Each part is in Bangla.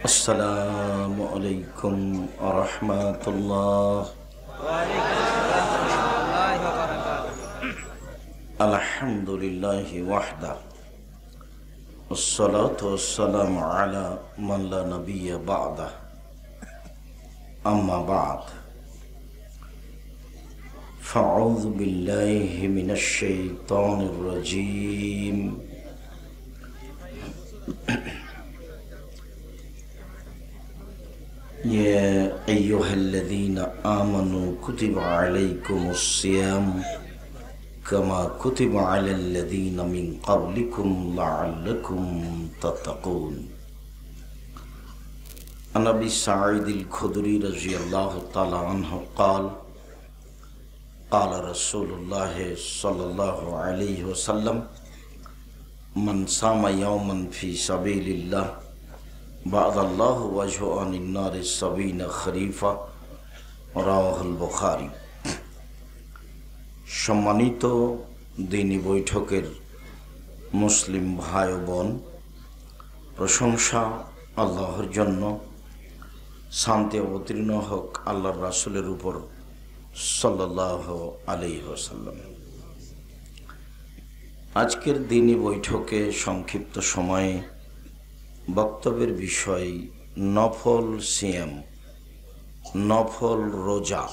السلام عليكم ورحمة الله. الحمد لله وحده والصلاة والسلام على من لا نبي بعده. أما بعد فأعوذ بالله من الشيطان الرجيم. يا أيها الذين آمنوا كتب عليكم الصيام كما كتب على الذين من قبلكم لعلكم تتقون. عن أبي سعيد الخدري رضي الله تعالى عنه قال قال رسول الله صلى الله عليه وسلم من صام يوما في سبيل الله بعد الله وجه عن النار 70 خريفا رواه البخاري. সম্মানিত দিনী বৈঠকের মুসলিম ভাই ও বোন, প্রশংসা আল্লাহর জন্য, শান্তি অবতীর্ণ হোক আল্লাহর রাসূলের উপর সাল্লাল্লাহু আলাইহি ওয়াসাল্লাম। আজকের দিনী বৈঠকে সংক্ষিপ্ত সময়ে বক্তব্যের বিষয় নফল সিয়াম, নফল রোজা।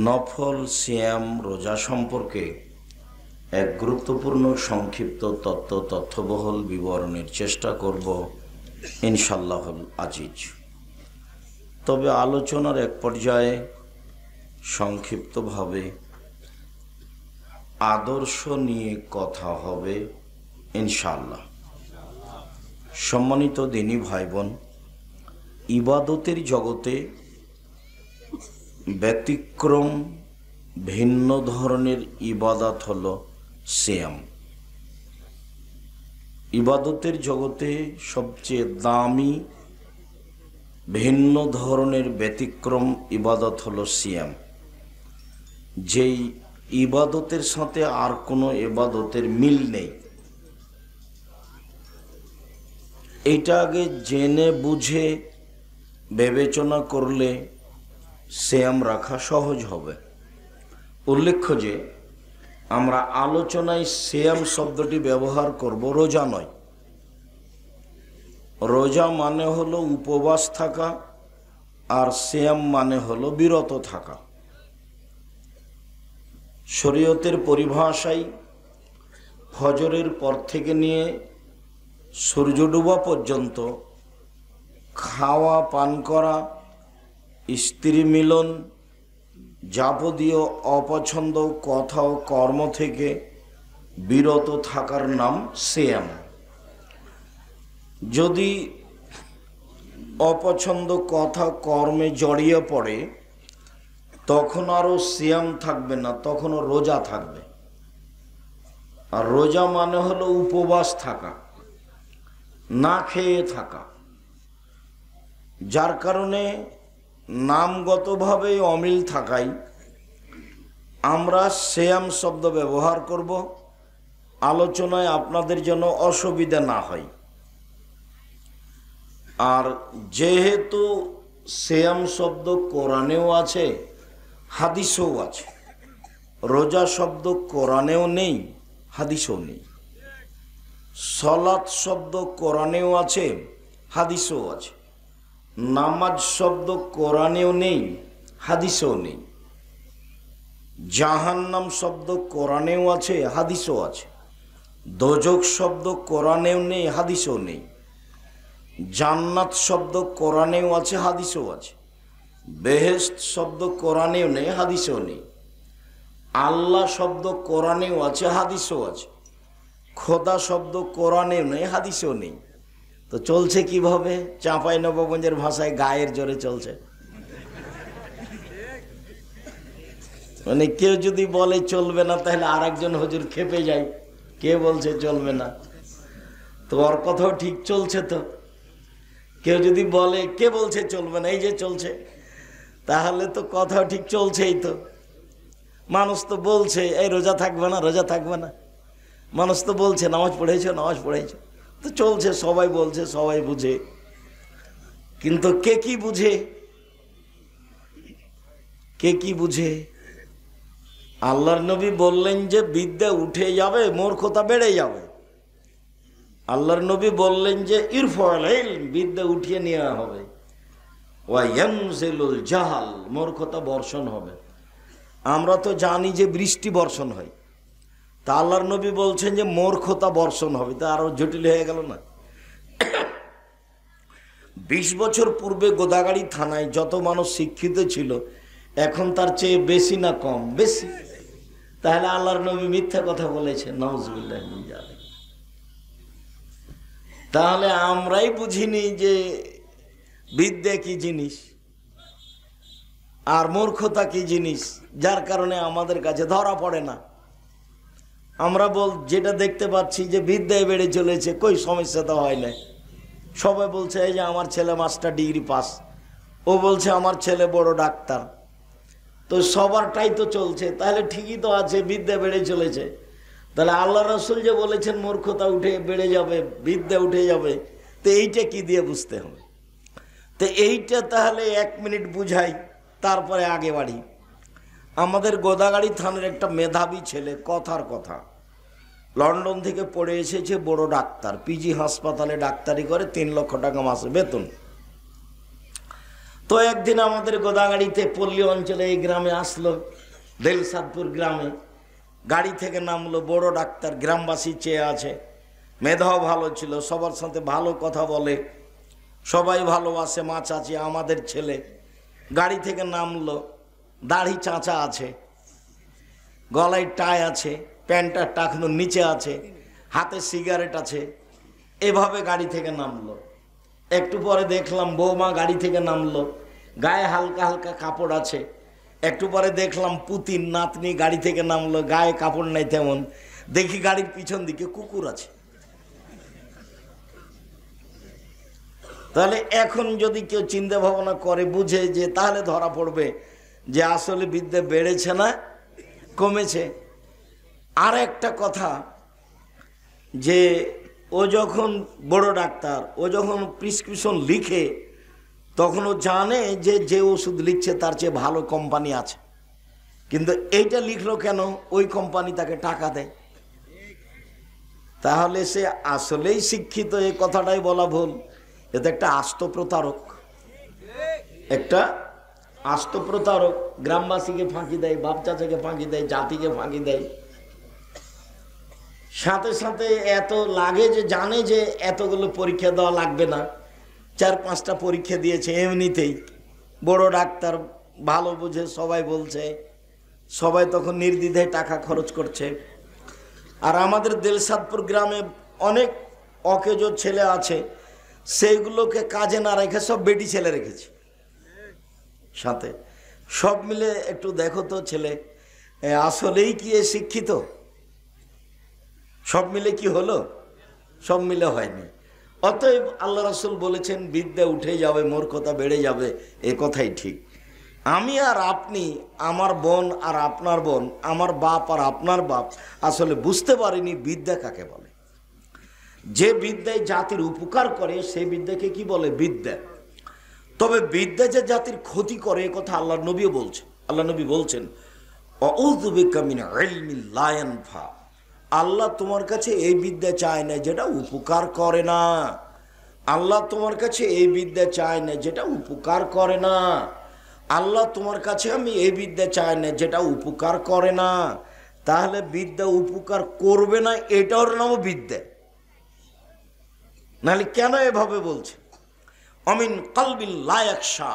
নফল সিয়াম রোজা সম্পর্কে এক গুরুত্বপূর্ণ সংক্ষিপ্ত তথ্যবহুল বিবরণের চেষ্টা করব ইনশাআল্লাহুল আজিজ। তবে আলোচনার এক পর্যায়ে সংক্ষিপ্তভাবে আদর্শ নিয়ে কথা হবে ইনশাআল্লাহ। সম্মানিত দিনী ভাই বোন, ইবাদতের জগতে ব্যতিক্রম ভিন্ন ধরনের ইবাদত হলো সিয়াম। ইবাদতের জগতে সবচেয়ে দামি ভিন্ন ধরনের ব্যতিক্রম ইবাদত হলো সিয়াম, যেই ইবাদতের সাথে আর কোনো ইবাদতের মিল নেই। এটা আগে জেনে বুঝে বিবেচনা করলে সিয়াম রাখা সহজ হবে। উল্লেখ্য যে আমরা আলোচনায় সিয়াম শব্দটি ব্যবহার করব, রোজা নয়। রোজা মানে হলো উপবাস থাকা, আর সিয়াম মানে হলো বিরত থাকা। শরীয়তের পরিভাষায় ফজরের পর থেকে নিয়ে সূর্য ডোবা পর্যন্ত খাওয়া পান করা, স্ত্রী মিলন, যাবতীয় অপছন্দ কথা ও কর্ম থেকে বিরত থাকার নাম সিয়াম। যদি অপছন্দ কথা কর্মে জড়িয়ে পড়ে তখন আরও সিয়াম থাকবে না, তখনও রোজা থাকবে। আর রোজা মানে হলো উপবাস থাকা, না খেয়ে থাকা, যার কারণে নামগতভাবে অমিল থাকায় আমরা সিয়াম শব্দ ব্যবহার করব, আলোচনায় আপনাদের জন্য অসুবিধা না হয়। আর যেহেতু সিয়াম শব্দ কোরআনেও আছে, হাদিসেও আছে, রোজা শব্দ কোরআনেও নেই, হাদিসেও নেই। সলাত শব্দ কোরআনেও আছে, হাদিসেও আছে। নামাজ শব্দ কোরআনেও নেই, হাদিসেও নেই। জাহান্নাম শব্দ কোরআনেও আছে, হাদিসেও আছে। দোজখ শব্দ কোরআনেও নেই, হাদিসেও নেই। জান্নাত শব্দ কোরআনেও আছে, হাদিসেও আছে। বেহেশত শব্দ কোরআনেও নেই, হাদিসেও নেই। আল্লাহ শব্দ কোরআনেও আছে, হাদিসেও আছে। খোদা শব্দ কোরআনেও নেই, হাদিসেও নেই। তো চলছে কিভাবে? চাঁপাই নবাবগঞ্জের ভাষায় গায়ের জোরে চলছে। মানে কেউ যদি বলে চলবে না, তাহলে আর একজন হুজুর খেপে যায়, কে বলছে চলবে না? তো ওর কথাও ঠিক চলছে। তো কেউ যদি বলে কে বলছে চলবে না, এই যে চলছে, তাহলে তো কথাও ঠিক চলছেই। তো মানুষ তো বলছে এই রোজা থাকবে না, রোজা থাকবে না। মানুষ তো বলছে নামাজ পড়েছো, নামাজ পড়েছো। তো চলছে, সবাই বলছে, সবাই বুঝে। কিন্তু কে কি বুঝে? কে কি বুঝে? আল্লাহর নবী বললেন যে বিদ্যা উঠে যাবে, মূর্খতা বেড়ে যাবে। আল্লাহর নবী বললেন যে ইরফাল ইলম, বিদ্যা উঠিয়ে নেওয়া হবে, ওয়া ইয়ানজিলুল জাহাল, মূর্খতা বর্ষণ হবে। আমরা তো জানি যে বৃষ্টি বর্ষণ হয়, তা আল্লাহর নবী বলছেন যে মূর্খতা বর্ষণ হবে, তা আরো জটিল হয়ে গেল না? 20 বছর পূর্বে গোদাগাড়ি থানায় যত মানুষ শিক্ষিত ছিল, এখন তার চেয়ে বেশি না কম? বেশি। তাহলে আল্লাহর নবী মিথ্যা কথা বলেছেন, নাউজুবিল্লাহ মিন যালিক। তাহলে আমরাই বুঝিনি যে বিদ্যা কি জিনিস আর মূর্খতা কি জিনিস, যার কারণে আমাদের কাছে ধরা পড়ে না। আমরা যেটা দেখতে পাচ্ছি যে বিদ্যায় বেড়ে চলেছে, কই সমস্যা তো হয় না। সবাই বলছে এই যে আমার ছেলে মাস্টার ডিগ্রি পাস, ও বলছে আমার ছেলে বড় ডাক্তার, তো সবারটাই তো চলছে, তাহলে ঠিকই তো আছে, বিদ্যা বেড়ে চলেছে। তাহলে আল্লাহ রাসূল যে বলেছেন মূর্খতা উঠে বেড়ে যাবে, বিদ্যা উঠে যাবে, তো এইটা কি দিয়ে বুঝতে হবে? তো এইটা তাহলে 1 মিনিট বুঝাই, তারপরে আগে বাড়ি। আমাদের গোদাগাড়ি থানার একটা মেধাবী ছেলে, কথার কথা, লন্ডন থেকে পড়ে এসেছে, বড় ডাক্তার, পিজি হাসপাতালে ডাক্তারি করে, 3 লক্ষ টাকা মাসে বেতন। তো একদিন আমাদের গোদাগাড়িতে পল্লী অঞ্চলে এই গ্রামে আসলো, দিলশাদপুর গ্রামে, গাড়ি থেকে নামলো, বড় ডাক্তার, গ্রামবাসী চেয়ে আছে, মেধাও ভালো ছিল, সবার সাথে ভালো কথা বলে, সবাই ভালোবাসে, মা চাচি আমাদের ছেলে। গাড়ি থেকে নামলো, দাড়ি চাঁচা আছে, গলায় টাই আছে, প্যান্টটা টাকনোর নিচে আছে, হাতে সিগারেট আছে, এভাবে গাড়ি থেকে নামলো। একটু পরে দেখলাম বৌমা গাড়ি থেকে নামলো, গায়ে হালকা হালকা কাপড় আছে। একটু পরে দেখলাম পুতিন নাতনি গাড়ি থেকে নামলো, গায়ে কাপড় নাই তেমন। দেখি গাড়ির পিছন দিকে কুকুর আছে। তাহলে এখন যদি কেউ চিন্তা ভাবনা করে, বুঝে, যে তাহলে ধরা পড়বে যে আসলে বিদ্যা বেড়েছে না কমেছে। আর একটা কথা, যে ও যখন বড় ডাক্তার, ও যখন প্রেসক্রিপশন লিখে, তখন ও জানে যে যে ওষুধ লিখছে তার চেয়ে ভালো কোম্পানি আছে, কিন্তু এইটা লিখলো কেন? ওই কোম্পানি তাকে টাকা দেয়। তাহলে সে আসলেই শিক্ষিত, এই কথাটাই বলা ভুল, এটা একটা আস্ত প্রতারক, একটা আস্ত প্রতারক। গ্রামবাসীকে ফাঁকি দেয়, বাপ চাচাকে ফাঁকি দেয়, জাতিকে ফাঁকি দেয়। সাথে সাথে এত লাগে যে জানে যে এতগুলো পরীক্ষা দেওয়া লাগবে না, 4-5টা পরীক্ষা দিয়েছে এমনিতেই। বড় ডাক্তার, ভালো বুঝে, সবাই বলছে, সবাই তখন নির্দ্বিধায় টাকা খরচ করছে। আর আমাদের দিলশাদপুর গ্রামে অনেক অকেজো ছেলে আছে, সেইগুলোকে কাজে না রেখে সব বেটি ছেলে রেখেছে সাথে। সব মিলে একটু দেখো তো ছেলে আসলেই কি এ শিক্ষিত? সব মিলে কি হলো? সব মিলে হয়নি। অতএব আল্লাহ রাসূল বলেছেন বিদ্যা উঠে যাবে, মূর্খতা বেড়ে যাবে, এ কথাই ঠিক। আমি আর আপনি, আমার বোন আর আপনার বোন, আমার বাপ আর আপনার বাপ আসলে বুঝতে পারিনি বিদ্যা কাকে বলে। যে বিদ্যায় জাতির উপকার করে সেই বিদ্যাকে কি বলে? বিদ্যা। তবে বিদ্যা যে জাতির ক্ষতি করে, এ কথা আল্লাহ নবীও বলছেন। আল্লাহ নবী বলছেন, আউযু বিকা মিন ইলমিন লা ইয়ানফা, আল্লাহ তোমার কাছে এই বিদ্যা চায় না যেটা উপকার করে না। আল্লাহ তোমার কাছে এই বিদ্যা চায় না যেটা উপকার করে না। আল্লাহ তোমার কাছে আমি এই বিদ্যা চাই না যেটা উপকার করে না। তাহলে বিদ্যা উপকার করবে না, এটার নাম বিদ্যা। নাহলে কেন এভাবে বলছে? অমিন কলবিন লা ইয়াখশা,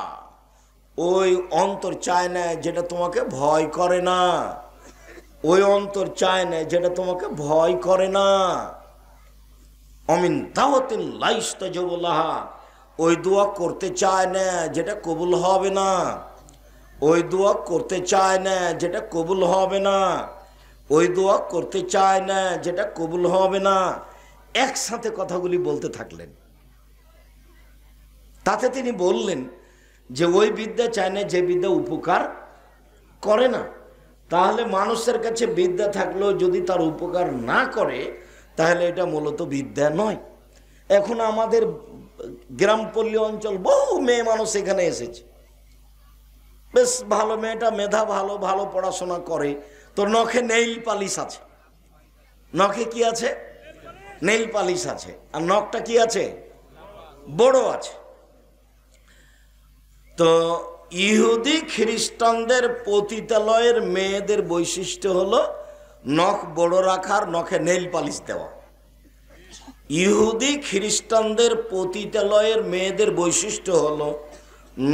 ওই অন্তর চায় না যেটা তোমাকে ভয় করে না। ওই অন্তর চায় না যেটা তোমাকে ভয় করে না। অমিন দাওয়াতিন লা ইস্তাজাবু লাহা, ওই দোয়া করতে চায় না যেটা কবুল হবে না। ওই দোয়া করতে চায় না যেটা কবুল হবে না। ওই দোয়া করতে চায় না যেটা কবুল হবে না। একসাথে কথাগুলি বলতে থাকলেন। তাতে তিনি বললেন যে ওই বিদ্যা চায় না যে বিদ্যা উপকার করে না। তাহলে মানুষের কাছে বিদ্যা থাকলেও যদি তার উপকার না করে, তাহলে এটা মূলত বিদ্যা নয়। এখন আমাদের গ্রামপল্লী অঞ্চল, বহু মেয়ে মানুষ এখানে এসেছে। বেশ ভালো, মেয়েটা মেধা ভালো, ভালো পড়াশোনা করে। তো নখে নেইল পালিশ আছে। নখে কি আছে? নেইল পালিশ আছে। আর নখটা কি আছে? বড় আছে। তো ইহুদি খ্রিস্টানদের পতিতালয়ের মেয়েদের বৈশিষ্ট্য হলো নখ বড় রাখার, নখে নেইল পালিশ দেওয়া। ইহুদি খ্রিস্টানদের পতিতালয়ের মেয়েদের বৈশিষ্ট্য হলো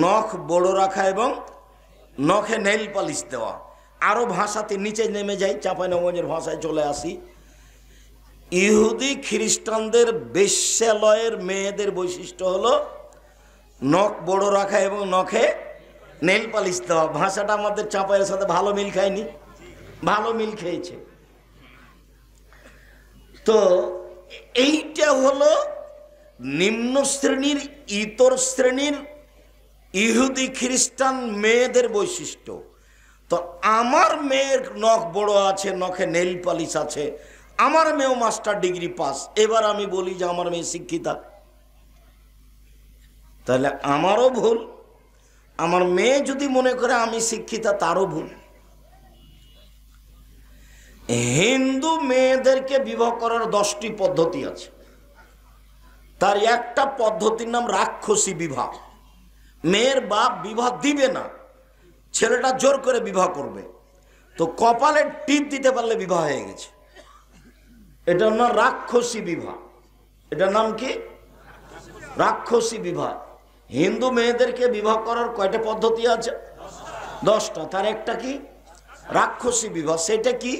নখ বড় রাখা এবং নখে নেইল পালিশ দেওয়া। আরো ভাষাতে নিচে নেমে যাই, চাঁপাইনবাবগঞ্জের ভাষায় চলে আসি। ইহুদি খ্রিস্টানদের বেশ্যালয়ের মেয়েদের বৈশিষ্ট্য হলো নখ বড় রাখা এবং নখে নেইল পালিশ দেওয়া। ভাষাটা আমাদের চাঁপাইয়ের সাথে ভালো মিল খায়নি? ভালো মিল খেয়েছে। তো এইটা হলো নিম্ন শ্রেণীর, ইতর শ্রেণীর ইহুদি খ্রিস্টান মেয়েদের বৈশিষ্ট্য। তো আমার মেয়ের নখ বড় আছে, নখে নেইল পালিশ আছে, আমার মেয়েও মাস্টার ডিগ্রি পাস। এবার আমি বলি যে আমার মেয়ে শিক্ষিতা, তাহলে আমারও ভুল। আমার মেয়ে যদি মনে করে আমি শিক্ষিতা, তারও ভুল। হিন্দু মেয়েদেরকে বিবাহ করার 10টি পদ্ধতি আছে। তার একটা পদ্ধতির নাম রাক্ষসী বিবাহ। মেয়ের বাপ বিবাহ দিবে না, ছেলেটা জোর করে বিবাহ করবে। তো কপালে টিপ দিতে পারলে বিবাহ হয়ে গেছে। এটার নাম রাক্ষসী বিবাহ। এটার নাম কি? রাক্ষসী বিবাহ। হিন্দু মেয়েদেরকে বিবাহ করার কয়টা পদ্ধতি আছে? 10টা। তার একটা কি? রাক্ষসী বিবাহ। সেটা কি?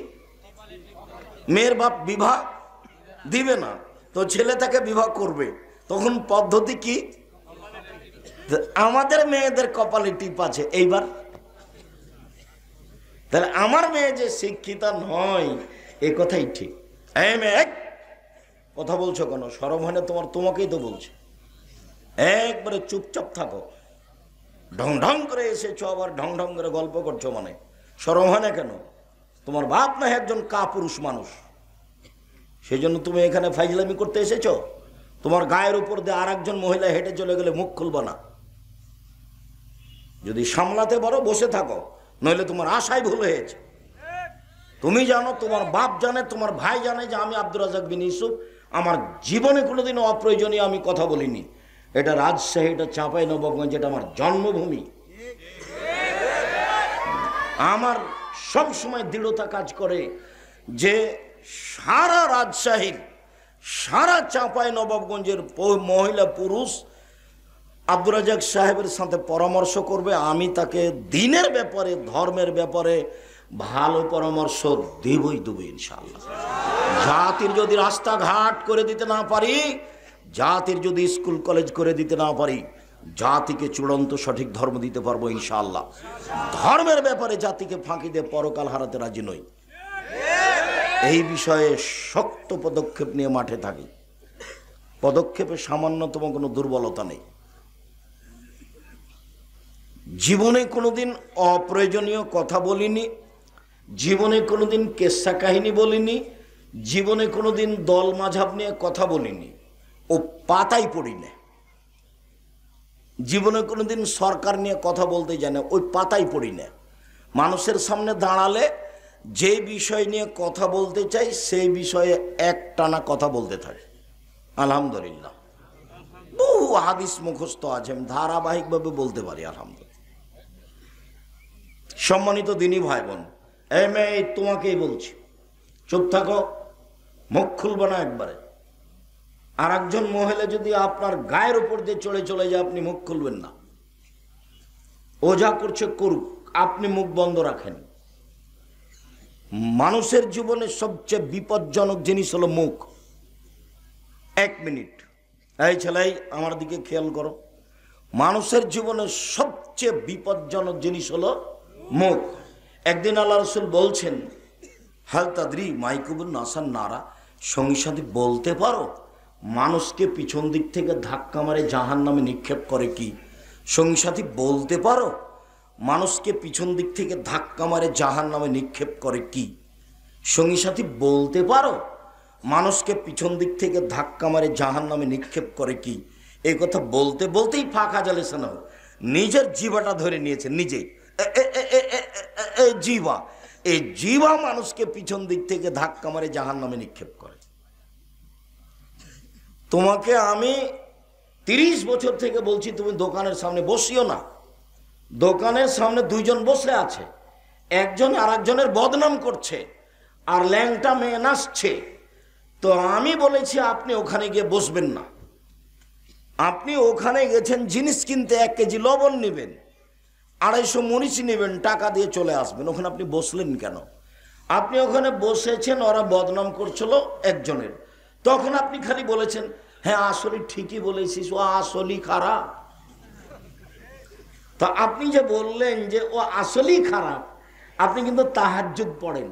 মেয়ের বাপ বিবাহ দিবে না, তো ছেলে তাকে বিবাহ করবে। তখন পদ্ধতি কি? আমাদের মেয়েদের কপালে টিপ আছে। এইবার তাহলে আমার মেয়ে যে শিক্ষিতা নয়, এ কথাই ঠিক। এই মেয়ে, কথা বলছো কেন? শরম হয় না তোমার? তোমাকেই তো বলছে। একবারে চুপচাপ থাকো। ঢং ঢং করে এসেছো, আবার ঢং ঢং করে গল্প করছো, মানে শরম হয় না কেন? তোমার বাপ না একজন কাপুরুষ মানুষ, সেই জন্য তুমি এখানে ফাইজলামি করতে এসেছো? তোমার গায়ের উপর দিয়ে আর একজন মহিলা হেঁটে চলে গেলে মুখ খুলবা না। যদি সামলাতে পারো বসে থাকো, নইলে তোমার আশাই ভুল হয়েছে। তুমি জানো, তোমার বাপ জানে, তোমার ভাই জানে যে আমি আব্দুর রাজ্জাক বিন ইউসুফ আমার জীবনে কোনোদিন অপ্রয়োজনীয় আমি কথা বলিনি। এটা রাজশাহী, এটা চাঁপাইনবাবগঞ্জ, এটা আমার জন্মভূমি। আমার সব সময় দৃঢ়তা কাজ করে যে সারা রাজশাহীর, সারা চাঁপাইনবাবগঞ্জের মহিলা পুরুষ আব্দুর রাজ্জাক সাহেবের সাথে পরামর্শ করবে। আমি তাকে দিনের ব্যাপারে, ধর্মের ব্যাপারে ভালো পরামর্শ দেবই দেবো ইনশাআল্লাহ। জাতির যদি রাস্তাঘাট করে দিতে না পারি, জাতির যদি স্কুল কলেজ করে দিতে না পারি, জাতিকে চূড়ান্ত সঠিক ধর্ম দিতে পারবো ইনশাআল্লাহ। ধর্মের ব্যাপারে জাতিকে ফাঁকি দিয়ে পরকাল হারাতে রাজি নই। এই বিষয়ে শক্ত পদক্ষেপ নিয়ে মাঠে থাকি। পদক্ষেপে সামান্যতম কোনো দুর্বলতা নেই। জীবনে কোনোদিন অপ্রয়োজনীয় কথা বলিনি, জীবনে কোনোদিন কেসা কাহিনী বলিনি, জীবনে কোনোদিন দল মাঝাব নিয়ে কথা বলিনি, ও পাতাই পড়ি না। জীবনে কোনোদিন সরকার নিয়ে কথা বলতে জানে, ওই পাতাই পড়ি না। মানুষের সামনে দাঁড়ালে যে বিষয় নিয়ে কথা বলতে চাই সেই বিষয়ে একটানা কথা বলতে থাকে। আলহামদুলিল্লাহ, বহু হাদিস মুখস্থ আছে, আমি ধারাবাহিকভাবে বলতে পারি আলহামদুলিল্লাহ। সম্মানিত দিনী ভাই বোন, এই মেয়ে তোমাকেই বলছি, চুপ থাকো, মুখ খুলবে না একবারে। আর একজন মহিলা যদি আপনার গায়ের উপর দিয়ে চলে যায়, আপনি মুখ খুলবেন না। ও যা করছে করুক, আপনি মুখ বন্ধ রাখেন। মানুষের জীবনে সবচেয়ে বিপজ্জনক জিনিস হলো মুখ। 1 মিনিট, এই ছেলে আমার দিকে খেয়াল করো। মানুষের জীবনে সবচেয়ে বিপজ্জনক জিনিস হলো মুখ। একদিন আল্লাহ রসুল বলছেন, হাল তাদরি মাইকুবুল নাসান নারা, সঙ্গী সাথী বলতে পারো মানুষকে পিছন দিক থেকে ধাক্কা মারে জাহান নামে নিক্ষেপ করে কি? সঙ্গী সাথী বলতে পারো মানুষকে পিছন দিক থেকে ধাক্কা মারে জাহান নামে নিক্ষেপ করে কি? সঙ্গী সাথী বলতে পারো মানুষকে পিছন দিক থেকে ধাক্কা মারে জাহান নামে নিক্ষেপ করে কি? এই কথা বলতে বলতেই ফাঁকা জালেছেন, নিজের জিভাটা ধরে নিয়েছেন নিজেই। জিভা, এই জিভা মানুষকে পিছন দিক থেকে ধাক্কা মারে জাহান্নামে নিক্ষেপ করে। তোমাকে আমি 30 বছর থেকে বলছি তুমি দোকানের সামনে বসিও না। দোকানের সামনে দুইজন বসে আছে, একজন আর একজনের বদনাম করছে আর ল্যাংটা মেয়ে নাচছে। তো আমি বলেছি আপনি ওখানে গিয়ে বসবেন না। আপনি ওখানে গেছেন জিনিস কিনতে, 1 কেজি লবণ নেবেন, 250 মরিচ নেবেন, টাকা দিয়ে চলে আসবেন। ওখানে আপনি বসলেন কেন? আপনি ওখানে বসেছেন, ওরা বদনাম করছিল একজনের, তখন আপনি খালি বলেছেন হ্যাঁ আসলে ঠিকই বলেছিস, ও আসলেই খারাপ। তা আপনি যে বললেন যে ও আসলেই খারাপ, আপনি কিন্তু তাহাজ্জুদ পড়েন,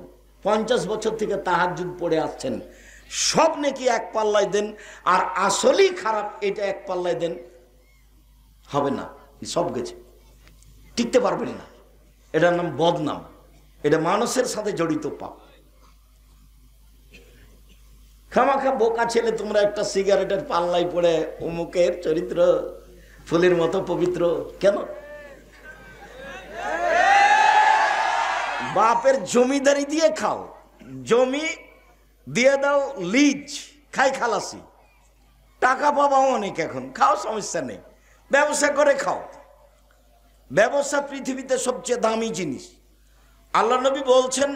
50 বছর থেকে তাহাজ্জুদ পড়ে আসছেন, সব নাকি এক পাল্লায় দেন, আর আসলেই খারাপ এটা এক পাল্লায় দেন, হবে না, সব গেছে, টিকতে পারবেন না। এটার নাম বদনাম, এটা মানুষের সাথে জড়িত পাপ। খামাখা বোকা ছেলে তোমরা একটা সিগারেটের পাল্লায় পড়ে অমুকের চরিত্র ফুলের মতো পবিত্র কেন? বাপের জমিদারি দিয়ে খাও, জমি দিয়ে দাও লিজ, খাই খালাসি, টাকা পাবাও অনেক, এখন খাও, সমস্যা নেই, ব্যবসা করে খাও। ব্যবসা পৃথিবীতে সবচেয়ে দামি জিনিস। আল্লাহ নবী বলছেন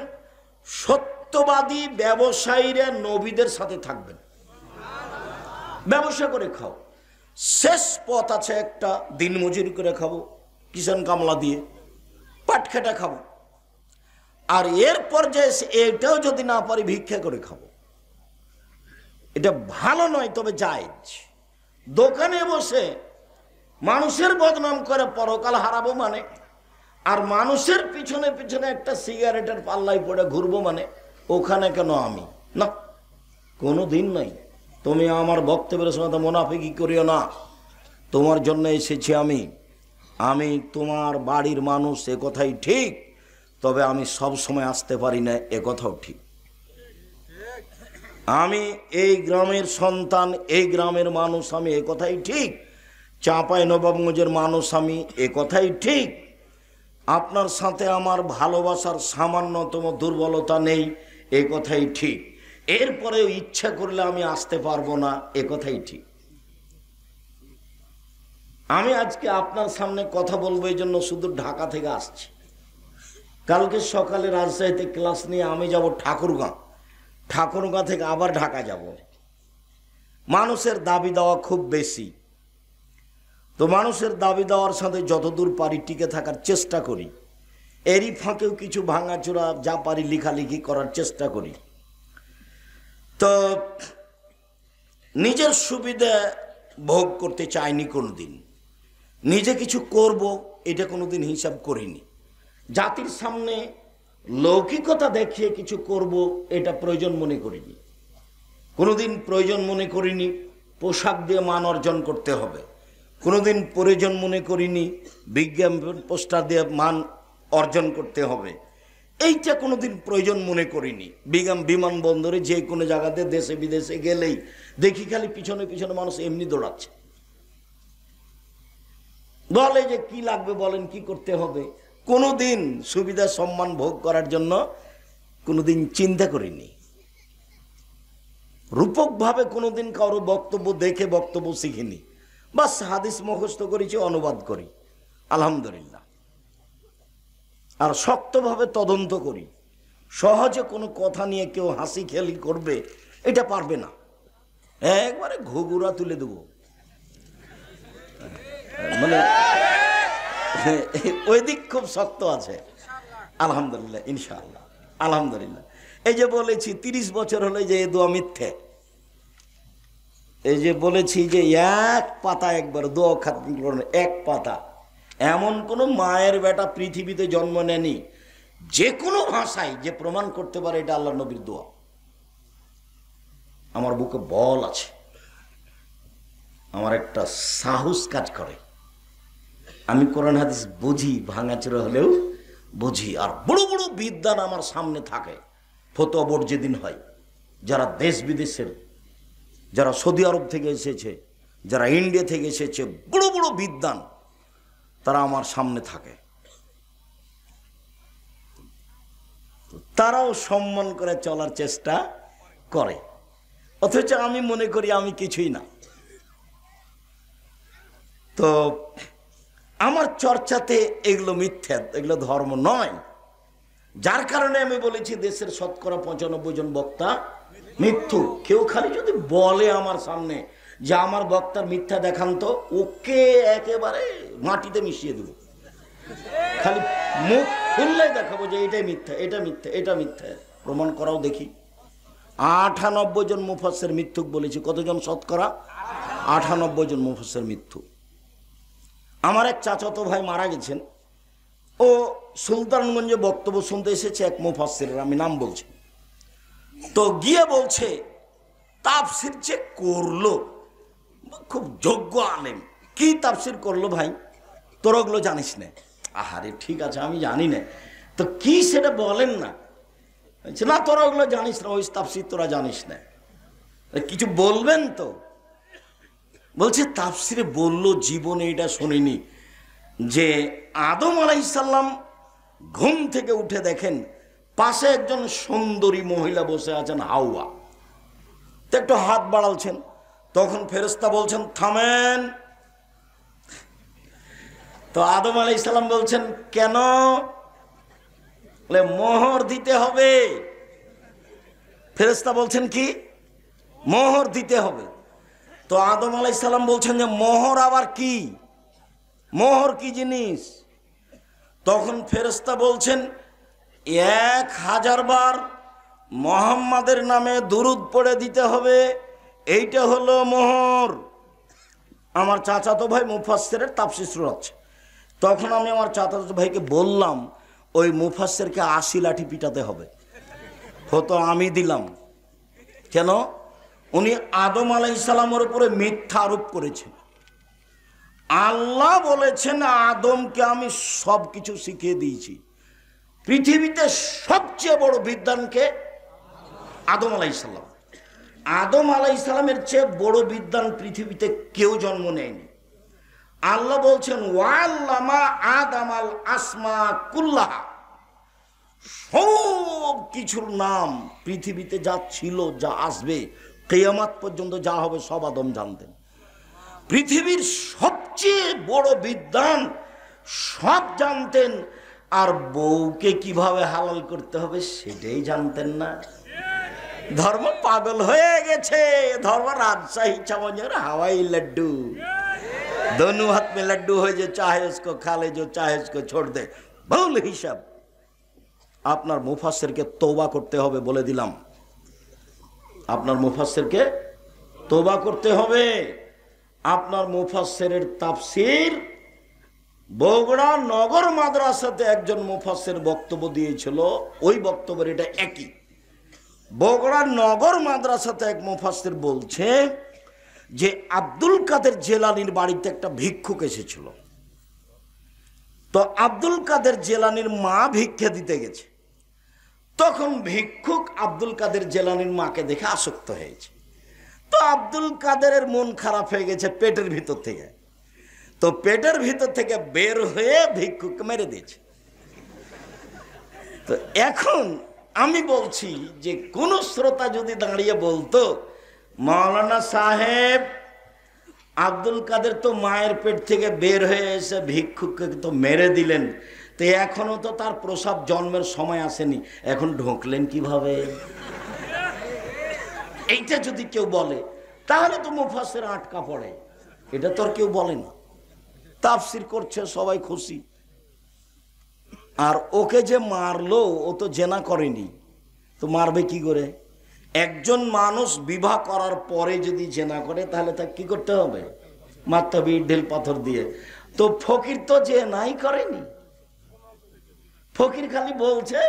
সত্যবাদী ব্যবসায়ীরা নবীদের সাথে থাকবেন। ব্যবসা করে খাও, শেষ পথ আছে একটা, দিন মজুরি করে খাবো, কিষান কামলা দিয়ে পাট খেটা খাবো, আর এর পর্যায়ে এটাও যদি না পারি ভিক্ষা করে খাবো। এটা ভালো নয়, তবে জায়েজ। দোকানে বসে মানুষের বদনাম করে পরকাল হারাবো মানে, আর মানুষের পিছনে পিছনে একটা সিগারেটের পাল্লায় পড়ে ঘুরবো মানে, ওখানে কেন আমি? না, কোনো দিন নাই। তুমি আমার বক্তব্যের সময় মুনাফিকি করিও না, তোমার জন্য এসেছি আমি তোমার বাড়ির মানুষ, এ কথাই ঠিক, তবে আমি সব সময় আসতে পারি না, এ কথাও ঠিক। আমি এই গ্রামের সন্তান, এই গ্রামের মানুষ আমি, এ কথাই ঠিক। চাঁপাইনবাবগঞ্জের মানুষ আমি, এ কথাই ঠিক। আপনার সাথে আমার ভালোবাসার সামান্যতম দুর্বলতা নেই, এ কথাই ঠিক। এরপরেও ইচ্ছা করলে আমি আসতে পারবো না, এ কথাই ঠিক। আমি আজকে আপনার সামনে কথা বলবো এই জন্য শুধু ঢাকা থেকে আসছি। কালকে সকালে রাজশাহীতে ক্লাস নিয়ে আমি যাব ঠাকুরগাঁ, ঠাকুরগাঁ থেকে আবার ঢাকা যাব। মানুষের দাবি দেওয়া খুব বেশি, তো মানুষের দাবি দেওয়ার সাথে যতদূর পারি টিকে থাকার চেষ্টা করি। এরই ফাঁকেও কিছু ভাঙাচোরা যা পারি লেখালেখি করার চেষ্টা করি। তো নিজের সুবিধা ভোগ করতে চাইনি কোনোদিন, নিজে কিছু করব এটা কোনোদিন হিসাব করিনি। জাতির সামনে লৌকিকতা দেখিয়ে কিছু করব এটা প্রয়োজন মনে করিনি, কোনোদিন প্রয়োজন মনে করিনি পোশাক দিয়ে মান অর্জন করতে হবে, কোনোদিন প্রয়োজন মনে করিনি বিজ্ঞাপন পোস্টার দিয়ে মান অর্জন করতে হবে, এইটা কোনোদিন প্রয়োজন মনে করিনি। বিমানবন্দরে যে কোনো জায়গাতে দেশে বিদেশে গেলেই দেখি খালি পিছনে পিছনে মানুষ এমনি দৌড়াচ্ছে, বলে যে কি লাগবে বলেন, কি করতে হবে। কোনোদিন সুবিধা সম্মান ভোগ করার জন্য কোনোদিন চিন্তা করিনি। রূপকভাবে কোনোদিন কারো বক্তব্য দেখে বক্তব্য শিখিনি, বাস হাদিস মুখস্থ করেছি, অনুবাদ করি, আলহামদুলিল্লাহ। আর শক্তভাবে তদন্ত করি। সহজে কোনো কথা নিয়ে কেউ হাসি খেলি করবে এটা পারবে না, একবারে ঘুঘুরা তুলে দেব, মানে ওই দিক খুব শক্ত আছে, আলহামদুলিল্লাহ, ইনশাআল্লাহ, আলহামদুলিল্লাহ। এই যে বলেছি 30 বছর হলে যে দোয়া মিথ্যে, এই যে বলেছি যে এক পাতা একবার দোয়া খাতম করুন, এক পাতা, এমন কোন মায়ের বেটা পৃথিবীতে জন্ম নেয়নি যে কোনো ভাষায় যে প্রমাণ করতে পারে এটা আল্লাহ নবীর দোয়া। আমার বুকে বল আছে, আমার একটা সাহস কাজ করে, আমি কোরআন হাদিস বুঝি, ভাঙাচোরা হলেও বুঝি। আর বড় বড় বিদ্বান আমার সামনে থাকে, ফতোয়া বোর্ড যেদিন হয়, যারা দেশ বিদেশের, যারা সৌদি আরব থেকে এসেছে, যারা ইন্ডিয়া থেকে এসেছে বড় বড় বিদ্বান, তারা আমার সামনে থাকে, তারাও সম্মান করে চলার চেষ্টা করে, অথচ আমি মনে করি আমি কিছুই না। তো আমার চর্চাতে এগুলো মিথ্যা, এগুলো ধর্ম নয়। যার কারণে আমি বলেছি দেশের শতকরা 95 জন বক্তা মিথ্যু। কেউ খালি যদি বলে আমার সামনে যে আমার বক্তার মিথ্যা দেখান, তো ওকে একেবারে মাটিতে মিশিয়ে দেব। খালি মুখ খুললেই দেখাবো যে এটাই মিথ্যা, এটা মিথ্যা, এটা মিথ্যা। প্রমাণ করাও দেখি। 98 জন মুফাসসির মিথ্যুক বলেছি। কতজন শতকরা? 98 জন মুফাসসির মিথ্যুক। আমার এক চাচাতো ভাই মারা গেছেন, ও সুলতানগঞ্জে বক্তব্য শুনতে এসেছে এক মুফাসসির, আমি নাম বলছি। তো গিয়ে বলছে তাফসির যে করলো, খুব যোগ্য আলেম, কি তাফসির করলো ভাই, তোর ওগুলো জানিস না? আহারে ঠিক আছে, আমি জানি না, তো কি সেটা বলেন না। না তোরা ওগুলো জানিস না, ওই তাফসির তোরা জানিস না, কিছু বলবেন তো? বলছে তাফসিরে বলল, জীবনে এটা শুনিনি, যে আদম আলাইহিস সালাম ঘুম থেকে উঠে দেখেন পাশে একজন সুন্দরী মহিলা বসে আছেন, হাওয়া। তো একটু হাত বাড়ালছেন, তখন ফেরেশতা বলছেন থামেন। তো আদম আলাইহিস সালাম বলছেন কেন? বলে মোহর দিতে হবে। ফেরেশতা বলছেন কি? মোহর দিতে হবে। তো আদম আলাইহিস সালাম বলছেন যে মোহর আবার কি? মোহর কি জিনিস? তখন ফেরেশতা বলছেন 1000 বার মুহাম্মাদের নামে দুরূদ পড়ে দিতে হবে, এইটা হলো মোহর। আমার চাচাতো ভাই মুফাসসিরের তাফসীর শোনাচ্ছে। তখন আমি আমার চাচাতো ভাইকে বললাম ওই মুফাসসিরকে 80 লাঠি পিটাতে হবে। হতো আমি দিলাম। কেন? উনি আদম আলাইহিস সালামের উপরে মিথ্যা আরোপ করেছেন। আল্লাহ বলেছেন আদমকে আমি সব কিছু শিখিয়ে দিয়েছি। পৃথিবীতে সবচেয়ে বড় বিদ্বানকে? আদম আলাইহিস সালাম। আদম আলাইহিস সালামের চেয়ে বড় বিদ্বান পৃথিবীতে কেউ জন্ম নেয়নি। আল্লাহ বলছেন ওয়াল্লামা আদামাল আসমা কুল্লাহা, সব কিছুর নাম পৃথিবীতে যা ছিল, যা আসবে, কিয়ামত পর্যন্ত যা হবে সব আদম জানতেন। পৃথিবীর সবচেয়ে বড় বিদ্বান সব জানতেন, আর বউকে কিভাবে হালাল করতে হবে সেটাই জানতেন না। ধর্ম পাগল হয়ে গেছে। ধর্ম রাজশাহী চামচের হাওয়াই লাড্ডু, दोनों हाथ में लड्डू हो, जो चाहे उसको खा ले, जो चाहे उसको छोड़ दे। ভুল হিসাব। আপনার মুফাসসিরকে তওবা করতে হবে, বলে দিলাম। আপনার মুফাসসিরকে তওবা করতে হবে। আপনার মুফাসসিরের তাফসীর বগুড়া নগর মাদ্রাসাতে একজন মুফাসসির বক্তব্য দিয়েছিল, ওই বক্তব্যের এটা একই। বগুড়া নগর মাদ্রাসাতে এক মুফাসসির বলছে যে আব্দুল কাদের জেলানির বাড়িতে একটা ভিক্ষুক এসেছিল। তো আব্দুল কাদের জেলানির মা ভিক্ষা দিতে গেছে। তখন ভিক্ষুক আব্দুল কাদের জেলানির মাকে দেখে আসক্ত হয়েছে। তো আব্দুল কাদেরের মন খারাপ হয়ে গেছে পেটের ভিতর থেকে। তো পেটের ভিতর থেকে বের হয়ে ভিক্ষুককে মেরে দিয়েছে। তো এখন আমি বলছি যে কোন শ্রোতা যদি দাঁড়িয়ে বলতো মাওলানা সাহেব আব্দুল কাদের তো মায়ের পেট থেকে বের হয়ে এসে ভিক্ষুককে তো মেরে দিলেন, তো এখনো তো তার প্রসব জন্মের সময় আসেনি, এখন ঢোকলেন কিভাবে? এইটা যদি কেউ বলে তাহলে তো মুফাসসির আটকা পড়ে। এটা তো আর কেউ বলে না। তাফসীর করছে সবাই খুশি। আর ওকে যে মারলো ও তো জেনা করেনি, তো মারবে কি করে? একজন মানুষ বিবাহ করার পরে যদি জেনা করে তাহলে তাকে কি করতে হবে? মারতে হবে ইট ঢিল পাথর দিয়ে। তো ফকির তো জেনাই করেনি। ফকির খালি বলছে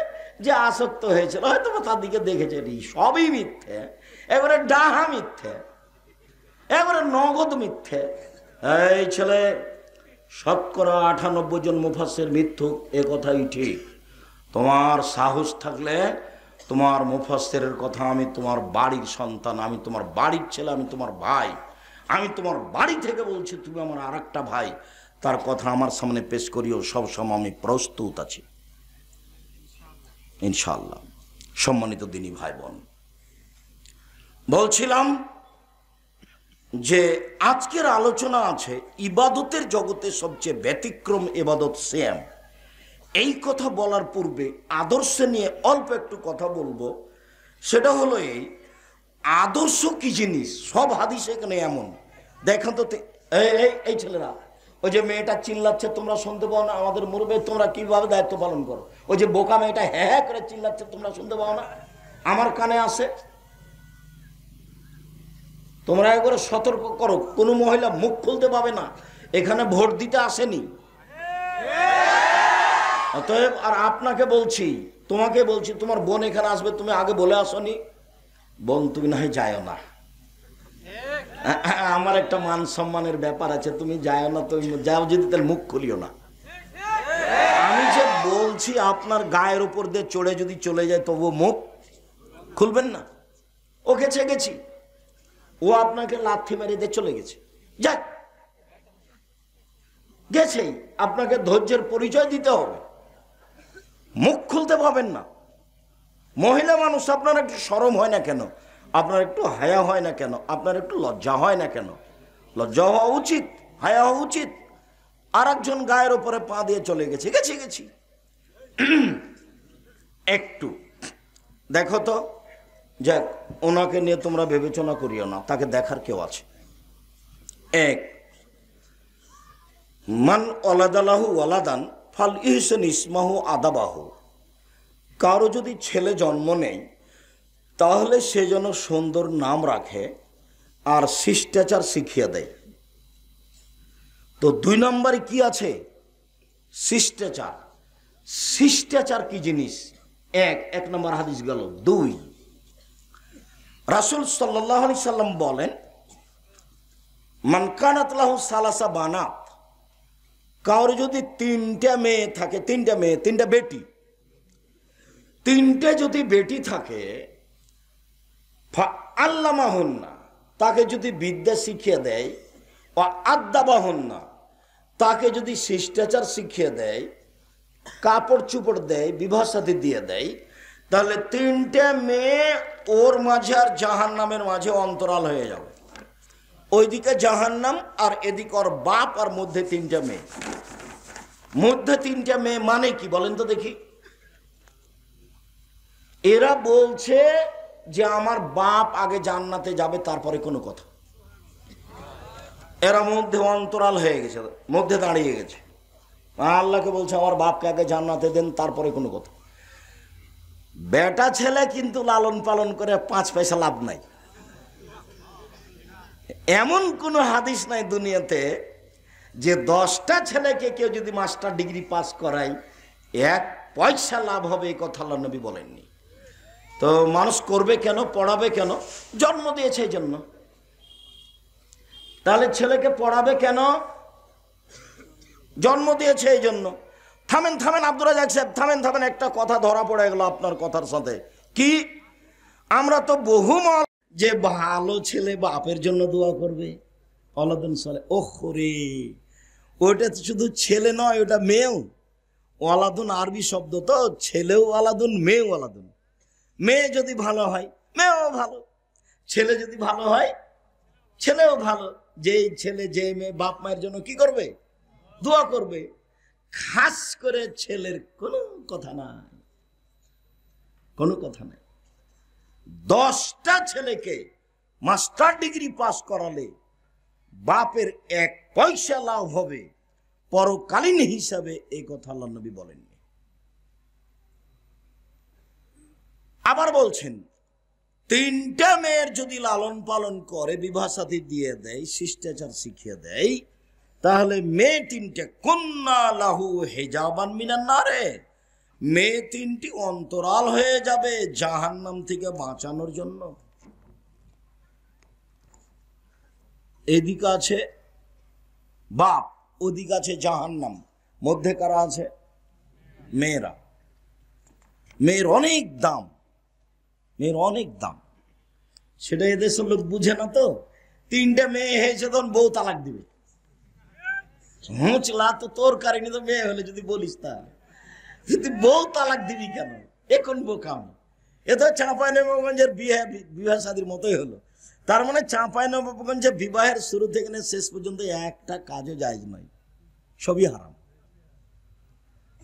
যে আসক্ত হয়েছিল, হয়তো তার দিকে দেখেছে। সবই মিথ্যে, এবারে ডাহা মিথ্যে, এবারে নগদ মিথ্যে। এই ছেলে, শতকরা 98 জন মুফাসসির মিথ্যুক, এ কথাই ঠিক। তোমার সাহস থাকলে তোমার মুফাসসিরের কথা, আমি তোমার বাড়ির সন্তান, আমি তোমার বাড়ির ছেলে, আমি তোমার ভাই, আমি তোমার বাড়ি থেকে বলছি, তুমি আমার আর একটা ভাই, তার কথা আমার সামনে পেশ করিও, সব সময় আমি প্রস্তুত আছি ইনশাআল্লাহ। সম্মানিত দিনী ভাই বোন, বলছিলাম যে আজকের আলোচনা আছে ইবাদতের জগতে সবচেয়ে ব্যতিক্রম ইবাদত সিয়াম। এই কথা বলার পূর্বে আদর্শ নিয়ে অল্প একটু কথা বলবো। সেটা হলো এই আদর্শ কি জিনিস। সব হাদিস এখানে এমন দেখেন তো, এই ছেলেরা, ওই যে মেয়েটা চিল্লাচ্ছে তোমরা শুনতে পাও না? আমাদের মুরব্বী, তোমরা কিভাবে দায়িত্ব পালন করো? ওই যে বোকা মেয়েটা হ্যাঁ হ্যাঁ করে চিল্লাচ্ছে, তোমরা শুনতে পাও না? আমার কানে আসে। তোমরা একবারে সতর্ক করো, কোনো মহিলা মুখ খুলতে পাবে না, এখানে ভোট দিতে আসেনি। অতএব আর আপনাকে বলছি, তোমাকে বলছি, তোমার বোন এখানে আসবে, তুমি আগে বলে আসনি, বোন তুমি না হয় যাও না, আমার একটা মান সম্মানের ব্যাপার আছে, তুমি যাও না, তুমি যাও যদি তাহলে মুখ খুলিও না। আমি যে বলছি আপনার গায়ের উপর দিয়ে চড়ে যদি চলে যায় তবু মুখ খুলবেন না। ও গেছি, ও আপনাকে লাথি মেরে দিয়ে চলে গেছে, যাক গেছেই, আপনাকে ধৈর্যের পরিচয় দিতে হবে, মুখ খুলতে পাবেন না। মহিলা মানুষ, আপনার একটু শরম হয় না কেন? আপনার একটু হায়া হয় না কেন? আপনার একটু লজ্জা হয় না কেন? লজ্জা হওয়া উচিত, হায়া হওয়া উচিত। আর একজন গায়ের উপরে পা দিয়ে চলে গেছে, গেছি একটু দেখো তো, যাক ওনাকে নিয়ে তোমরা বিবেচনা করিও না, তাকে দেখার কেউ আছে। এক, মান ওয়ালাদালাহু ওয়ালাদান ফাল ইহসান ইসমাহু আদাবাহু। কারো যদি ছেলে জন্ম নেয় তাহলে সে যেন সুন্দর নাম রাখে আর শিষ্টাচার শিখিয়ে দেয়। তো 2 নম্বরে কি আছে? শিষ্টাচার। শিষ্টাচার কি জিনিস? এক নম্বর হাদিস গেল। 2, রাসূল সাল্লাল্লাহু আলাইহি সাল্লাম বলেন, মান কানাত লাহু সালাসা বানাত, কারোর যদি 3টা মেয়ে থাকে, 3টা মেয়ে, 3টা বেটি, 3টে যদি বেটি থাকে, আল্লামাহুন্না, তাকে যদি বিদ্যা শিখিয়ে দেয়, ও আদাবাহুন্না, তাকে যদি শিষ্টাচার শিখিয়ে দেয়, কাপড় চুপড় দেয়, বিবাহ সাথী দিয়ে দেয়, তাহলে 3টে মেয়ে ওর মাঝে আর জাহান্নামের মাঝে অন্তরাল হয়ে যাবে। ওইদিকে জাহান্নাম আর এদিকে ওর বাপ, আর মধ্যে 3টে মেয়ে। মধ্যে 3টে মেয়ে মানে কি বলেন তো দেখি? এরা বলছে যে আমার বাপ আগে জান্নাতে যাবে, তারপরে কোনো কথা। এরা মধ্যে অন্তরাল হয়ে গেছে, মধ্যে দাঁড়িয়ে গেছে। আল্লাহকে বলছে আমার বাপকে আগে জান্নাতে দেন, তারপরে কোনো কথা। বেটা ছেলে কিন্তু লালন পালন করে 5 পয়সা লাভ নাই। এমন কোনো হাদিস নাই দুনিয়াতে যে 10টা ছেলেকে কেউ যদি মাস্টার ডিগ্রি পাস করায় 1 পয়সা লাভ হবে, এই কথা আল্লাহ নবী বলেননি। তো মানুষ করবে কেন, পড়াবে কেন? জন্ম দিয়েছে এই জন্য। তাহলে ছেলেকে পড়াবে কেন? জন্ম দিয়েছে এই জন্য। থামেন আব্দুর রাজ্জাক সাহেব, থামেন, একটা কথা ধরা পড়ে গেল আপনার কথার সাথে। কি? আমরা তো বহুমত যে ভালো ছেলে বাপের জন্য দোয়া করবে, ওয়ালাদুন সালে। ওরে, ওটা শুধু ছেলে নয়, ওটা মেয়েও। ওয়ালাদুন আরবি শব্দ তো, ছেলেও ওয়ালাদুন, মেয়েও ওয়ালাদুন। মেয়ে যদি ভালো হয় মেয়েও ভালো, ছেলে যদি ভালো হয় ছেলেও ভালো। যেই ছেলে যে মেয়ে বাপ মায়ের জন্য কি করবে? দোয়া করবে। খাস করে ছেলের কোনো কথা নাই, কোনো কথা নাই। 10টা ছেলেকে মাস্টার ডিগ্রি পাস করালে বাপের 1 পয়সা লাভ হবে পরকালীন হিসাবে, এই কথা আল্লাহ নবী বলেননি। আবার বলছেন 3টা মেয়ের যদি লালন পালন করে, বিবাহ সাথী দিয়ে দেয়, শিষ্টাচার শিখিয়ে দেয়, তাহলে মেয়ে 3টে কুন্না লাহু হিজাবান মিনান নারে, মেয়ে 3টি অন্তরাল হয়ে যাবে জাহান্নাম থেকে বাঁচানোর জন্য। এদিকে আছে বাপ, ওদিকে আছে জাহান্নাম, মধ্যে কারা আছে? মেয়েরা। মেয়ের অনেক দাম, মেয়ের অনেক দাম। সেটা এদেশের লোক বুঝে না তো, 3টে মেয়ে হয়েছে তখন বউ তালাক দিবে। হুঁচলা তো তোর কারণে তো মেয়ে হলে যদি বলিস, তাহলে যদি বউ তালাক দিবি কেন? এখন বোকাম। এ তো চাঁপাইনবাবগঞ্জের বিবাহ শাদীর মতোই হলো। তার মানে চাঁপাইনবাবগঞ্জে বিবাহের শুরু থেকে শেষ পর্যন্ত একটা কাজও জায়েজ নয়, সবই হারাম।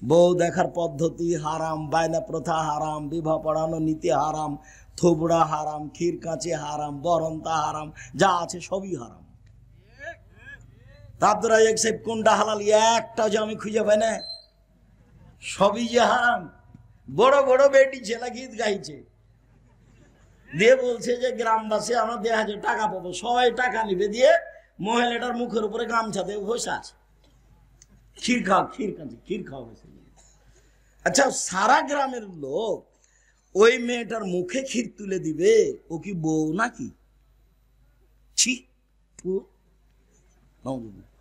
বউ দেখার পদ্ধতি হারাম, বায়না প্রথা হারাম, বিবাহ পড়ানো নীতি হারাম, থোবড়া হারাম, ক্ষীর কাঁচে হারাম, বরন্তা হারাম, যা আছে সবই হারাম। আব্দুর রাজ্জাক সাহেব কোনটা হালাল একটা যে আমি খুঁজে পাই না, সবই যে হারাম। বড় বড় বেটি ছেলে গীত গাইছে, দিয়ে বলছে যে গ্রামবাসী আমরা 1000 টাকা পাবো, সবাই টাকা নিবে, দিয়ে মহিলাটার মুখের উপরে গামছা দিয়ে বসে আছে, ক্ষীর খাও, ক্ষীর কাঁচে, ক্ষীর খাও। আচ্ছা, সারা গ্রামের লোক ওই মেয়েটার মুখে ক্ষীর তুলে দিবে, ও কি বউ নাকি? ছি,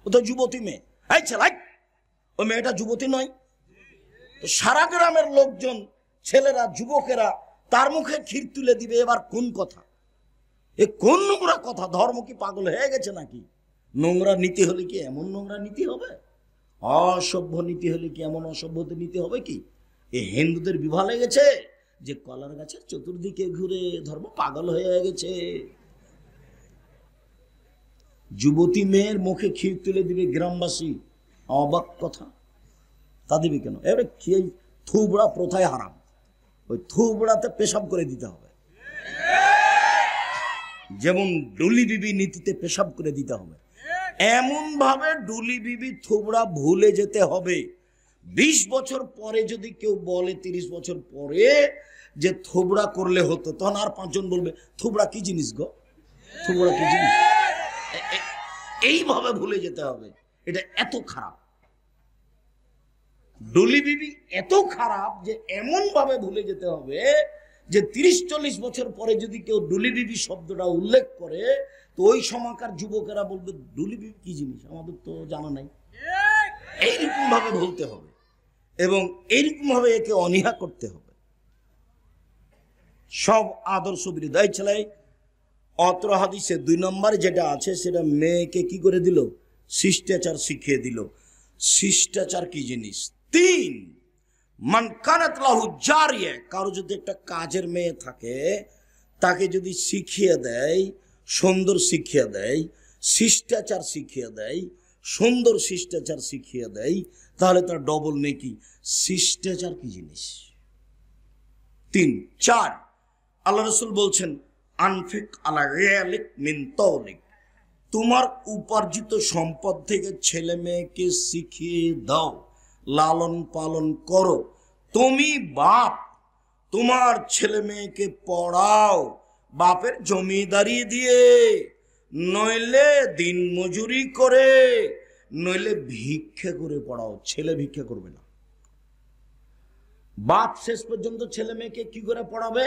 ও তো যুবতী মেয়ে। ওই মেয়েটা যুবতী নয়? তো সারা গ্রামের লোকজন, ছেলেরা, যুবকেরা তার মুখে ক্ষীর তুলে দিবে, এবার কোন কথা? এ কোন নোংরা কথা? ধর্ম কি পাগল হয়ে গেছে নাকি? নোংরা নীতি হলে কি এমন নোংরা নীতি হবে? অসভ্য নীতি হলে কি এমন অসভ্যতে নীতি হবে কি? এ হিন্দুদের বিভা লেগেছে যে কলার গাছের চতুর্দিকে ঘুরে ধর্ম পাগল হয়ে গেছে। যুবতী মেয়ের মুখে ক্ষীর তুলে দিবে গ্রামবাসী, অবাক কথা। তা দিবে কেন? এবারে খেয়ে থুবড়া প্রথায় হারাম, ওই থুবড়াতে পেশাব করে দিতে হবে, যেমন ডুলি বিবি নীতিতে পেশাব করে দিতে হবে, এমন ভাবে ডুলি বিবি থুবড়া ভুলে যেতে হবে। 20 বছর পরে যদি কেউ বলে, 30 বছর পরে যে থুবড়া করলে হতো, তখন আর 5 জন বলবে থুবড়া কি জিনিস গো, থুবড়া কি জিনিস। এইভাবে ভুলে যেতে হবে। এটা এত খারাপ, ডুলি বিবি এত খারাপ যে এমন ভাবে ভুলে যেতে হবে যে 30-40 বছর পরে যদি কেউ ডুলি বিবি শব্দটা উল্লেখ করে, তো ওই সময়কার যুবকেরা বলবে ডুলি বিবি কি জিনিস, আমাদের তো জানা নাই। এইরকম ভাবে বলতে হবে এবং এইরকম ভাবে একে অনীহা করতে হবে। সব আদর্শ বিরোধী। এই ছেলে অত্র হাদিসে 2 নম্বরে যেটা আছে, সেটা মেয়েকে কি করে দিল? শিষ্টাচার শিখিয়ে দিল। শিষ্টাচার কি জিনিস? 3, মান কানাত লাহু জারিয়া, কারো যদি একটা কাজের মেয়ে থাকে, তাকে যদি শিখিয়ে দেয়, সুন্দর শিখিয়ে দেয়, শিষ্টাচার শিখিয়ে দেয়, সুন্দর শিষ্টাচার শিখিয়ে দেয়, তাহলে তার ডবল নেকি। শিষ্টাচার কি জিনিস? 3, 4 আল্লাহ রাসূল বলছেন, আনফিক আলা রিয়ালিক মিন তাওলিক, তোমার উপার্জিত সম্পদ থেকে ছেলে মেয়েকে শিখিয়ে দাও, লালন পালন করো। তুমি বাপ, তোমার ছেলে মেয়েকে পড়াও বাপের জমিদারি দিয়ে, নইলে দিন মজুরি করে, নইলে ভিক্ষা করে পড়াও। ছেলে ভিক্ষা করবে না। বাপ শেষ পর্যন্ত ছেলে মেয়েকে কি করে পড়াবে?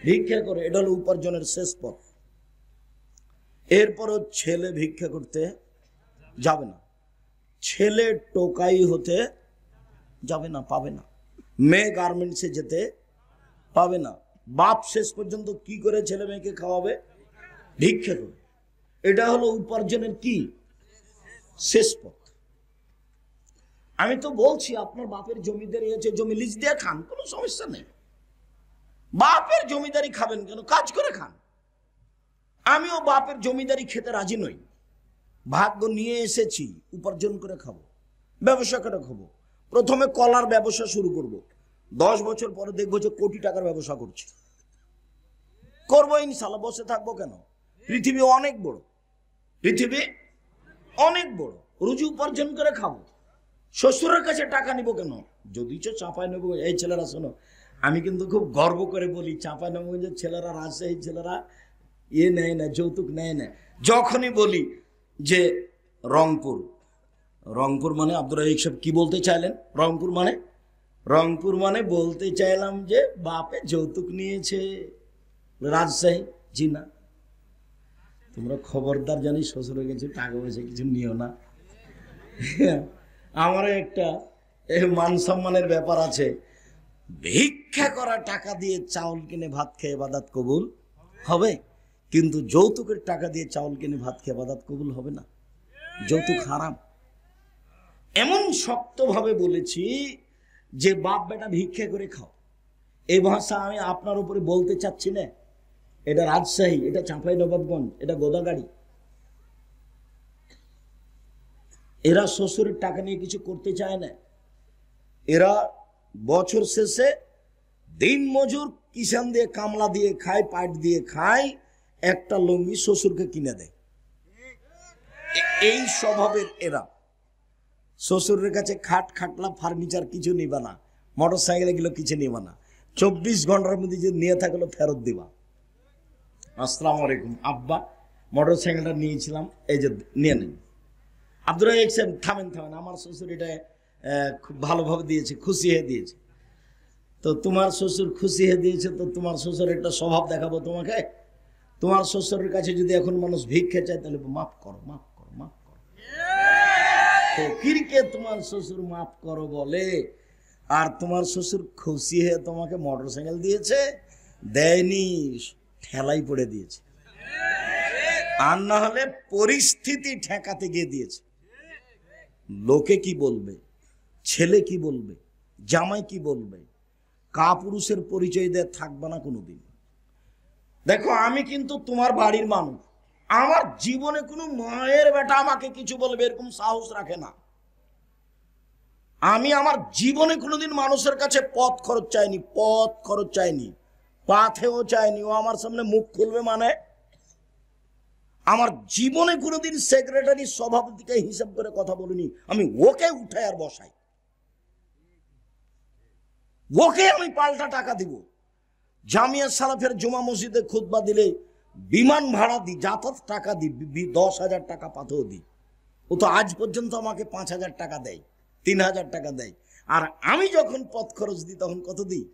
ভিক্ষা করে। এটা হলো উপার্জনের শেষ পথ। এরপরও ছেলে ভিক্ষা করতে যাবে না, ছেলে টোকাই হতে যাবে না, পাবে না। মেয়ে গার্মেন্টসে যেতে পাবে না। বাপ শেষ পর্যন্ত কি করে ছেলে মেয়েকে খাওয়াবে? ভিক্ষা করে। এটা হলো উপার্জনের কি শেষ পথ। আমি তো বলছি, আপনার বাপের জমিদারি আছে, জমি লিজ দিয়ে খান, কোনো সমস্যা নেই। বাপের জমিদারি খাবেন কেন? কাজ করে খান। আমিও বাপের জমিদারি খেতে রাজি নই। ভাগ্য নিয়ে এসেছি, উপার্জন করে খাবো, ব্যবসা করে খাবো। প্রথমে কলার ব্যবসা শুরু করব, 10 বছর পরে দেখবো যে কোটি টাকার ব্যবসা করছি। করবো ইনশাল্লাহ, বসে থাকবো কেন? পৃথিবী অনেক বড়, পৃথিবী অনেক বড়, রুজি উপার্জন করে খাবো। শ্বশুরের কাছে টাকা নিব কেন? যদি চাঁপাই নেবো। এই ছেলেরা শোনো, আমি কিন্তু খুব গর্ব করে বলি, চাঁপাই নেবো যে ছেলেরা, রাজশাহী ছেলেরা নেয় না, যৌতুক নেয় না। যখনই বলি যে রংপুর, রংপুর মানে আব্দুর রাজ্জাক সাহেব কি বলতে চাইলেন? রংপুর মানে, রংপুর মানে বলতে চাইলাম যে বাপে যৌতুক নিয়েছে। রাজশাহী, জি না। তোমরা খবরদার জানি শ্বশুরের কাছে টাকা পয়সা কিছু নিও না। আমারও একটা মান সম্মানের ব্যাপার আছে। ভিক্ষা করা টাকা দিয়ে চাউল কিনে ভাত খেয়ে ইবাদত কবুল হবে? কিন্তু যৌতুকের টাকা দিয়ে চাউল কিনে ভাত খেয়ে ইবাদত কবুল হবে না, যৌতুক হারাম। এমন শক্তভাবে বলেছি যে বাপ বেটা ভিক্ষা করে খাও। এই ভাষা আমি আপনার উপরে বলতে চাচ্ছি না। এটা রাজশাহী, এটা চাঁপাইনবাবগঞ্জ, এটা গোদাগাড়ি। এরা শ্বশুরের টাকা নিয়ে কিছু করতে চায় না। এরা বছর শেষে দিন মজুর, কিষান দিয়ে কামলা দিয়ে খায়, পাট দিয়ে খায়, একটা লুঙ্গি শ্বশুরকে কিনে দেয়। এই স্বভাবের এরা। শ্বশুরের কাছে খাট খাটলা ফার্নিচার কিছু নিবা না, মোটর সাইকেল এগুলো কিছু নিবা না। 24 ঘন্টার মধ্যে যে নিয়ে থাকলো ফেরত দিবা। আসসালামু আলাইকুম আব্বা, মোটর সাইকেলটা নিয়েছিলাম, এই যে নিয়ে নেন। আব্দুর রাজ্জাক সাহেব থামেন, আমার শ্বশুর এটা খুব ভালোভাবে দিয়েছে, খুশি হয়ে দিয়েছে। তো তোমার শ্বশুর খুশি হয়ে দিয়েছে, তো তোমার শ্বশুর একটা স্বভাব দেখাবো তোমাকে। তোমার শ্বশুরের কাছে যদি এখন মানুষ ভিক্ষা চায় তাহলে মাফ করো, মাফ করো, মাফ করো। ফকিরকে তোমার শ্বশুর মাফ করো বলে, আর তোমার শ্বশুর খুশি হয়ে তোমাকে মোটর সাইকেল দিয়েছে? দেয়নি, ঠেলাই পড়ে দিয়েছে। আর না হলে পরিস্থিতি ঠেকাতে গিয়ে দিয়েছে। লোকে কি বলবে, ছেলে কি বলবে, জামাই কি বলবে, কাপুরুষের পরিচয় দিয়ে থাকবে না কোনোদিন। দেখো আমি কিন্তু তোমার বাড়ির মানুষ, আমার জীবনে কোনো মায়ের বেটা আমাকে কিছু বলবে এরকম সাহস রাখে না। আমি আমার জীবনে কোনোদিন মানুষের কাছে পথ খরচ চাইনি, পথ খরচ চাইনি, পাথেও চাইনি। ও আমার সামনে মুখ খুলবে মানে? আমার জীবনে কোনোদিন সেক্রেটারি সভাপতিকে হিসাব করে কথা বলিনি। আমি ওকে উঠাই আর বসাই, ওকে আমি পাল্টা টাকা দিব। জামিয়া সালাফের জুমা মসজিদে খুতবা দিলে বিমান ভাড়া দিই, যাতায়াত টাকা দিই, 10,000 টাকা পাথেও দিই। ও তো আজ পর্যন্ত আমাকে 5,000 টাকা দেয়, 3,000 টাকা দেয়। আর আমি যখন পথ খরচ দিই তখন কত দিই?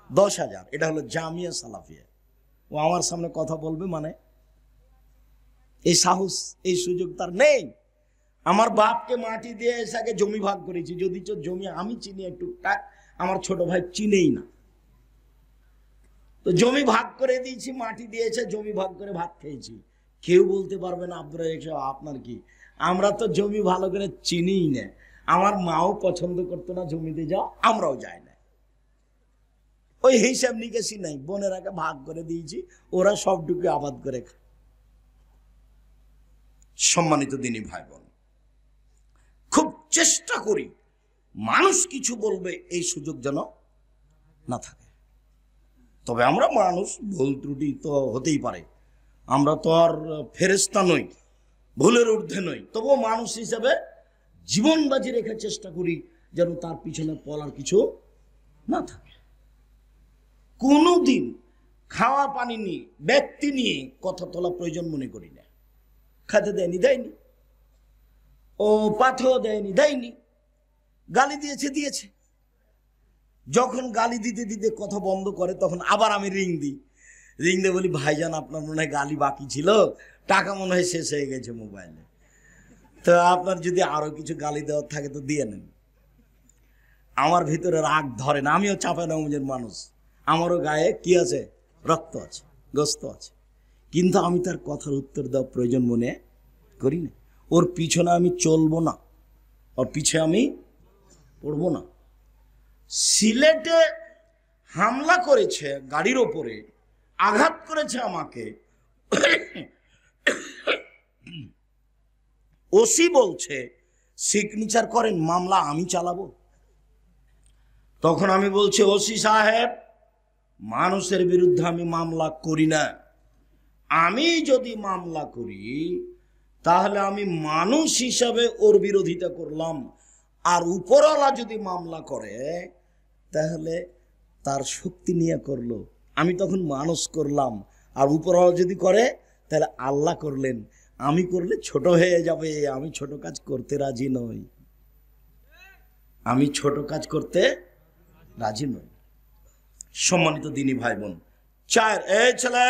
10,000। এটা হলো জামিয়া সালাফিয়া। ও আমার সামনে কথা বলবে মানে? এই সাহস, এই সুযোগ তার নেই। আমার বাপকে মাটি দিয়ে এসে জমি ভাগ করেছি, যদি জমি আমি চিনি একটু টাক, আমার ছোট ভাই চিনেই না। তো জমি ভাগ করে দিয়েছি, মাটি দিয়েছে, জমি ভাগ করে ভাত খেয়েছি। কেউ বলতে পারবে না আব্দুর রাজ্জাক সাহেব আপনার কি? আমরা তো জমি ভালো করে চিনিই না। আমার মাও পছন্দ করতো না জমিতে যাও, আমরাও যাই না। ওই হিসাব নিকেশই নাই, বোনেরাকে ভাগ করে দিয়েছি, ওরা সবটুকু আবাদ করে খায়। সম্মানিত দিনী ভাই বোন, খুব চেষ্টা করি মানুষ কিছু বলবে এই সুযোগ যেন না থাকে। তবে আমরা মানুষ, ভুল ত্রুটি তো হতেই পারে, আমরা তো আর ফেরেশতা নই, ভুলের ঊর্ধ্বে নই। তবুও মানুষ হিসেবে জীবন বাজি রেখে চেষ্টা করি যেন তার পিছনে পলার কিছু না থাকে। কোনোদিন খাওয়া পানি নিয়ে, ব্যক্তি নিয়ে কথা তোলা প্রয়োজন মনে করি না। খাতে দেয়নি, দেয়নি। ও পাথেও দেয়নি, দেয়নি। গালি দিয়েছে, দিয়েছে। যখন গালি দিতে দিতে কথা বন্ধ করে তখন আবার আমি রিং দিই। রিং দিয়ে বলি, ভাইজান আপনার মনে হয় গালি বাকি ছিল, টাকা মনে হয় শেষ হয়ে গেছে মোবাইলে, তো আপনার যদি আরো কিছু গালি দেওয়ার থাকে তো দিয়ে নেন। আমার ভিতরে রাগ ধরে না। আমিও চাঁপাইনবাবগঞ্জের মানুষ, আমারও গায়ে কি আছে? রক্ত আছে, গোস্ত আছে। কিন্তু আমি তার কথার উত্তর দেওয়া প্রয়োজন মনে করি না। ওর পিছনে আমি চলবো না, ওর পিছে আমি পড়বো না। সিলেটে হামলা করেছে, গাড়ির ওপরে আঘাত করেছে আমাকে। ওসি বলছে সিগনেচার করেন, মামলা আমি চালাবো। তখন আমি বলছি, ওসি সাহেব, মানুষের বিরুদ্ধে আমি মামলা করি না। আমি যদি মামলা করি তাহলে আমি মানুষ হিসাবে ওর বিরোধিতা করলাম, আর উপরওয়ালা যদি মামলা করে তাহলে তার শক্তি নিয়ে করলো, আমি তখন মানুষ করলাম। আর উপরওয়ালা যদি করে তাহলে আল্লাহ করলেন, আমি করলে ছোট হয়ে যাবে। আমি ছোট কাজ করতে রাজি নই, আমি ছোট কাজ করতে রাজি নই। সম্মানিত দিনী ভাই বোন, এই ছেলে,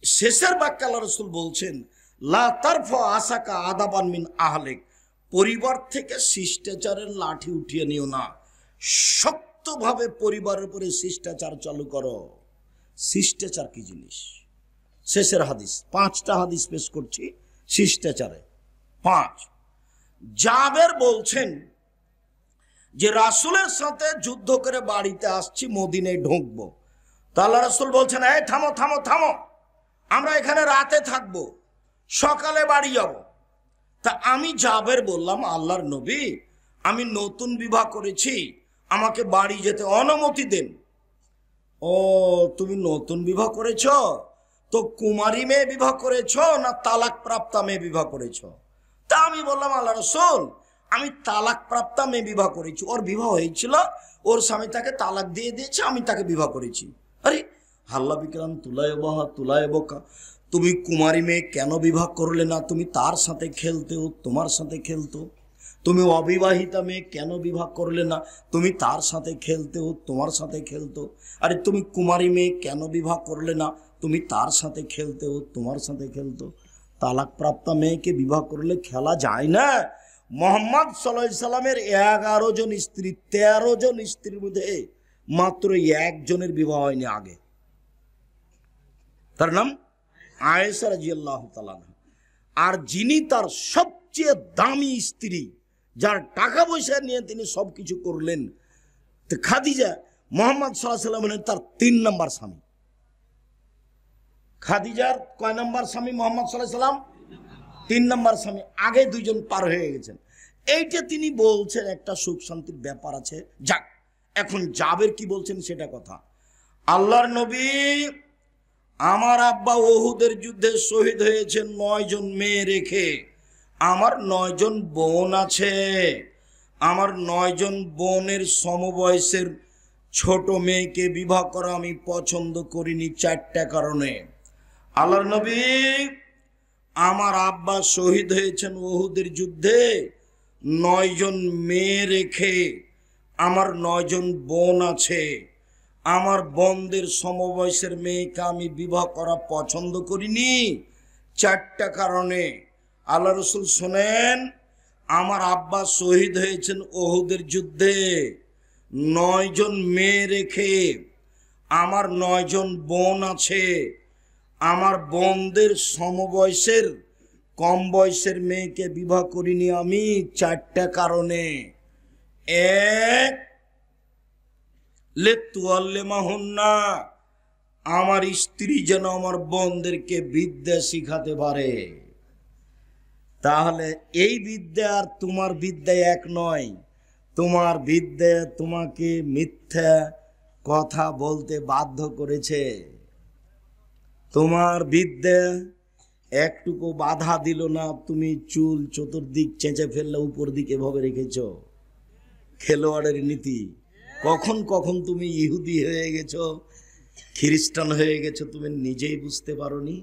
শেষের বাক্যে আল্লাহ রাসূল বলছেন, লা তারফা আসাকা আদাবান মিন আহলিক, পরিবার থেকে শিষ্টাচারের লাঠি উঠিয়ে নিও না, শক্তভাবে পরিবারের উপরে শিষ্টাচার চালু করো। শিষ্টাচার কি জিনিস। শেষের হাদিস, 5টা হাদিস পেশ করছি শিষ্টাচারে। 5, জাবের বলছেন যে রাসূলের সাথে যুদ্ধ করে বাড়িতে আসছি, মদিনায় ঢুকবো। তা আল্লাহ রাসূল বলছেন, এই থামো থামো থামো, আমরা এখানে রাতে থাকবো, সকালে বাড়ি যাব। তা আমি জাবের বললাম, আল্লাহর নবী, আমি নতুন বিবাহ করেছি, আমাকে বাড়ি যেতে অনুমতি দেন। ও, তুমি নতুন বিবাহ করেছ, তো কুমারী মেয়ে বিবাহ করেছ না তালাক প্রাপ্তা মেয়ে বিবাহ করেছ? তা আমি বললাম, আল্লাহ রাসূল, আমি তালাক প্রাপ্তা মেয়ে বিবাহ করেছি। ওর বিবাহ হয়েছিল, ওর স্বামী তাকে তালাক দিয়ে দিয়েছে, আমি তাকে বিবাহ করেছি। আরে হাল্লা বিক্রাম তুলায় বাহা তুলায় বোকা, তুমি কুমারী মেয়ে কেন বিবাহ করলে না? তুমি তার সাথে খেলতে, ও তোমার সাথে খেলতো। তুমি অবিবাহিতা মেয়ে কেন বিবাহ করলে না? তুমি তার সাথে খেলতে, ও তোমার সাথে খেলতো। আরে তুমি কুমারী মেয়ে কেন বিবাহ করলে না? তুমি তার সাথে খেলতে, ও তোমার সাথে খেলতো। তালাক প্রাপ্তা মেয়েকে বিবাহ করলে খেলা যায় না। মোহাম্মদ সাল্লাল্লাহু আলাইহি সাল্লামের 11 জন স্ত্রী, 13 জন স্ত্রীর মধ্যে মাত্র একজনের বিবাহ হয়নি আগে, তার নাম আয়েশা রাদিয়াল্লাহু তাআলা। আর যিনি তার সবচেয়ে দামি স্ত্রী, যার টাকা পয়সা নিয়ে তিনি সবকিছু করলেন, তো খাদিজা, মোহাম্মদ সাল্লাল্লাহু আলাইহি সাল্লামের তার 3 নম্বর স্বামী। খাদিজার কয় নম্বর স্বামী? মোহাম্মদ সাল্লাল্লাহু আলাইহি সাল্লাম 3 নম্বর স্বামী। আগে 2 জন পার হয়ে গেছেন। এইটা তিনি বলছেন একটা সুখ শান্তির ব্যাপার আছে। যাক, এখন জাবের কি বলছেন সেটা কথা। আল্লাহর নবী, আমার আব্বা ওহুদের যুদ্ধে শহীদ হয়েছেন 9 জন মেয়ে রেখে। আমার 9 জন বোন আছে। আমার 9 জন বোনের সমবয়সের ছোট মেয়েকে বিবাহ করা আমি পছন্দ করিনি 4টা কারণে। আল্লাহর নবী, আমার আব্বা শহীদ হয়েছেন ওহুদের যুদ্ধে 9 জন মেয়ে রেখে। আমার 9 জন বোন আছে। আমার বোনদের সমবয়সের মেয়েকে আমি বিবাহ করা পছন্দ করিনি 4টা কারণে। আল্লাহ রাসূল শোনেন, আমার আব্বা শহীদ হয়েছেন ওহুদের যুদ্ধে 9 জন মেয়ে রেখে। আমার 9 জন বোন আছে। আমার বোনদের সমবয়সের কম বয়সের মেয়েকে বিবাহ করিনি আমি 4টা কারণে। 1, লেতুয়াল্লিমাহুন্না, আমার স্ত্রী যেন আমার বোনদেরকে বিদ্যা শিখাতে পারে। তাহলে এই বিদ্যা আর তোমার বিদ্যা এক নয়। তোমার বিদ্যা তোমাকে মিথ্যা কথা বলতে বাধ্য করেছে। তোমার বিদ্যা একটুকু বাধা দিল না, তুমি চুল চতুর্দিক চেঁচে ফেললে উপর দিকে এভাবে রেখেছ। খেলোয়াড়ের নীতি। কখন কখন তুমি ইহুদি হয়ে গেছো, খ্রিস্টান হয়ে গেছো, তুমি নিজেই বুঝতে পারোনি।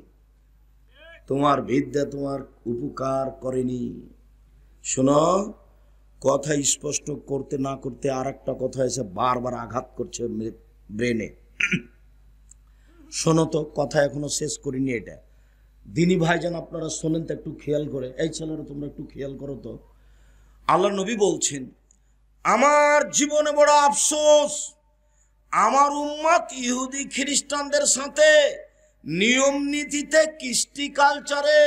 তোমার বিদ্যা তোমার উপকার করেনি। শোনো, কথা স্পষ্ট করতে না করতে আর একটা কথা এসে বারবার আঘাত করছে ব্রেনে। শোনো তো, কথা এখনো শেষ করিনি। এটা দিনী ভাইজান, আপনারা শোনেন তো একটু খেয়াল করে। এই ছেলেরা তোমরা একটু খেয়াল করো তো। আল্লাহ নবী বলছেন, আমার জীবনে বড় আফসোস, আমার উম্মত ইহুদি খ্রিস্টানদের সাথে নিয়ম নীতিতে, কৃষ্টি কালচারে,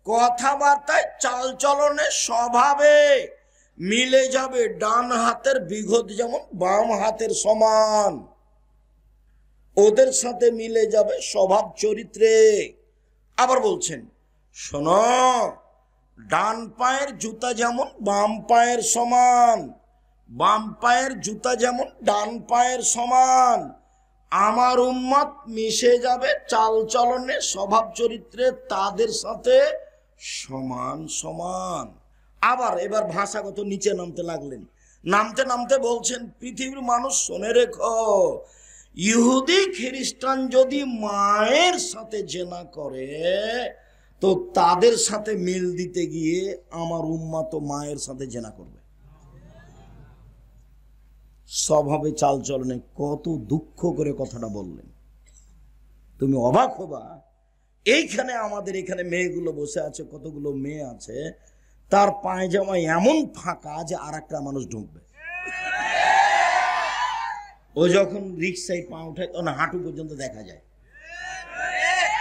কথাবার্তায়, চালচলনে, স্বভাবে মিলে যাবে ডান হাতের বিঘত যেমন বাম হাতের সমান। ওদের সাথে মিলে যাবে স্বভাব চরিত্রে। আবার বলছেন, শোনো, ডান পায়ের জুতা যেমন বাম পায়ের সমান, বাম পায়ের জুতা যেমন ডান পায়ের সমান, আমার উম্মত মিশে যাবে চালচলনে, স্বভাব চরিত্রে তাদের সাথে সমান সমান। আবার এবার ভাষাগত নিচে নামতে লাগলেন। নামতে নামতে বলছেন, পৃথিবীর মানুষ শোনে রেখো, ইহুদি খ্রিস্টান যদি মায়ের সাথে জেনা করে, তো তাদের সাথে মিল দিতে গিয়ে আমার উম্মত মায়ের সাথে জেনা করবে। স্বভাবে চালচলনে কত দুঃখ করে কথাটা বললেন, তুমি অবাক হবা। এইখানে আমাদের এখানে মেয়েগুলো বসে আছে, কতগুলো মেয়ে আছে, তার পায়জামা এমন ফাঁকা যে আর একটা মানুষ ঢুকবে। ও যখন রিক্সায় পা উঠায় তখন হাঁটু পর্যন্ত দেখা যায়।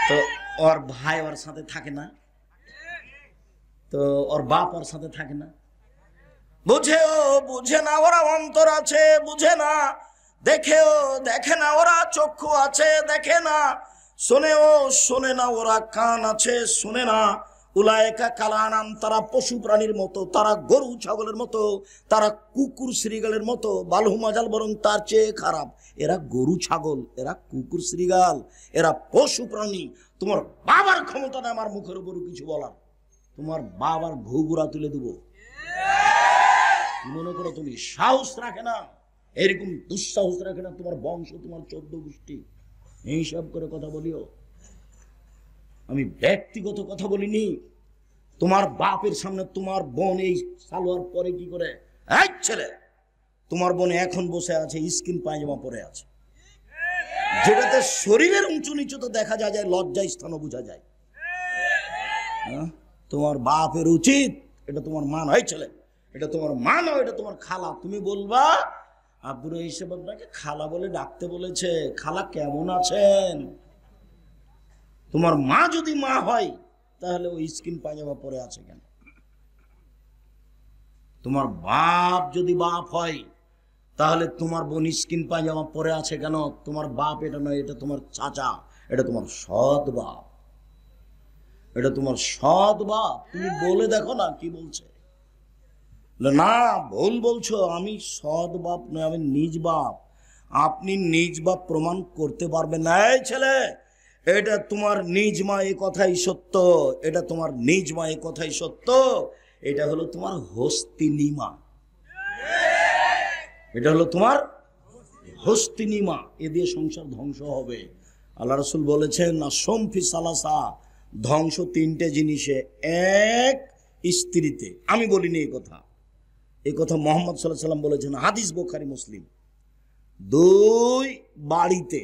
তো ওর ভাই ওর সাথে থাকে না, তো ওর বাপ ওর সাথে থাকে না। বুঝেও বুঝে না ওরা অন্তর আছে, বুঝে না। দেখেও দেখে না ওরা চক্ষু আছে, দেখে না। শোনেও শোনে না ওরা কান আছে, শোনে না। উলায়েকা কালানাম, তারা পশু প্রাণীর মতো, তারা গরু ছাগলের মতো, তারা কুকুর শ্রীগালের মতো। বালহুমাজাল, বরং তার চেয়ে খারাপ। এরা গরু ছাগল, এরা কুকুর শ্রীগাল, এরা পশু প্রাণী। তোমার বাবার ক্ষমতা নেই আমার মুখের উপর কিছু বলার। তোমার বাবার ঘুঘুরা তুলে দেবো। মনে করো তুমি সাহস রাখে না, এরকম দুঃসাহস রাখে না তোমার বংশ, তোমার 14 গোষ্ঠী। এইসব করে কথা বলিও। আমি ব্যক্তিগত কথা বলিনি। তোমার বাপের সামনে তোমার বোন এই সালোয়ার পরে কি করে? এই ছেলে, তোমার বোন এখন বসে আছে স্কিন পায়জামা পরে আছে, যেটাতে শরীরের উঁচু নিচু তো দেখা যায়, লজ্জা স্থানও বোঝা যায়। তোমার বাপের উচিত, এটা তোমার মা নয় ছেলে, এটা তোমার মা নয়, এটা তোমার খালা। তুমি বলবা আব্দুর হিসেব আপনাকে খালা বলে ডাকতে বলেছে, খালা কেমন আছেন? তোমার মা যদি মা হয় তাহলে ওই স্কিন পায়জামা পরে আছে কেন? তোমার বাপ যদি বাপ হয় তাহলে তোমার বোন স্কিন পায়জামা পরে আছে কেন? তোমার বাপ এটা নয়, এটা তোমার চাচা, এটা তোমার সৎ বাপ, এটা তোমার সৎ বাপ। তুমি বলে দেখো না কি বলছে। না, ভুল বলছো, আমি সৎ বাপ নয়, আমি নিজ বাপ। আপনি নিজ বাপ প্রমাণ করতে পারবেন না। এই ছেলে, এটা তোমার নিজ মা, এই কথাই সত্য। এটা তোমার নিজ মা, এই কথাই সত্য। এটা হলো তোমার হস্তিনী মা, এটা হলো তোমার হস্তিনী মা। এ দিয়ে সংসার ধ্বংস হবে। আল্লাহ রাসূল বলেছেন না সম্ফি সালাসা, ধ্বংস 3টে জিনিসে, এক স্ত্রীতে। আমি বলিনি এই কথা, এই কথা মুহাম্মদ সাল্লাল্লাহু আলাইহি সাল্লাম বলেছেন, হাদিস বুখারী মুসলিম। 2 বাড়িতে,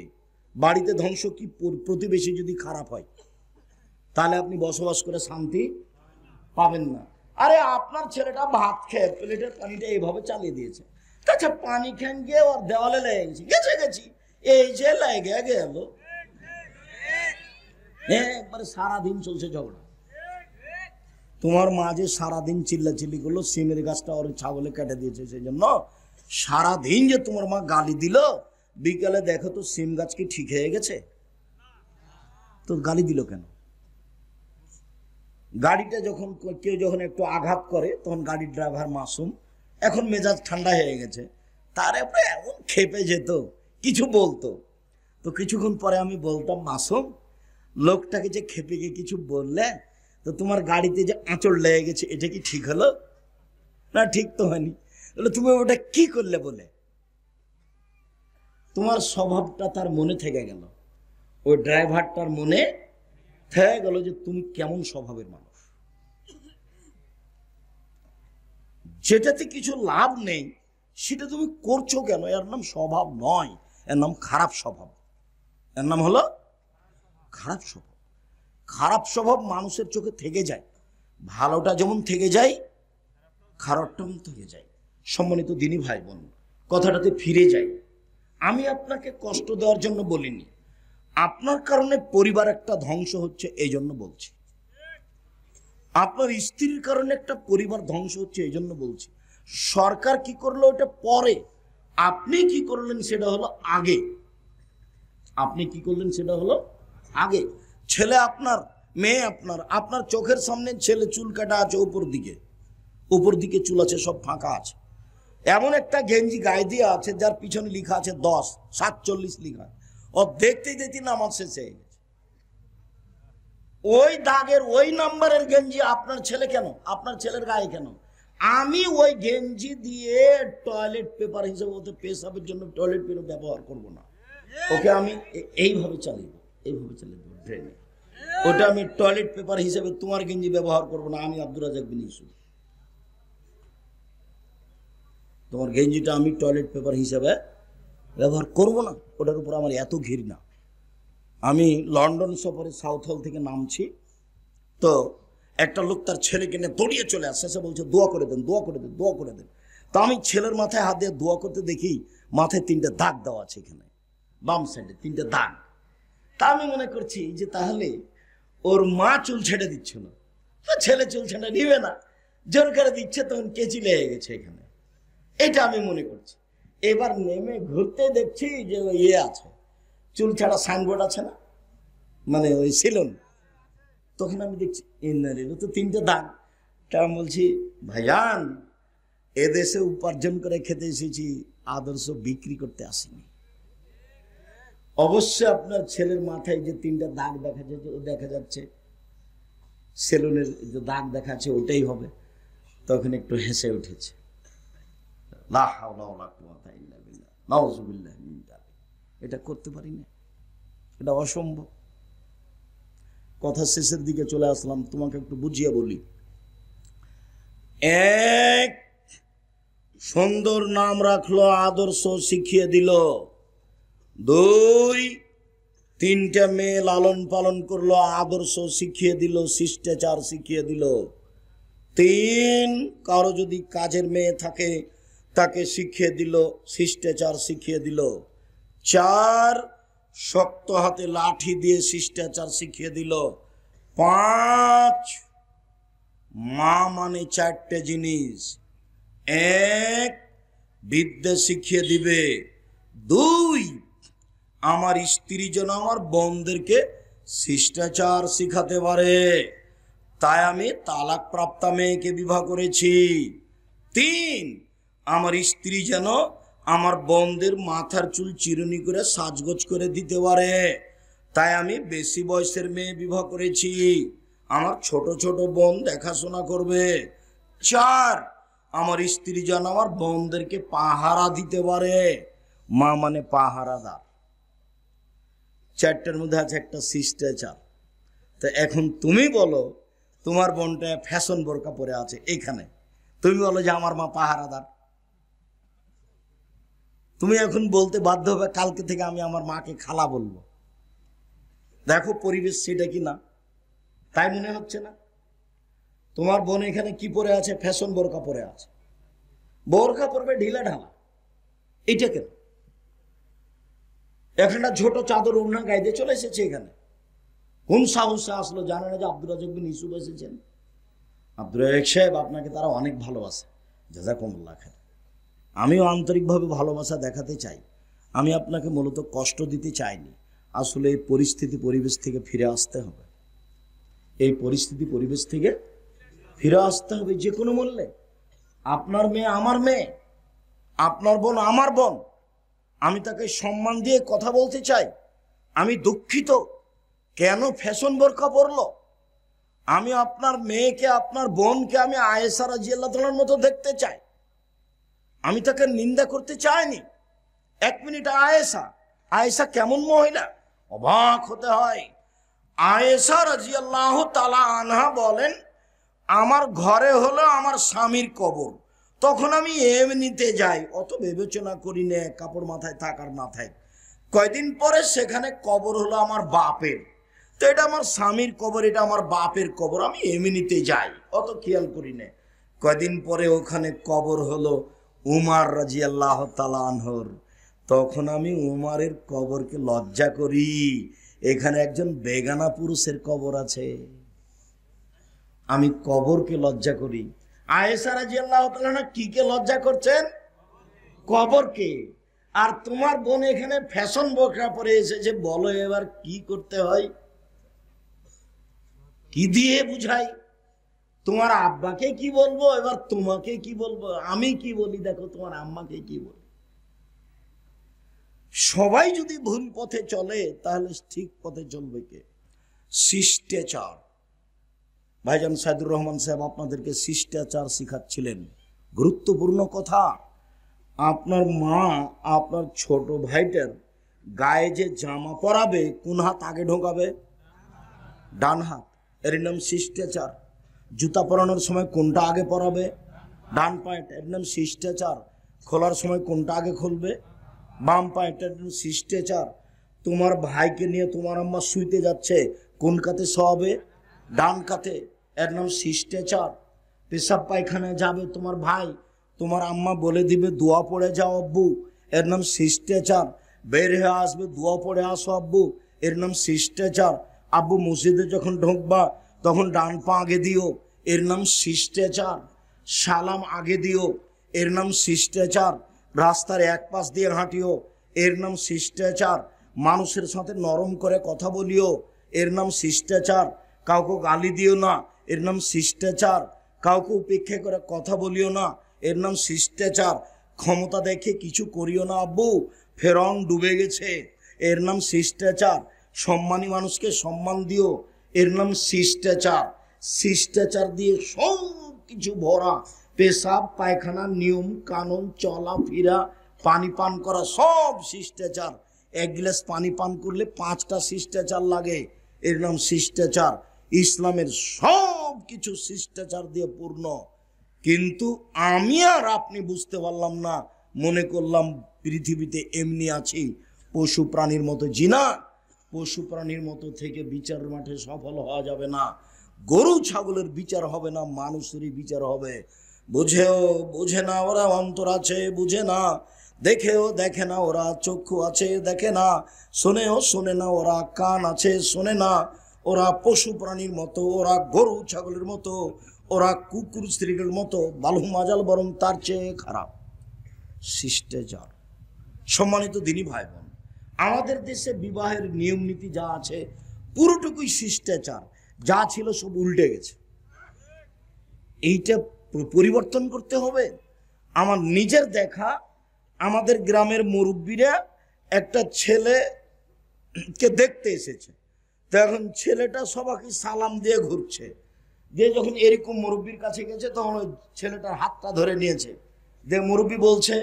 বাড়িতে ধ্বংস কি? প্রতিবেশী যদি খারাপ হয় তাহলে আপনি বসবাস করে শান্তি পাবেন না। আরে আপনার ছেলেটা ভাত খেয়ে প্লেটের পানিটা এইভাবে চালিয়ে দিয়েছে, আচ্ছা পানি খেন গিয়ে ওর দেওয়ালে লেগে গেছে, গেছি এই যে লেগে গেল, একবারে সারাদিন চলছে ঝগড়া। তোমার মা যে সারাদিন চিল্লাচিল্লি করলো, সিমের গাছটা ওর ছাগলে কেটে দিয়েছে, সেই জন্য সারাদিন যে তোমার মা গালি দিল, বিকালে দেখো তো সিম গাছ কি ঠিক হয়ে গেছে? তো গালি দিল কেন? গাড়িটা যখন কেউ যখন একটু আঘাত করে তখন গাড়ির ড্রাইভার মাসুম, এখন মেজাজ ঠান্ডা হয়ে গেছে, তার উপরে এমন খেপে যেত, কিছু বলতো। তো কিছুক্ষণ পরে আমি বলতাম, মাসুম, লোকটাকে যে খেপে গিয়ে কিছু বললে, তো তোমার গাড়িতে যে আঁচড় লেগে গেছে, এটা কি ঠিক হলো? না, ঠিক তো হয়নি। তাহলে তুমি ওটা কি করলে বলে? তোমার স্বভাবটা তার মনে থেকে গেল, ওই ড্রাইভারটার মনে থেকে গেল যে তুমি কেমন স্বভাবের মানুষ। যেটাতে কিছু লাভ নেই সেটা তুমি করছো কেন? এর নাম স্বভাব নয়, এর নাম খারাপ স্বভাব। এর নাম হলো খারাপ স্বভাব। খারাপ স্বভাব মানুষের চোখে থেকে যায়, ভালোটা যেমন থেকে যায় খারাপটাও থেকে যায়। সম্মানিত দিনী ভাই বোন, কথাটাতে ফিরে যাই। আমি আপনাকে কষ্ট দেওয়ার জন্য বলিনি, আপনার কারণে পরিবার একটা ধ্বংস হচ্ছে এই জন্য বলছি। আপনার স্ত্রীর কারণে একটা পরিবার ধ্বংস হচ্ছে এই জন্য বলছি। সরকার কি করলো ওটা পরে, আপনি কি করলেন সেটা হলো আগে। আপনি কি করলেন সেটা হলো আগে। ছেলে আপনার, মেয়ে আপনার, আপনার চোখের সামনে ছেলে চুল কাটা আছে উপর দিকে, উপর দিকে চুল আছে, সব ফাঁকা আছে। এমন একটা গেঞ্জি গায়ে দিয়ে আছে যার পিছনে লেখা আছে 10, 47 লেখা। ও দেখতে দেখতে নামাজ শেষ হয়ে গেছে। ওই দাগের ওই নাম্বারের গেঞ্জি আপনার ছেলে কেন? আপনার ছেলের গায়ে কেন? আমি ওই গেঞ্জি দিয়ে টয়লেট পেপার হিসেবে, ওতে পেশাবের জন্য টয়লেট পেপার ব্যবহার করব না। ওকে আমি এইভাবে চালিয়ে দেবো, এইভাবে চালিয়ে দেবো ড্রেনে। ওটা আমি টয়লেট পেপার হিসেবে তোমার গেঞ্জি ব্যবহার করব না। আমি আব্দুর রাজ্জাক বিন ইউসুফ, তোমার গেঞ্জিটা আমি টয়লেট পেপার হিসেবে ব্যবহার করব না। ওটার উপর আমার এত ঘৃণা। আমি লন্ডন সফরে সাউথ হল থেকে নামছি, তো একটা লোক তার ছেলেকে নিয়ে দৌড়িয়ে চলে আসছে, সে বলছে দোয়া করে দেন, দোয়া করে দেন, দোয়া করে দেন। তো আমি ছেলের মাথায় হাত দিয়ে দোয়া করতে দেখি মাথায় 3টে দাগ দেওয়া আছে, এখানে বাম সাইডে 3টে দাগ। তা আমি মনে করছি যে তাহলে ওর মা চুল ছেড়ে দিচ্ছ না, ছেলে চুল ছেড়ে নিবে না, জোর করে দিচ্ছে, তখন কেচি লেগে গেছে এখানে, এটা আমি মনে করছি। এবার নেমে ঘুরতে দেখছি যে ওই আছে, চুল ছাড়া সাইনবোর্ড আছে না, মানে ওই সেলুন। তখন আমি দেখছি তো 3টে দাগ। তা বলছি, ভাইজান এদেশে উপার্জন করে খেতে এসেছি, আদর্শ বিক্রি করতে আসিনি। অবশ্যই আপনার ছেলের মাথায় যে 3টে দাগ দেখা যাচ্ছে, সেলুনের যে দাগ দেখাচ্ছে ওটাই হবে। তখন একটু হেসে উঠেছে, এটা করতে পারি না, এটা অসম্ভব। কথা শেষের দিকে চলে আসলাম, তোমাকে একটু বুঝিয়ে বলি। এক, সুন্দর নাম রাখলো, আদর্শ শিখিয়ে দিল। 2, 3টে মেয়ে লালন পালন করলো, আদর্শ শিখিয়ে দিল, শিষ্টাচার শিখিয়ে দিল। 3, কারো যদি কাজের মেয়ে থাকে তাকে শিখিয়ে দিল, শিষ্টাচার শিখিয়ে দিল। 4, শক্ত হাতে লাঠি দিয়ে শিষ্টাচার শিখিয়ে দিল। 5, মা মানে 4টে জিনিস। 1, বিদ্যা শিখিয়ে দিবে। 2, আমার স্ত্রী যেন আমার বোনদেরকে শিষ্টাচার শিখাতে পারে, তাই আমি তালাক প্রাপ্তা মেয়েকে বিবাহ করেছি। 3, আমার স্ত্রী যেন আমার বোনদের মাথার চুল চিরুনি করে সাজগোজ করে দিতে পারে, তাই আমি বেশি বয়সের মেয়ে বিবাহ করেছি, আমার ছোট ছোট বোন দেখাশোনা করবে। 4, আমার স্ত্রী যেন আমার বোনদেরকে পাহারা দিতে পারে, মা মানে পাহারাদার। 4টার মধ্যে আছে একটা শিষ্টাচার। তো এখন তুমি বলো, তোমার বোনটা ফ্যাশন বোরকা পরে আছে এইখানে, তুমি বলো যে আমার মা পাহারাদার। তুমি এখন বলতে বাধ্য হবে, কালকে থেকে আমি আমার মাকে খালা বলবো। দেখো পরিবেশ সেটা কি না, তাই মনে হচ্ছে না? তোমার বোন এখানে কি পরে আছে? ফ্যাশন বোরকা পরে আছে। বোরকা পরবে ঢিলা ঢালা, এটা কেন? একটা ছোট চাদর ওড়না গায়ে দিয়ে চলে এসেছে এখানে। কোন সাহসে আসলো? জানে না যে আব্দুর রাজ্জাক বিন ইউসুফ এসেছেন? আব্দুর রাজ্জাক সাহেব, আপনাকে তারা অনেক ভালোবাসে, জাযাকুমুল্লাহ খাইর। আমিও আন্তরিকভাবে ভালোবাসা দেখাতে চাই। আমি আপনাকে মূলত কষ্ট দিতে চাইনি। আসলে এই পরিস্থিতি পরিবেশ থেকে ফিরে আসতে হবে, এই পরিস্থিতি পরিবেশ থেকে ফিরে আসতে হবে যে কোনো মূল্যে। আপনার মেয়ে আমার মেয়ে, আপনার বোন আমার বোন, আমি তাকে সম্মান দিয়ে কথা বলতে চাই। আমি দুঃখিত কেন ফ্যাশন বোরকা পরলো। আমি আপনার মেয়েকে, আপনার বোনকে আমি আয়েশা রাদিয়াল্লাহু তাআলার মতো দেখতে চাই, আমি তাকে নিন্দা করতে চাইনি। 1 মিনিট, আয়েশা কেমন মহিলা? অবাক হতে হয়। আয়েশা রাদিয়াল্লাহু তাআলা আনহা বলেন, আমার ঘরে হলো আমার স্বামীর কবর, তখন আমি এমনিতে যাই, অত বিবেচনা করি না কাপড় মাথায় থাকার মাথায়। কয়দিন পরে সেখানে কবর হলো আমার বাপের, তো এটা আমার স্বামীর কবর, এটা আমার বাপের কবর, আমি এমনিতে যাই, অত খেয়াল করি না। কয়দিন পরে ওখানে কবর হলো উমার রাদিয়াল্লাহু তাআলা আনহুর, তখন আমি উমারের কবরকে লজ্জা করি, এখানে একজন বেগানা পুরুষের কবর আছে, আমি কবরকে লজ্জা করি। আয়েশা রাদিয়াল্লাহু তাআলা কিকে লজ্জা করছেন? কবরকে। আর তোমার বোন এখানে ফ্যাশন বোরকা পরে এসেছে, বলো এবার কি করতে হয়? কি দিয়ে বুঝাই? তোমার আব্বাকে কি বলবো, এবার তোমাকে কি বলবো, আমি কি বলি? দেখো তোমার আম্মাকে কি বলি? সবাই যদি ভুল পথে চলে তাহলে ঠিক পথে চলবে কে? শিষ্টাচার। ভাইজান সাইদুর রহমান সাহেব আপনাদেরকে শিষ্টাচার শিখাচ্ছিলেন। গুরুত্বপূর্ণ কথা। আপনার মা আপনার ছোট ভাইটার গায়ে যে জামা পরাবে, কোন হাত আগে ঢোকাবে? ডান হাত। এর নাম শিষ্টাচার। জুতা পরানোর সময় কোনটা আগে পরাবে? ডান পায়ের, এর নাম শিষ্টাচার। খোলার সময় কোনটা আগে খুলবে? বাম পায়ের, এর নাম শিষ্টাচার। তোমার ভাইকে নিয়ে তোমার আম্মা শুইতে যাচ্ছে, কোন কাতে শোয়াবে? ডান কাতে, এর নাম শিষ্টাচার। পেশাব পায়খানায় যাবে তোমার ভাই, তোমার আম্মা বলে দিবে দোয়া পড়ে যাও আব্বু, এর নাম শিষ্টাচার। বের হয়ে আসবে, দোয়া পড়ে আসো আব্বু, এর নাম শিষ্টাচার। আব্বু মসজিদে যখন ঢুকবা তখন ডান পা আগে দিও, এর নাম শিষ্টাচার। সালাম আগে দিও, এর নাম শিষ্টাচার। রাস্তার এক পাশ দিয়ে হাঁটিও, এর নাম শিষ্টাচার। মানুষের সাথে নরম করে কথা বলিও, এর নাম শিষ্টাচার। কাউকে গালি দিও না, এর নাম শিষ্টাচার। কাউকে উপেক্ষা করে কথা বলিও না, এর নাম শিষ্টাচার। ক্ষমতা দেখে কিছু করিও না আব্বু, ফেরাউন ডুবে গেছে, এর নাম শিষ্টাচার। সম্মানী মানুষকে সম্মান দিও, এর নাম শিষ্টাচার। শিষ্টাচার দিয়ে সব কিছু ভরা, পেশাব পায়খানা, নিয়ম কানুন, চলাফেরা, পানি পান করা, সব শিষ্টাচার। এক গ্লাস পানি পান করলে 5টা শিষ্টাচার লাগে, এর নাম শিষ্টাচার। ইসলামের সব কিছু শিষ্টাচার দিয়ে পূর্ণ। কিন্তু আমি আর আপনি বুঝতে পারলাম না, মনে করলাম পৃথিবীতে এমনি আছি পশু প্রাণীর মতো। জি না, পশু প্রাণীর মতো থেকে বিচার মাঠে সফল হওয়া যাবে না। গরু ছাগলের বিচার হবে না, মানুষেরই বিচার হবে। বুঝেও বুঝে না ওরা, অন্তর আছে বুঝে না। দেখেও দেখে না ওরা, চক্ষু আছে দেখে না। শোনেও শোনে না ওরা, কান আছে শোনে না। ওরা পশু প্রাণীর মতো, ওরা গরু ছাগলের মতো, ওরা কুকুর স্ত্রীর মতো, বালু মাজাল বরং তার চেয়ে খারাপ। শিষ্টাচার। সম্মানিত দিনী ভাই বোন, আমাদের দেশে বিবাহের নিয়ম নীতি যা আছে পুরোটুকুই শিষ্টাচার। যা ছিল সব উল্টে গেছে। এইটা পরিবর্তন করতে হবে। আমার নিজের দেখা, আমাদের গ্রামের মুরব্বীরা একটা ছেলেকে দেখতে এসেছে, তো এখন ছেলেটা সবাইকে সালাম দিয়ে ঘুরছে। দিয়ে যখন এরকম মুরব্বীর কাছে গেছে তখন ওই ছেলেটার হাতটা ধরে নিয়েছে। দিয়ে মুরব্বী বলছে,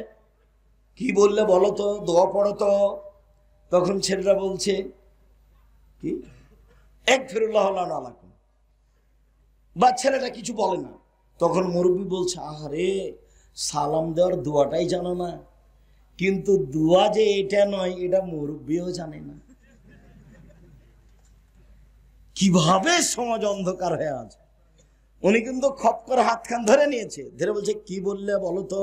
কি বললে বলো তো, দোয়া পড়ো তো। তখন ছেলেটা বলছে কি, একফিরুল্লাহ আলাইকুম, বা ছেলেটা কিছু বলে না। তখন মুরব্বী বলছে, আরে সালাম দেওয়ার দোয়াটাই জানো না, কিন্তু দোয়া যে এটা নয় এটা মুরব্বীও জানে না। কিভাবে সমাজ অন্ধকার হয়ে আছে। উনি কিন্তু খপ করে হাতখান ধরে নিয়েছে, ধরে বলছে কি বললে বলো তো।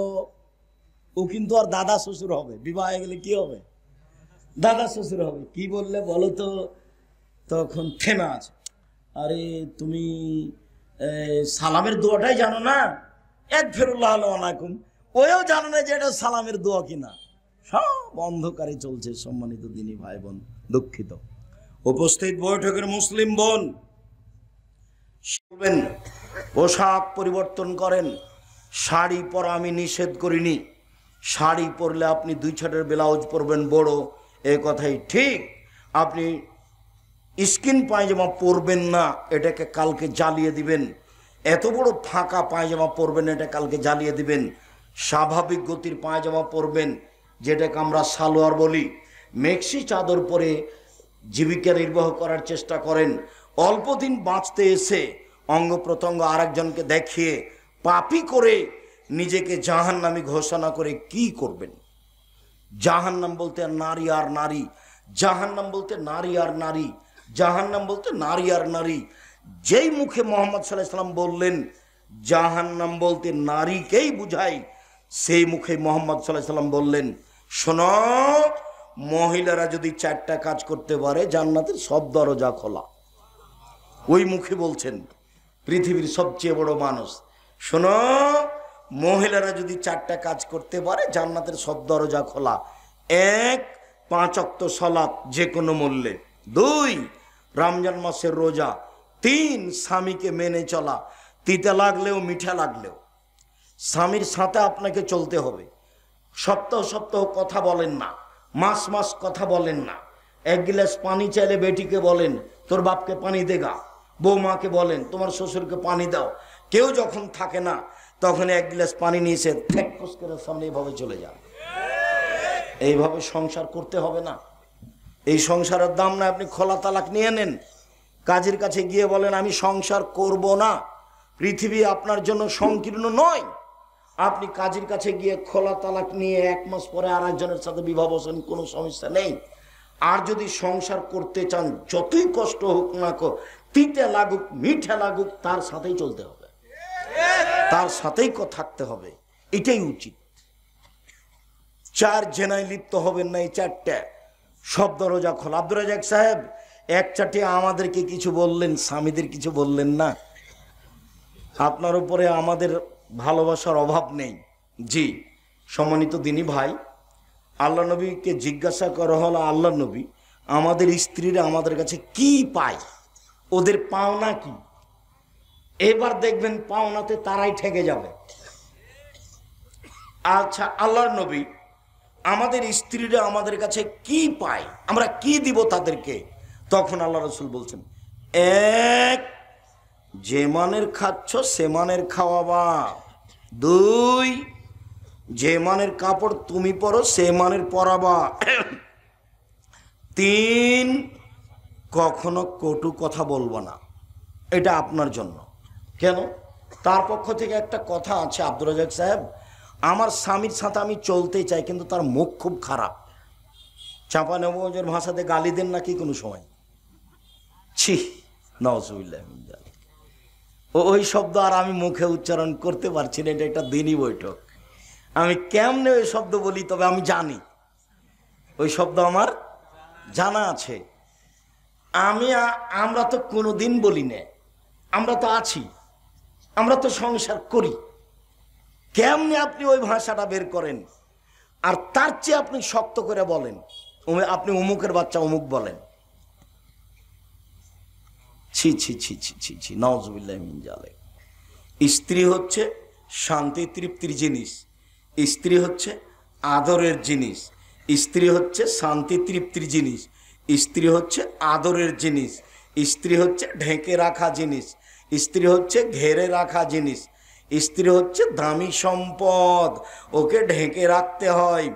ও কিন্তু আর দাদা শ্বশুর হবে, বিবাহ হয়ে গেলে কি হবে, দাদা শ্বশুর হবে। কি বললে বলো তো। তখন থেমে আছে, আরে তুমি সালামের দোয়াটাই জানো না, একফিরুল্লাহ আলাইকুম, ওও জানো না যে এটা সালামের দোয়া কিনা। সব অন্ধকারে চলছে। সম্মানিত দিনী ভাই বোন, দুঃখিত। উপস্থিত বৈঠকের মুসলিম বোন, পোশাক পরিবর্তন করেন। শাড়ি পরা আমি নিষেধ করিনি। শাড়ি পরলে আপনি 2 ছাটের ব্লাউজ পরবেন বড়, এ কথাই ঠিক। আপনি স্কিন পায়জামা পরবেন না, এটাকে কালকে জ্বালিয়ে দিবেন। এত বড় ফাঁকা পায়জামা পরবেন, এটা কালকে জ্বালিয়ে দিবেন। স্বাভাবিক গতির পায়জামা পরবেন, যেটাকে আমরা সালোয়ার বলি। মেক্সি চাদর পরে জীবিকা নির্বাহ করার চেষ্টা করেন। অল্প দিন বাঁচতে এসে অঙ্গ প্রত্যঙ্গ আরেকজনকে দেখিয়ে পাপী করে নিজেকে জাহান্নামী ঘোষণা করে কি করবেন। জাহান্নাম বলতে নারী আর নারী, জাহান্নাম বলতে নারী আর নারী, জাহান্নাম বলতে নারী আর নারী। যেই মুখে মোহাম্মদ সাল্লাল্লাহু আলাইহি ওয়াসাল্লাম বললেন জাহান্নাম বলতে নারীকেই বুঝাই, সেই মুখে মোহাম্মদ সাল্লাল্লাহু আলাইহি ওয়াসাল্লাম বললেন, শোনো, মহিলারা যদি 4টা কাজ করতে পারে জান্নাতের সব দরজা খোলা। ওই মুখে বলছেন পৃথিবীর সবচেয়ে বড় মানুষ, শোনো, মহিলারা যদি 4টা কাজ করতে পারে জান্নাতের সব দরজা খোলা। 1, 5 ওয়াক্ত সালাত যে কোনো মূল্যে। 2, রমজান মাসের রোজা। 3, স্বামীকে মেনে চলা, তিতা লাগলেও মিঠা লাগলেও। স্বামীর সাথে আপনাকে চলতে হবে। সপ্তাহ সপ্তাহ কথা বলেন না, মাস মাস কথা বলেন না। 1 গ্লাস পানি চাইলে বেটিকে বলেন তোর বাপকে পানি দেগা, বৌমাকে বলেন তোমার শ্বশুরকে পানি দাও। কেউ যখন থাকে না তখন 1 গ্লাস পানি নিয়ে এসে ঠেকস করে সামনে এইভাবে চলে যান। এইভাবে সংসার করতে হবে না। এই সংসারের দাম না, আপনি খোলা তালাক নিয়ে নেন। কাজের কাছে গিয়ে বলেন আমি সংসার করব না। পৃথিবী আপনার জন্য সংকীর্ণ নয়। আপনি কাজের কাছে গিয়ে খোলা তালাক নিয়ে 1 মাস পরে আরেকজনের সাথে বিবাহ বসেন, কোনো সমস্যা নেই। আর যদি সংসার করতে চান, যতই কষ্ট হোক না, তিতে লাগুক মিঠা লাগুক, তার সাথেই চলতে হবে, তার সাথেই থাকতে হবে। এটাই উচিত। 4 জেনায় লিপ্ত হবেন না, এই 4টা শব্দ রোজা খোলা। আব্দুর রাজাক সাহেব এক চাটি আমাদেরকে কিছু বললেন, স্বামীদের কিছু বললেন না? আপনার উপরে আমাদের ভালোবাসার অভাব নেই। জি সম্মানিত দিনী ভাই, আল্লাহ নবীকে জিজ্ঞাসা করা হলো, আল্লাহ নবী আমাদের স্ত্রীরা আমাদের কাছে কি পায়, ওদের পাওনা কি? এবার দেখবেন পাওনাতে তারাই ঠেকে যাবে। আচ্ছা আল্লাহর নবী আমাদের স্ত্রীরা আমাদের কাছে কি পায়, আমরা কি দিব তাদেরকে? তখন আল্লাহ রসুল বলছেন, 1 যে মানের খাচ্ছ সে মানের খাওয়াবা, 2 যে মানের কাপড় তুমি পরো সে মানের পরাবা, 3 কখনো কটু কথা বলবো না। এটা আপনার জন্য। কেন? তার পক্ষ থেকে একটা কথা আছে, আব্দুর রাজাক সাহেব আমার স্বামীর সাথে আমি চলতে চাই কিন্তু তার মুখ খুব খারাপ। চাঁপানবাবুর ভাষাতে গালি দেন নাকি কোনো সময়? ছি নাউজুবিল্লাহ মিন যালিক। ওই শব্দ আর আমি মুখে উচ্চারণ করতে পারছি না, এটা একটা দিনই বৈঠক। আমি কেমনে ওই শব্দ বলি, তবে আমি জানি ওই শব্দ আমার জানা আছে। আমরা তো কোনোদিন বলি না, আমরা তো আছি, আমরা তো সংসার করি। কেমনে আপনি ওই ভাষাটা বের করেন? আর তার চেয়ে আপনি শক্ত করে বলেন, আপনি অমুকের বাচ্চা অমুক বলেন। ছি ছি ছি ছি ছি ছি নাউজুবিল্লাহ মিন যালিক। স্ত্রী হচ্ছে শান্তি তৃপ্তির জিনিস, স্ত্রী হচ্ছে আদরের জিনিস, স্ত্রী হচ্ছে শান্তি তৃপ্তির জিনিস, স্ত্রী হচ্ছে আদরের জিনিস, স্ত্রী হচ্ছে ঢেকে রাখা জিনিস, স্ত্রী হচ্ছে ঘেরে রাখা জিনিস, স্ত্রী হচ্ছে দামি সম্পদ। ওকে ঢেকে রাখতে হয়,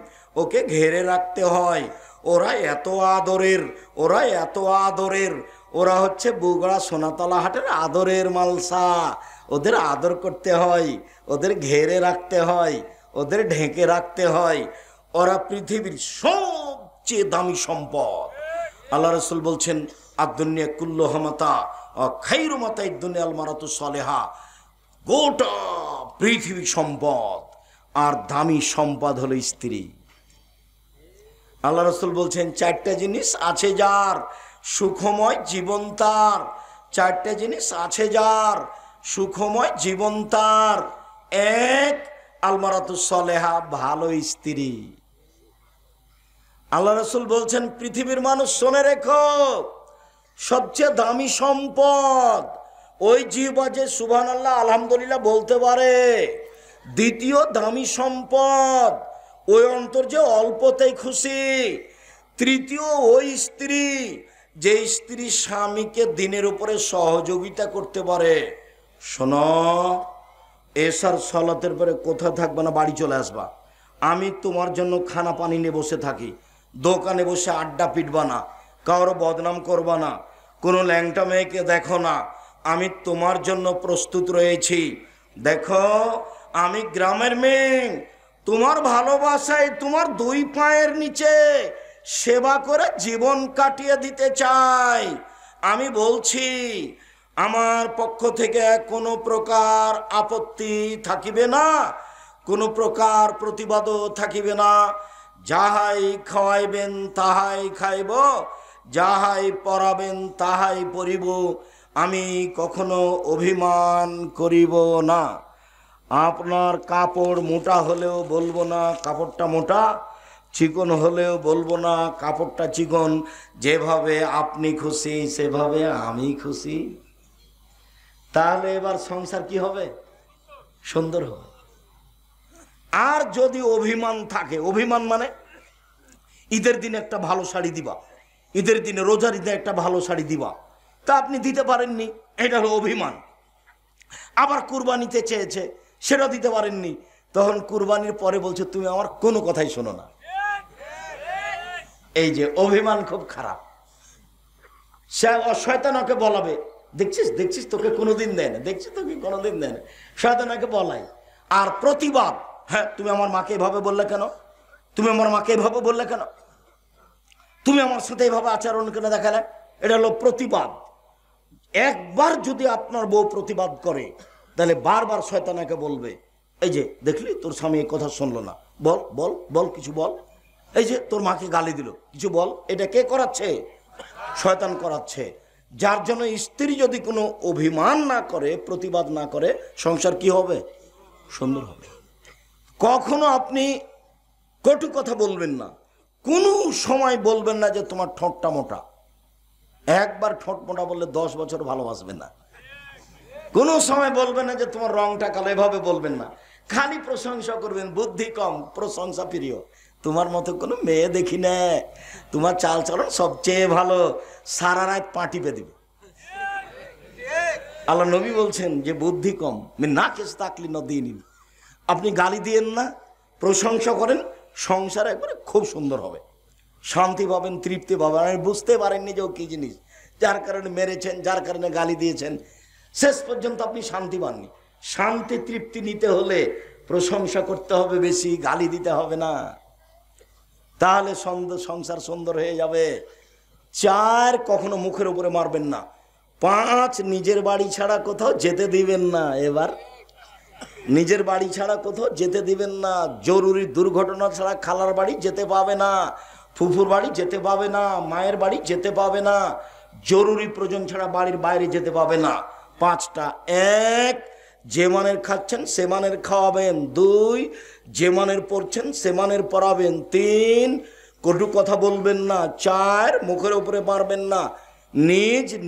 ওকে ঘেরে রাখতে হয়। ওরা এত আদরের, ওরা এত আদরের, ওরা হচ্ছে বগুড়া সোনাতলা হাটের আদরের মালসা। ওদের আদর করতে হয়, ওদের ঘেরে রাখতে হয়, ওদের ঢেকে রাখতে হয়। ওরা পৃথিবীর সবচেয়ে দামি সম্পদ। আল্লাহ রসুল বলছেন, আদ-দুনিয়া কুল্লুহা মাতা ওয়া খায়রু মাতা'id দুনিয়া আল মারাতু সালেহা। গোটা পৃথিবী সম্পদ, আর দামি সম্পদ হলো স্ত্রী। আল্লাহ রসুল বলছেন 4টা জিনিস আছে যার সুখময় জীবন তার, 4টা জিনিস আছে যার সুখময় জীবন তার। 1 আলমারাতু সালেহা, ভালো স্ত্রী। আল্লাহ রসুল বলছেন, পৃথিবীর মানুষ শুনে রেখো, সবচেয়ে দামি সম্পদ ওই জিহ্বা যে সুবহানাল্লাহ আলহামদুলিল্লাহ বলতে পারে। দ্বিতীয় দামি সম্পদ ওই অন্তর যে অল্পতেই খুশি। তৃতীয় ওই স্ত্রী যে স্ত্রী স্বামীকে দিনের উপরে সহযোগিতা করতে পারে। শোনো, এশার সালাতের পরে কোথা থাকবে না, বাড়ি চলে আসবা। আমি তোমার জন্য খানা পানি নিয়ে বসে থাকি, দোকানে বসে আড্ডা পিটবা না, কারো বদনাম করবা না, কোনো ল্যাংটা মেয়েকে দেখো না। আমি তোমার জন্য প্রস্তুত রয়েছি। দেখো আমি গ্রামের মেয়ে, তোমার ভালোবাসায় তোমার 2 পায়ের নিচে সেবা করে জীবন কাটিয়ে দিতে চাই। আমি বলছি, আমার পক্ষ থেকে কোনো প্রকার আপত্তি থাকিবে না, কোনো প্রকার প্রতিবাদও থাকিবে না। যাহাই খাওয়াইবেন তাহাই খাইব, যাহাই পরাবেন তাহাই পরিব। আমি কখনো অভিমান করিব না। আপনার কাপড় মোটা হলেও বলবো না কাপড়টা মোটা, চিকন হলেও বলবো না কাপড়টা চিকন। যেভাবে আপনি খুশি সেভাবে আমি খুশি। তাহলে এবার সংসার কি হবে? সুন্দর হবে। আর যদি অভিমান থাকে, অভিমান মানে ঈদের দিনে একটা ভালো শাড়ি দিবা, ঈদের দিনে রোজার ঈদে একটা ভালো শাড়ি দিবা, তা আপনি দিতে পারেননি, এটা হলো অভিমান। আবার কুরবানিতে চেয়েছে, সেটা দিতে পারেননি, তখন কুরবানির পরে বলছে তুমি আমার কোনো কথাই শোনো না। এই যে অভিমান খুব খারাপ। সে শয়তানকে বলাবে, দেখছিস দেখছিস তোকে কোনোদিন দেয় না, দেখছিস তোকে কোনোদিন দেয় না, শয়তানকে বলাই। আর প্রতিবাদ, হ্যাঁ তুমি আমার মাকে এভাবে বললে কেন, তুমি আমার মাকে এভাবে বললে কেন, তুমি আমার সাথে এভাবে আচরণ কেন দেখালে, এটা হলো প্রতিবাদ। একবার যদি আপনার বউ প্রতিবাদ করে, তাহলে বারবার শয়তানকে বলবে, এই যে দেখলি তোর স্বামী এই কথা শুনলো না, বল বল বল, কিছু বল। এই যে তোর মাকে গালি দিল, কিছু বল। এটা কে করাচ্ছে? শয়তান করাচ্ছে। যার জন্য স্ত্রী যদি কোনো অভিমান না করে, প্রতিবাদ না করে, সংসার কি হবে? সুন্দর হবে। কখনো আপনি কটু কথা বলবেন না, কোনো সময় বলবেন না যে তোমার ঠোঁটটা মোটা। একবার ঠোঁট মোটা বললে 10 বছর ভালোবাসবেন না। কোনো সময় বলবেন না যে তোমার রংটা কালো, এভাবে বলবেন না। খালি প্রশংসা করবেন, বুদ্ধি কম, প্রশংসা প্রিয়। তোমার মতো কোনো মেয়ে দেখি না, তোমার চাল চলন সবচেয়ে ভালো, সারা রাত পা টিপে দিবে। আল্লাহ নবী বলছেন যে বুদ্ধি কম, না কেস তাকলি নদিন। আপনি গালি দিয়েন না, প্রশংসা করেন, সংসার একবারে খুব সুন্দর হবে, শান্তি পাবেন, তৃপ্তি পাবেন। আর বুঝতে পারেননি যে ও কি জিনিস, যার কারণে মেরেছেন, যার কারণে গালি দিয়েছেন, শেষ পর্যন্ত আপনি শান্তি পাননি। শান্তি তৃপ্তি নিতে হলে প্রশংসা করতে হবে বেশি, গালি দিতে হবে না, তাহলে সংসার সুন্দর হয়ে যাবে। 4, কখনো মুখের উপরে মারবেন না। 5, নিজের বাড়ি ছাড়া কোথাও যেতে দিবেন না। এবার নিজের বাড়ি ছাড়া কোথাও যেতে দিবেন না। জরুরি দুর্ঘটনা ছাড়া খালার বাড়ি যেতে পাবে না, ফুফুর বাড়ি যেতে পাবে না, মায়ের বাড়ি যেতে পাবে না। জরুরি প্রয়োজন ছাড়া বাড়ির বাইরে যেতে পাবে না। 5টা। 1, যে মানের খাচ্ছেন সে মানের খাওয়াবেন। 2, যে মানের পড়ছেন সে মানের পড়াবেন। 3, কটু কথা বলবেন না। 4, মুখের উপরে মারবেন না।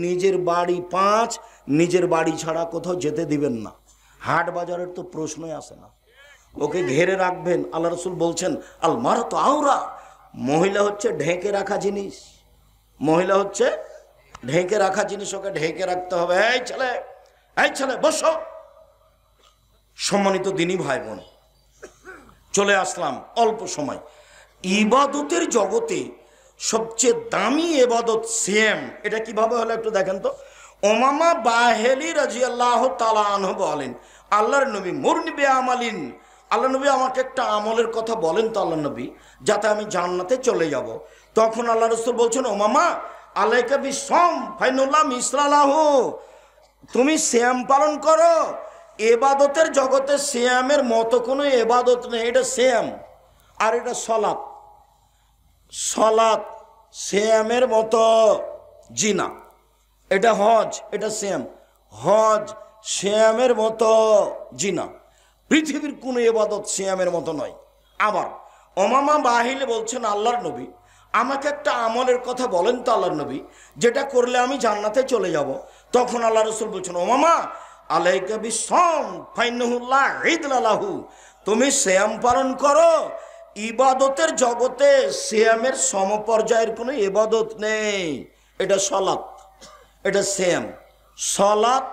নিজের বাড়ি। 5, নিজের বাড়ি ছাড়া কোথাও যেতে দিবেন না। হাট বাজারের তো প্রশ্নই আসে না, ওকে ঘেরে রাখবেন। আল্লাহ রসুল বলছেন আল মারাতু আওরা, মহিলা হচ্ছে ঢেকে রাখা জিনিস। মহিলা হচ্ছে ঢেকে রাখা জিনিস, ওকে ঢেকে রাখতে হবে। এই ছেলে বসো। সম্মানিত দিনী ভাই বোন, চলে আসলাম অল্প সময়। ইবাদতের জগতে সবচেয়ে দামি ইবাদত সিয়াম। এটা কিভাবে হলো একটু দেখেন তো। উমামা বাহেলি রাদিয়াল্লাহু তাআলা আনহু বলেন, আল্লাহর নবী মুরনি বে আমালিন, আল্লাহ নবী আমাকে একটা আমলের কথা বলেন তো আল্লাহ নবী, যাতে আমি জান্নাতে চলে যাব। তখন আল্লাহ রাসূল বলছেন, উমামা আলাইকা বিসম ফাইনুল্লাহ মিসলালাহু, তুমি সিয়াম পালন করো। ইবাদতের জগতে সিয়ামের মতো কোনো ইবাদত নেই। এটা সিয়াম আর এটা সালাত। সালাত সিয়ামের মতো জিনা। এটা হজ, এটা সিয়াম। হজ সিয়ামের মতো জিনা। পৃথিবীর কোনো ইবাদত সিয়ামের মতো নয়। আবার উমামা বাহিলে বলছেন, আল্লাহর নবী আমাকে একটা আমলের কথা বলেন তো আল্লাহর নবী, যেটা করলে আমি জান্নাতে চলে যাব। তখন আল্লাহ রাসূল বলছেন, উমামা আলাইকা বিসম ফাইন্নাহু লা ইদলা লাহু, তুমি সিয়াম পালন করো। ইবাদতের জগতে সিয়ামের সমপর্যায়ের কোনো ইবাদত নেই। এটা সালাত, এটা সিয়াম। সালাত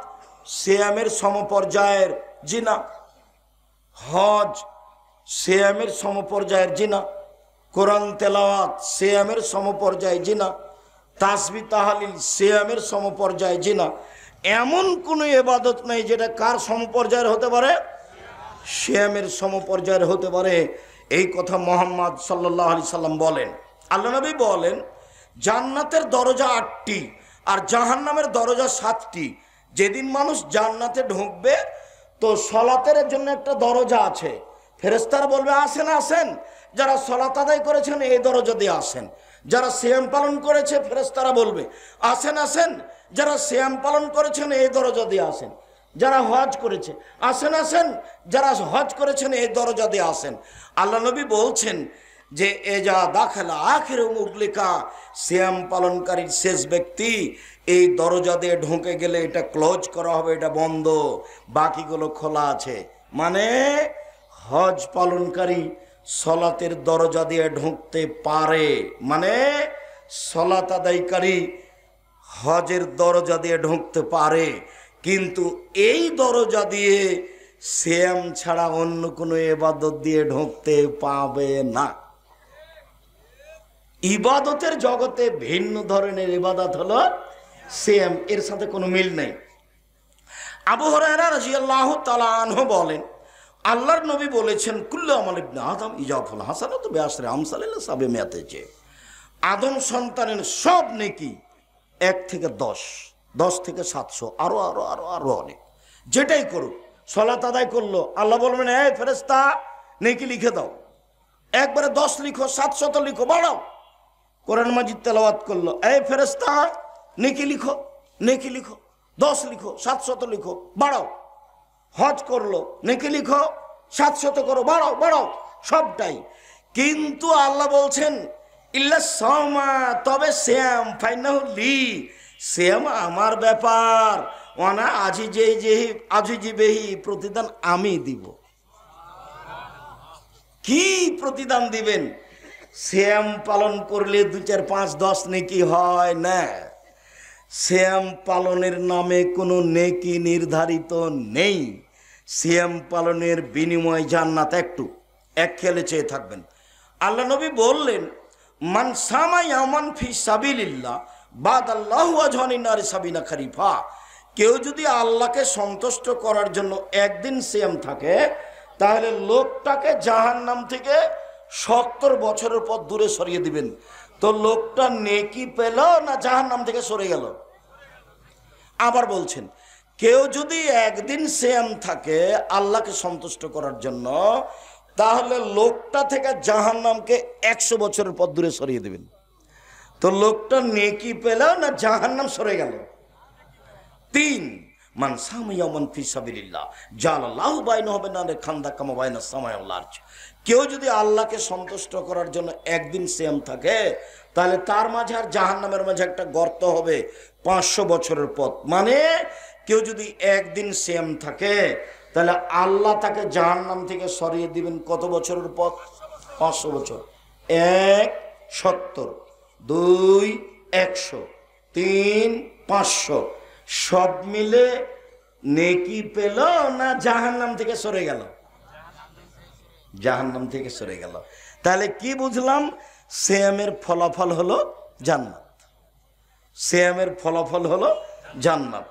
সিয়ামের সমপর্যায়ের জিনা। হজ সিয়ামের সমপর্যায়ের জিনা। কোরআন তেলাওয়াত সিয়ামের সমপর্যায় জিনা। তাসবিহ তাহলিল সিয়ামের সমপর্যায় জিনা। এমন কোনো ইবাদত নেই যেটা কার সমপর্যায়ের হতে পারে? সিয়ামের সমপর্যায়ের হতে পারে। এই কথা মুহাম্মদ সাল্লাল্লাহু আলাইহি সাল্লাম বলেন। আল্লাহ নবী বলেন, জান্নাতের দরজা 8টি আর জাহান্নামের দরজা 7টি। যেদিন মানুষ জান্নাতে ঢুকবে তো সালাতের জন্য একটা দরজা আছে। ফেরেশতারা বলবে আসেন আসেন, যারা সালাত আদায় করেছেন এই দরজা দিয়ে আসেন। যারা সিয়াম পালন করেছে ফেরেশতারা বলবে আসেন আসেন, যারা সিয়াম পালন করেছেন এই দরজা দিয়ে আসেন। যারা হজ করেছে আসেন আসেন, যারা হজ করেছেন এই দরজা দিয়ে আসেন। আল্লাহ নবী বলছেন যে এজা দাখালা আখির মুগলিকা, সিয়াম পালনকারীর শেষ ব্যক্তি এই দরজা দিয়ে ঢুকে গেলে এটা ক্লোজ করা হবে, এটা বন্ধ, বাকিগুলো খোলা আছে। মানে হজ পালনকারী সলাতের দরজা দিয়ে ঢুকতে পারে, মানে সলাত আদায়কারী হজের দরজা দিয়ে ঢুকতে পারে, কিন্তু এই দরজা দিয়ে সিয়াম ছাড়া অন্য কোনো ইবাদত দিয়ে ঢুকতে পাবে না। ইবাদতের জগতে ভিন্ন ধরনের ইবাদত হলো সিয়াম, এর সাথে কোনো মিল নেই। আবু হুরায়রা রাদিয়াল্লাহু তাআলা আনহু বলেন, আল্লাহর নবী বলেছেন, কুল্লু আমাল ইবনে আদম ইজাফুল হাসানাতু বিআশরি আমসালিল সাবিমিয়াতিহি, আদম সন্তানের সব নেকি 1 থেকে 10, 10 থেকে 700, আরো আরো আরো আরো অনেক। যেটাই করুক, সালাত আদায় করলো, আল্লাহ বলবেন এই ফেরেশতা নেকি লিখে দাও। একবারে 10 লিখো, 700 লিখো, বাড়াও। কোরআন মাজিদ তেলাওয়াত করলো, এই ফেরেশতা নেকি লিখো, নেকি লিখো, 10 লিখো, 700 লিখো, বাড়াও। হজ করলো, নেকি লিখো, 700 করো, বাড়াও বাড়াও, সবটাই। কিন্তু আল্লাহ বলছেন ইল্লা সাওমা, তবে শ্যাম ফাইনাহু লি, শ্যাম আমার ব্যাপার, ওয়ানা আজিজি বেহি, প্রতিদান আমি দিব। কি প্রতিদান দিবেন? শ্যাম পালন করলে 2, 4, 5, 10 নেকি হয় না। শ্যাম পালনের নামে কোনো নেকি নির্ধারিত নেই। শ্যাম পালনের বিনিময় জান্নাত এক খেলে চেয়ে থাকবেন। আল্লাহ নবী বললেন, মান সামা ইয়ামান ফি সাবিলিল্লাহ বাদাল্লাহু আজহানি নার সাবিনা খারিফা, কেউ যদি আল্লাহকে সন্তুষ্ট করার জন্য একদিন শ্যাম থাকে, তাহলে লোকটাকে জাহান্নাম থেকে 70 বছরের পর দূরে সরিয়ে দিবেন। তো লোকটা নেকি পেল না জাহান্নাম থেকে সরে গেল? আবার বলছেন, কেউ যদি একদিন শ্যাম থাকে আল্লাহকে সন্তুষ্ট করার জন্য, তাহলে লোকটা থেকে জাহান্নামকে 100 বছরের পর দূরে সরিয়ে দিবেন। তো লোকটা নেকি পেল না জাহান্নাম সরে গেল? 3, মান সামা ইয়ামান ফি সাবিলিল্লাহ জালাল্লাহু বাইনাহু ওয়া বাইনাল খান্দা কামা বাইনাস সামাই ওয়াল আরজ, কেউ যদি আল্লাহকে সন্তুষ্ট করার জন্য একদিন শ্যাম থাকে, তাহলে তার মাঝে আর জাহান্নামের মাঝে একটা গর্ত হবে 500 বছরের পথ। মানে কেউ যদি একদিন শ্যাম থাকে, তাহলে আল্লাহ তাকে জাহান্নাম থেকে সরিয়ে দিবেন কত বছরের পথ? 500 বছর। 1 70, 2 100, 3 500, সব মিলে নেকি পেল না জাহান্নাম থেকে সরে গেল? জাহান্নাম থেকে সরে গেল। তাহলে কি বুঝলাম? শ্যামের ফলাফল হলো জান্নাত। শ্যামের ফলাফল হলো জান্নাত।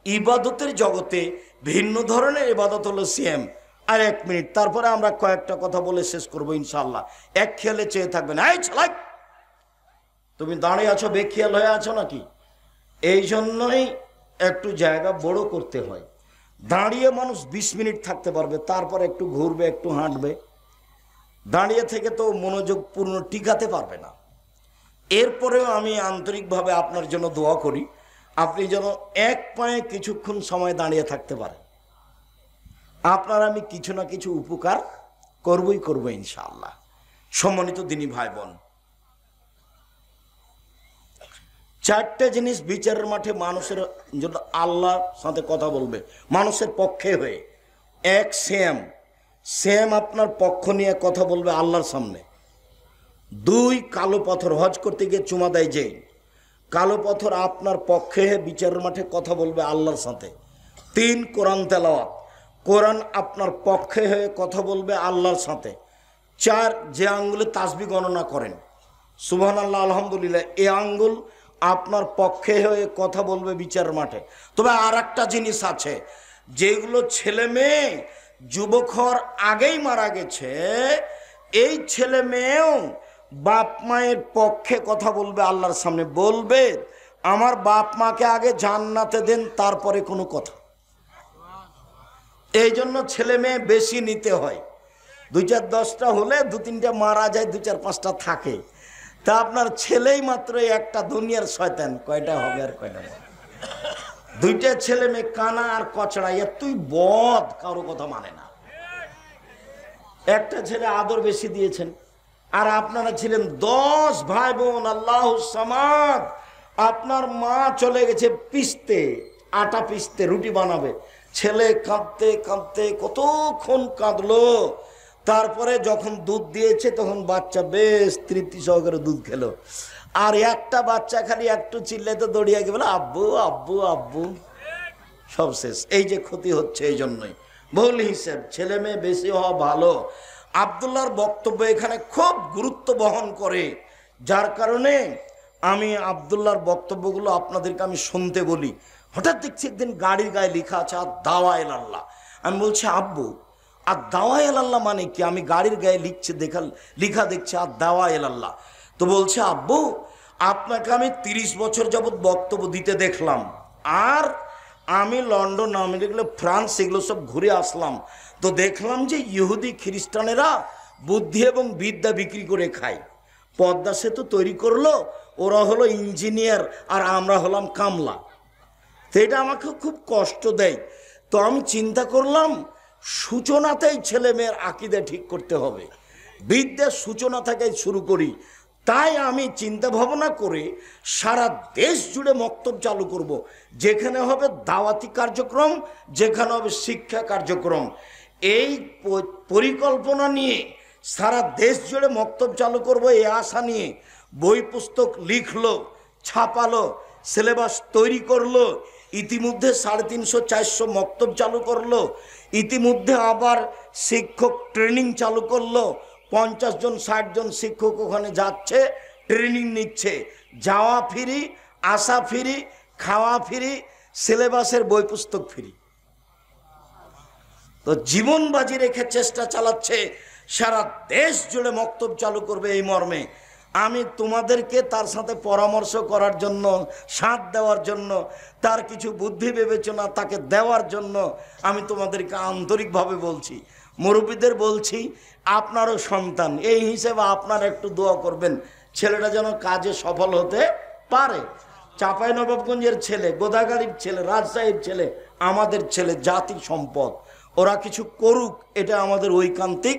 ইবাদতের জগতে ভিন্ন ধরনের ইবাদত হলো শ্যাম। আর 1 মিনিট, তারপরে আমরা কয়েকটা কথা বলে শেষ করবো ইনশাআল্লাহ। এক খেয়ালে চেয়ে থাকবেন। এই ছালাই, তুমি দাঁড়িয়ে আছো, বেখেয়াল হয়ে আছো নাকি? এই জন্যই একটু জায়গা বড় করতে হয়। দাঁড়িয়ে মানুষ 20 মিনিট থাকতে পারবে, তারপর একটু ঘুরবে, একটু হাঁটবে। দাঁড়িয়ে থেকে তো মনোযোগ পূর্ণ টিকাতে পারবে না। এরপরেও আমি আন্তরিকভাবে আপনার জন্য দোয়া করি, আপনি যেন এক পায়ে কিছুক্ষণ সময় দাঁড়িয়ে থাকতে পারেন। আপনার আমি কিছু না কিছু উপকার করবো ইনশাআল্লাহ। সম্মানিত দিনী ভাই বোন, 4টে জিনিস বিচারের মাঠে মানুষের জন্য আল্লাহর সাথে কথা বলবে, মানুষের পক্ষে হয়ে। 1, শ্যাম আপনার পক্ষ নিয়ে কথা বলবে আল্লাহর সামনে। 2, কালো পাথর, হজ করতে গিয়ে চুমা দেয় যে কালো পাথর আপনার পক্ষে বিচারের মাঠে কথা বলবে আল্লাহর সাথে। 3, কোরআন তেলাওয়াত, কোরআন আপনার পক্ষে হয়ে কথা বলবে আল্লাহর সাথে। 4, যে আঙ্গুলে তাসবিহ গণনা করেন, সুবহানাল্লাহ আলহামদুলিল্লাহ, এই আঙ্গুল আপনার পক্ষে হয়ে কথা বলবে বিচার মাঠে। তবে আর একটা জিনিস আছে, যেগুলো ছেলে মেয়ে যুবকর আগেই মারা গেছে, এই ছেলে মেয়েও বাপ মায়ের পক্ষে কথা বলবে আল্লাহর সামনে। বলবে, আমার বাপ মাকে আগে জান্নাতে দেন, তারপরে কোনো কথা। এই জন্য ছেলে মেয়ে বেশি নিতে হয়। 2, 4, 10টা হলে 2, 3টা মারা যায়, 2, 4, 5টা থাকে। তা আপনার ছেলেই মাত্র একটা, দুনিয়ার শয়তান কয়টা হবে আর কয়টা? 2টা ছেলে মেয়ে কানা আর কচড়া, তুই বদ, কারো কথা মানে না। একটা ছেলে আদর বেশি দিয়েছেন, আর আপনারা ছিলেন 10 ভাই বোন, আল্লাহু সামাদ। আপনার মা চলে গেছে পিষতে, আটা পিষতে, রুটি বানাবে। ছেলে কাঁদতে কাঁদতে কতক্ষণ কাঁদলো, তারপরে যখন দুধ দিয়েছে তখন বাচ্চা বেশ তৃপ্তি সহকারে দুধ খেলো। আর একটা বাচ্চা খালি একটু চিল্লাইতে দৌড়িয়ে গিয়ে বলে আব্বু আব্বু আব্বু, সব শেষ। এই যে ক্ষতি হচ্ছে, এই জন্যই ভুল হিসেব। ছেলে মেয়ে বেশি হওয়া ভালো। আব্দুল্লাহর বক্তব্য এখানে খুব গুরুত্ব বহন করে, যার কারণে আমি আব্দুল্লাহর বক্তব্যগুলো আপনাদেরকে আমি শুনতে বলি। হঠাৎ দেখছি একদিন গাড়ির গায়ে লেখা আছে আর দাওয়া ইলাল্লাহ। আমি বলছি, আব্বু আর দাওয়া ইলাল্লাহ মানে কি? আমি গাড়ির গায়ে লিখা দেখছি আর দাওয়া ইলাল্লাহ। তো বলছে, আব্বু আপনাকে আমি 30 বছর যাবৎ বক্তব্য দিতে দেখলাম, আর আমি লন্ডন, আমেরিকা, ফ্রান্স এগুলো সব ঘুরে আসলাম, তো দেখলাম যে ইহুদি খ্রিস্টানেরা বুদ্ধি এবং বিদ্যা বিক্রি করে খায়। পদ্মা সেতু তৈরি করলো, ওরা হলো ইঞ্জিনিয়ার আর আমরা হলাম কামলা। তো এটা আমাকে খুব কষ্ট দেয়। তো আমি চিন্তা করলাম সূচনাতেই ছেলে মেয়ের আকীদা ঠিক করতে হবে, বিদ্যার সূচনা থেকে শুরু করি। তাই আমি চিন্তা ভাবনা করে সারা দেশ জুড়ে মক্তব চালু করব, যেখানে হবে দাওয়াতি কার্যক্রম, যেখানে হবে শিক্ষা কার্যক্রম। এই পরিকল্পনা নিয়ে সারা দেশ জুড়ে মক্তব চালু করব, এই আশা নিয়ে বই পুস্তক লিখলো, ছাপালো, সিলেবাস তৈরি করলো। ইতিমধ্যে 350-400 মক্তব চালু করলো। ইতিমধ্যে আবার শিক্ষক ট্রেনিং চালু করলো। 50 জন 60 জন শিক্ষক ওখানে যাচ্ছে, ট্রেনিং নিচ্ছে। যাওয়া ফ্রি, আসা ফ্রি, খাওয়া ফ্রি, সিলেবাসের বই পুস্তক ফ্রি। তো জীবন বাজি রেখে চেষ্টা চালাচ্ছে সারা দেশ জুড়ে মক্তব চালু করবে এই মর্মে। আমি তোমাদেরকে তার সাথে পরামর্শ করার জন্য, সাথ দেওয়ার জন্য, তার কিছু বুদ্ধি বিবেচনা তাকে দেওয়ার জন্য আমি তোমাদেরকে আন্তরিকভাবে বলছি। মুরব্বীদের বলছি, আপনারও সন্তান, এই হিসেবে আপনারা একটু দোয়া করবেন ছেলেটা যেন কাজে সফল হতে পারে। চাঁপাইনবাবগঞ্জের ছেলে, গোদাগাড়ির ছেলে, রাজশাহীর ছেলে আমাদের ছেলে, জাতি সম্পদ। ওরা কিছু করুক, এটা আমাদের ঐকান্তিক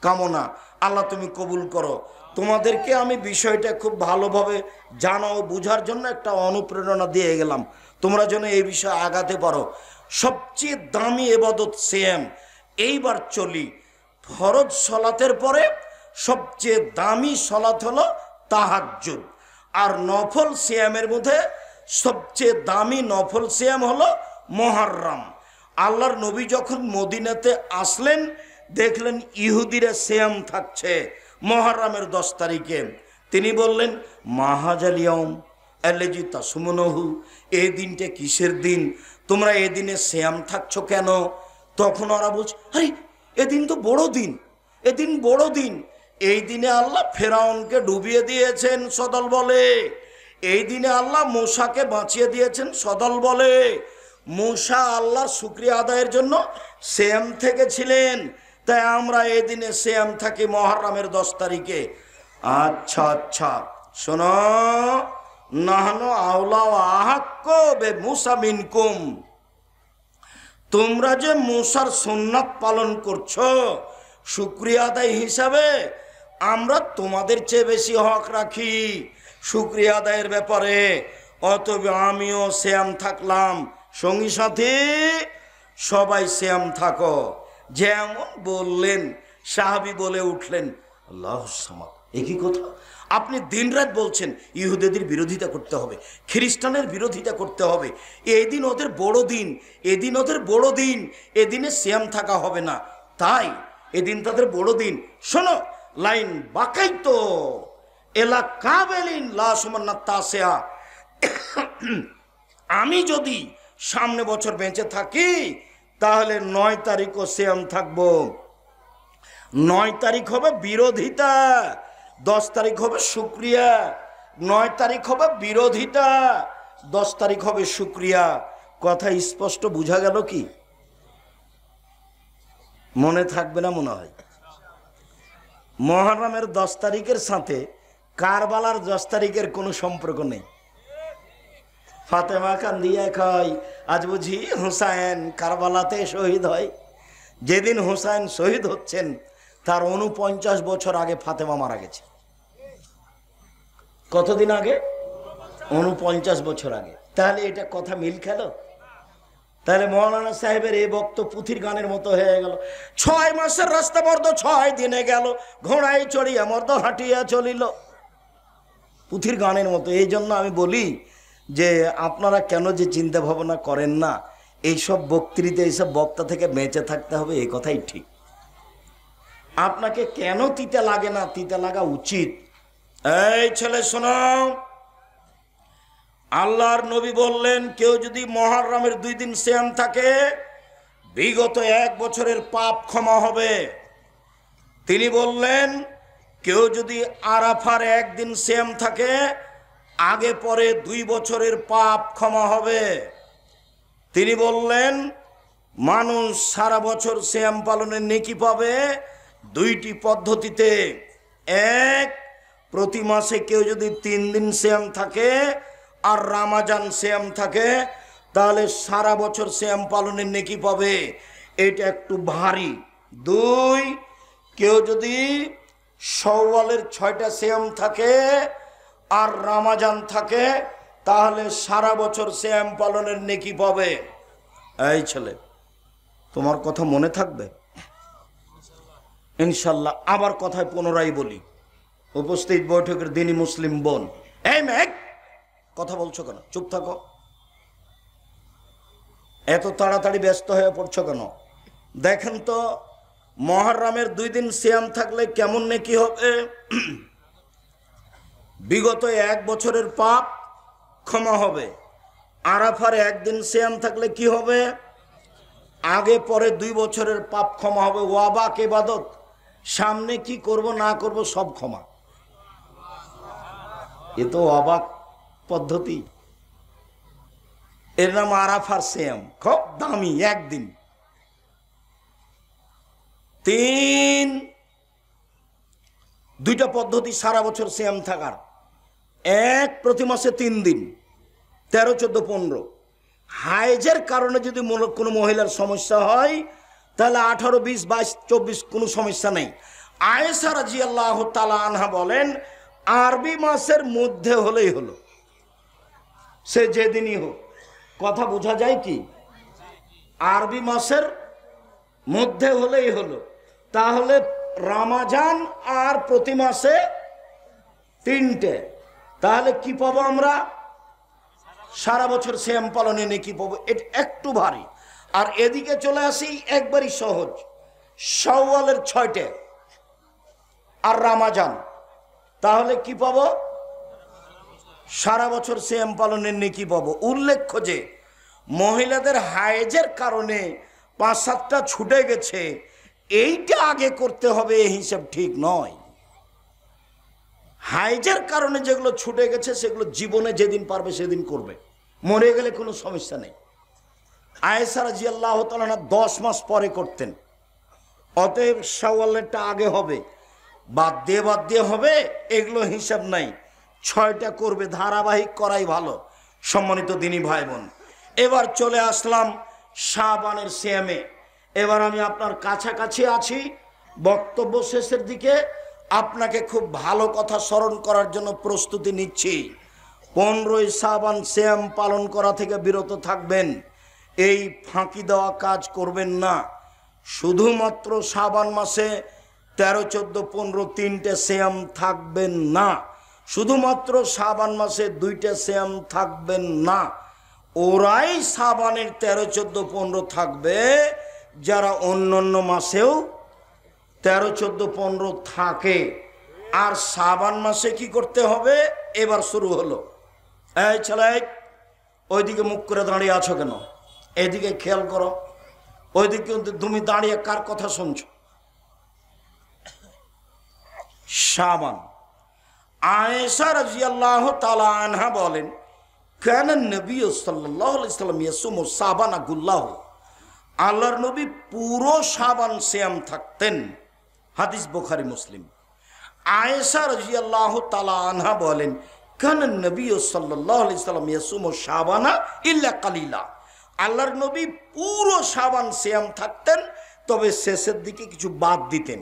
কামনা। আল্লাহ তুমি কবুল করো। তোমাদেরকে আমি বিষয়টা খুব ভালোভাবে জানা ও বুঝার জন্য একটা অনুপ্রেরণা দিয়ে গেলাম, তোমরা যেন এই বিষয়ে আগাতে পারো। সবচেয়ে দামি ইবাদত সিয়াম। এইবার চলি, ফরজ সলাতের পরে সবচেয়ে দামি সলাত হলো তাহাজ্জুদ। আর নফল সিয়ামের মধ্যে সবচেয়ে দামি নফল সিয়াম হলো মুহররম। আল্লাহর নবী যখন মদিনাতে আসলেন, দেখলেন ইহুদিরা সিয়াম থাকছে মুহররমের 10 তারিখে। তিনি বললেন, মাহাজাল ইয়াউম আল্লাযী তাসুমুনহু, এই দিনটা কিসের দিন? তোমরা এই দিনে সিয়াম থাকছো কেন? তখন ওরা বলছে, আরে এদিন তো বড় দিন, এদিন বড় দিন। এই দিনে আল্লাহ ফেরাউনকে ডুবিয়ে দিয়েছেন সদল বলে, এই দিনে আল্লাহ মূসাকে বাঁচিয়ে দিয়েছেন সদল বলে। মূসা আল্লাহর শুকরিয়া আদায়ের জন্য সিয়াম থেকে ছিলেন, তাই আমরা এই দিনে সিয়াম থাকি মুহররমের 10 তারিখে। আচ্ছা আচ্ছা, শোনো, নাহনু আওলা ওয়া আহাক্কু বিমূসা মিনকুম, তোমরা যে মূসার সুন্নাত পালন করছো, শুকরিয়া আদায় হিসাবে আমরা তোমাদের চেয়ে বেশি হক রাখি শুকরিয়া আদায়ের ব্যাপারে। অতএব আমিও সিয়াম থাকলাম, সঙ্গী সাথী সবাই সিয়াম থাকো। যেমন বললেন, সাহাবী বলে উঠলেন, আল্লাহু সামাদ। একই কথা আপনি দিনরাত বলছেন ইহুদিদের বিরোধিতা করতে হবে, খ্রিস্টানের বিরোধিতা করতে হবে, এই দিন ওদের বড় দিন, এদিন ওদের বড় দিন, এদিনে সিয়াম থাকা হবে না, তাই এদিন তাদের বড় দিন। শোনো, লাইন বাকাইতো এলা কাবেলিন লা সুমান্না তাসিয়া, আমি যদি সামনে বছর বেঁচে থাকি তাহলে 9 তারিখও সিয়াম থাকবো। 9 তারিখ হবে বিরোধিতা, 10 তারিখ হবে শুকরিয়া। 9 তারিখ হবে বিরোধিতা, 10 তারিখ হবে শুকরিয়া। কথা স্পষ্ট বোঝা গেল কি? মনে থাকবে না মনে হয়? মুহররমের 10 তারিখের সাথে কারবালার 10 তারিখের কোনো সম্পর্ক নেই। ফাতেমা কান্দিয়া কয়, আজ বুঝি হুসাইন কারবালাতে শহীদ হয়। যেদিন হুসাইন শহীদ হচ্ছেন তার 49 বছর আগে ফাতেমা মারা গেছে। কতদিন আগে? 49 বছর আগে। তাহলে এটা কথা মিল খেল? তাহলে মৌলানা সাহেবের এই বক্তব্য পুথির গানের মতো হয়ে গেল। 6 মাসের রাস্তা মর্দ 6 দিনে গেল, ঘোড়ায় চড়িয়া মর্দ হাঁটিয়া চলিল, পুথির গানের মতো। এই জন্য আমি বলি যে আপনারা কেন যে চিন্তা ভাবনা করেন না, এইসব বক্তৃতা, এইসব বক্তা থেকে বেঁচে থাকতে হবে, এই কথাই ঠিক। আপনাকে কেন তিতা লাগে না? তিতা লাগা উচিত। এই ছেলে শোনো, আল্লাহর নবী বললেন, কেউ যদি মুহররমের 2 দিন সিয়াম থাকে বিগত 1 বছরের পাপ ক্ষমা হবে। তিনি বললেন, কেউ যদি আরাফার 1 দিন সিয়াম থাকে আগে পরে 2 বছরের পাপ ক্ষমা হবে। তিনি বললেন, মানুষ সারা বছর সিয়াম পালনের নেকি পাবে দুইটি পদ্ধতিতে, এক, প্রতি মাসে কেউ যদি 3 দিন সিয়াম থাকে আর রমজান সিয়াম থাকে তাহলে সারা বছর সিয়াম পালনের নেকি পাবে, এটা একটু ভারী। দুই, কেউ যদি শাওয়ালের 6টা সিয়াম থাকে আর রমজান থাকে তাহলে সারা বছর সিয়াম পালনের নেকি পাবে। এই ছেলে, তোমার কথা মনে থাকবে ইনশাল্লাহ। আবার কথায় পুনরায় বলি, উপস্থিত বৈঠকের দিনই মুসলিম বোন, এই মেঘ, কথা বলছো কেন? চুপ থাকো। এত তাড়াতাড়ি ব্যস্ত হয়ে পড়ছো কেন? দেখেন তো, মুহররমের 2 দিন সিয়াম থাকলে কেমন নেকি হবে? বিগত 1 বছরের পাপ ক্ষমা হবে। আরাফার 1 দিন সিয়াম থাকলে কি হবে? আগে পরে 2 বছরের পাপ ক্ষমা হবে। ওয়াবাক ইবাদত, সামনে কি করব না করব সব ক্ষমা। এ তো অবাক পদ্ধতি। এর নাম আরাফার সিয়াম, খুব দামি 1 দিন। 3, 2টা পদ্ধতি সারা বছর সিয়াম থাকার। এক, প্রতি মাসে 3 দিন, 13, 14, 15। হাইজের কারণে যদি কোনো মহিলার সমস্যা হয় তাহলে 18, 20, 22, 24 কোনো সমস্যা নেই। আয়েশা রাদিয়াল্লাহু তাআলা আনহা বলেন, আরবি মাসের মধ্যে হলেই হলো, সে যেদিনই হোক। কথা বোঝা যায় কি? আরবি মাসের মধ্যে হলেই হলো। তাহলে রমজান আর প্রতি মাসে 3টে, তাহলে কি পাবো আমরা? সারা বছর সিয়াম পালনে নেকি পাবো। এটা একটু ভারী। আর এদিকে চলে আসি, একবারই সহজ, শাওয়ালের 6টে আর রমজান, তাহলে কি পাবো? সারা বছর সিয়াম পালনের নেকি পাবো। উল্লেখ্য যে মহিলাদের হায়েজের কারণে 5-7টা ছুটে গেছে, এইটা আগে করতে হবে, এই হিসাব ঠিক নয়। হাইজের কারণে যেগুলো ছুটে গেছে সেগুলো জীবনে যেদিন পারবে সেদিন করবে, মরে গেলে কোনো সমস্যা নেই। আয়েশা রাদিয়াল্লাহু তাআলা 10 মাস পরে করতেন। অতএব শাওয়ালেরটা আগে হবে, বাদ দিয়ে হবে, এগুলো হিসাব নাই। 6টা করবে, ধারাবাহিক করাই ভালো। সম্মানিত দিনী ভাই বোন, এবার চলে আসলাম শাবানের সিয়ামে। এবার আমি আপনার কাছাকাছি আছি, বক্তব্য শেষের দিকে। আপনাকে খুব ভালো কথা স্মরণ করার জন্য প্রস্তুতি নিচ্ছি। 15ই শাবান সিয়াম পালন করা থেকে বিরত থাকবেন। এই ফাঁকি দেওয়া কাজ করবেন না। শুধুমাত্র শাবান মাসে 13, 14, 15 3টে সিয়াম থাকবেন না। শুধুমাত্র শাবান মাসে 2টে সিয়াম থাকবেন না। ওরাই শাবানের 13, 14, 15 থাকবে যারা অন্যান্য মাসেও 13, 14, 15 থাকে। আর শাবান মাসে কি করতে হবে? এবার শুরু হলো। এই ছেলে, ওইদিকে মুখ করে দাঁড়িয়ে আছো কেন? এদিকে খেয়াল করো। ওইদিকে তুমি দাঁড়িয়ে কার কথা শুনছো? শাবান। আয়েশা রাদিয়াল্লাহু তাআলা আনহা বলেন, কানা নবী সাল্লাল্লাহু আলাইহি ওয়াসাল্লাম ইয়াসুমু শাবানা কুল্লাহু। আল্লাহর নবী পুরো শাবান সিয়াম থাকতেন। হাদিস বুখারী মুসলিম। আয়েশা রাদিয়াল্লাহু তাআলা আনহা বলেন, কানা নবী সাল্লাল্লাহু আলাইহি ওয়াসাল্লাম ইয়াসুমু শাবানা ইল্লা কালিলা। আল্লাহর নবী পুরো শাবান সিয়াম থাকতেন, তবে শেষের দিকে কিছু বাদ দিতেন,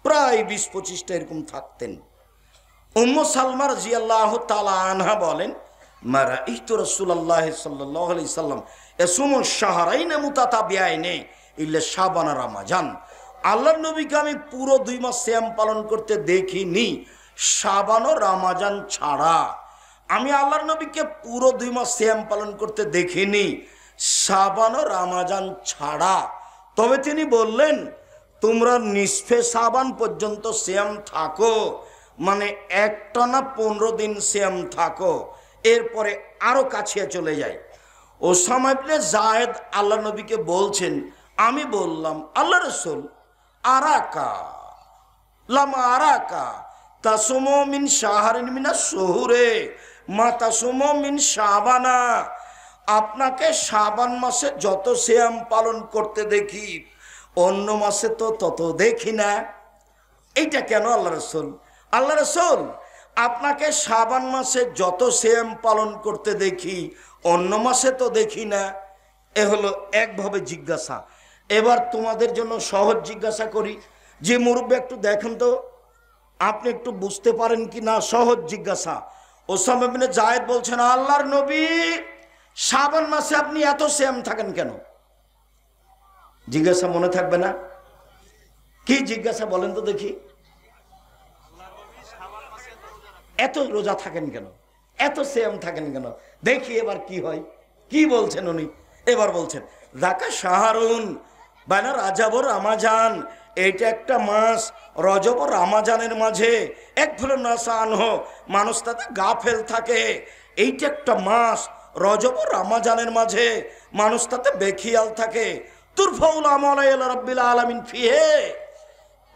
প্রায় 20-25টা এরকম থাকতেন। উম্মু সালমা রাদিয়াল্লাহু তাআলা আনহা বলেন, মা রাআইতু রাসূলুল্লাহ সাল্লাল্লাহু আলাইহি সাল্লাম ইয়াসুমু শাহরাইন মুতাতাবিআইন ইল্লা শাবান রমজান। আল্লাহর নবীকে আমি পুরো 2 মাস সিয়াম পালন করতে দেখিনি, শাবান ও রমজান ছাড়া। আমি আল্লাহর নবীকে পুরো 2 মাস সিয়াম পালন করতে দেখিনি, শাবান ও রমজান ছাড়া। তবে তিনি বললেন, তোমরা নিসফে শাবান পর্যন্ত সিয়াম থাকো, মানে একটানা 15 দিন সিয়াম থাকো, এরপরে আরো কাছে চলে যায়। ওসামা ইবনে যায়েদ আল্লাহ নবীকে বলছেন, আমি বললাম, আল্লাহ রাসূল, আরাকা লামা আরাকা তাসুমু মিন শাহরিন মিনাশ শুহুরে মা তাসুমু মিন শাবানা। আপনাকে শাবান মাসে যত সিয়াম পালন করতে দেখি, অন্য মাসে তো তত দেখি না। এইটা কেন আল্লাহ রাসূল? আল্লাহ রাসূল, আপনাকে শাবান মাসে যত সিয়াম পালন করতে দেখি অন্য মাসে তো দেখি না। এ হলো একভাবে জিজ্ঞাসা। এবার তোমাদের জন্য সহজ জিজ্ঞাসা করি, যে মুরব্বী একটু দেখেন তো আপনি একটু বুঝতে পারেন কি না। সহজ জিজ্ঞাসা। ওসামা ইবনে যায়েদ বলছেন, আল্লাহর নবী, শাবান মাসে আপনি এত সিয়াম থাকেন কেন? জিজ্ঞাসা মনে থাকবে না? কি জিজ্ঞাসা বলেন তো দেখি। এত রোজা থাকেন কেন, এত সিয়াম থাকেন কেন? দেখি এবার কি হয়। কি বলছেন উনি? এবার বলছেন, যাকা শাহরুন বাইনা রাজাব ও রামাজান, এইটা একটা মাস, রজব ও রামাজানের মাঝে এক ভুল নাসান হো, মানুষ তাতে গাফেল থাকে। এইটা একটা মাস, রজব ও রামাজানের মাঝে মানুষ তাতে বেখিয়াল থাকে। তুরফাউল আমাল ইলা রাব্বিল আলামিন ফিহে,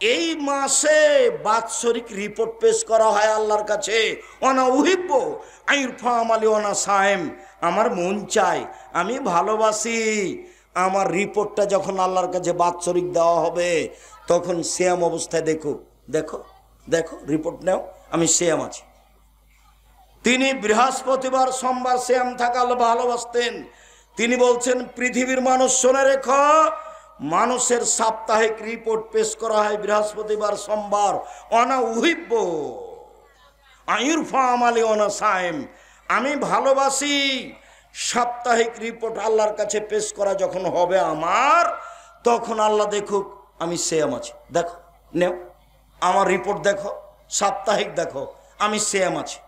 এই মাসে বাৎসরিক রিপোর্ট পেশ করা হয় আল্লাহর কাছে। ওয়ানা উহিব্বু আইরফা আমালি ওয়ানা সায়েম, আমার মন চায়, আমি ভালোবাসি আমার রিপোর্টটা যখন আল্লাহর কাছে বাৎসরিক দেওয়া হবে তখন সিয়াম অবস্থায় দেখো দেখো দেখো রিপোর্ট নাও, আমি সিয়াম আছি। তিনি বৃহস্পতিবার সোমবার সিয়াম থাকা ভালোবাসতেন। তিনি বলছেন, পৃথিবীর মানুষ শুনে রেখো, মানুষের সাপ্তাহিক রিপোর্ট পেশ করা হয় বৃহস্পতিবার সোমবার। অনা উহিব্ব আইরফা আমালি অনা সায়েম, আমি ভালোবাসি সাপ্তাহিক রিপোর্ট আল্লাহর কাছে পেশ করা যখন হবে আমার, তখন আল্লাহ দেখুক আমি সিয়াম আছি। দেখো নেও আমার রিপোর্ট, দেখো সাপ্তাহিক, দেখো আমি সিয়াম আছি,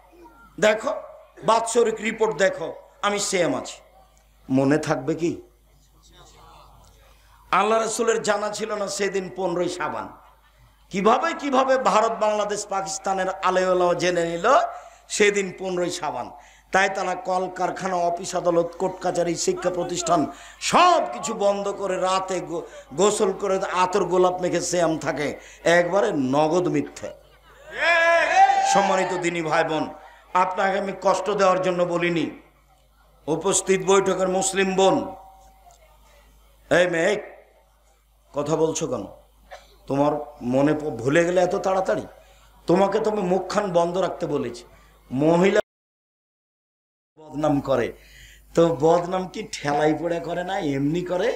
দেখো বাৎসরিক রিপোর্ট, দেখো আমি সিয়াম আছি। মনে থাকবে কি? আল্লাহ রাসূলের জানা ছিল না সেদিন 15ই শাবান। কিভাবে কিভাবে ভারত বাংলাদেশ পাকিস্তানের আলেওয়ালা জেনে নিল সেদিন 15ই শাবান। তাই তারা কল কারখানা, অফিস আদালত, কোর্ট কাচারি, শিক্ষা প্রতিষ্ঠান সব কিছু বন্ধ করে রাতে গোসল করে আতর গোলাপ মেখে সিয়াম থাকে। একবারে নগদ মিথ্যে। সম্মানিত দিনী ভাই বোন, আপনাকে আমি কষ্ট দেওয়ার জন্য বলিনি। উপস্থিত বৈঠকের মুসলিম বোন, এই মেয়ে কথা বলছো কেন? তোমার মনে ভুলে গেলে এত তাড়াতাড়ি? তোমাকে তো আমি মুখখান বন্ধ রাখতে বলেছি। মহিলা বদনাম করে, তো বদনাম কি ঠেলাই পড়ে করে না এমনি করে?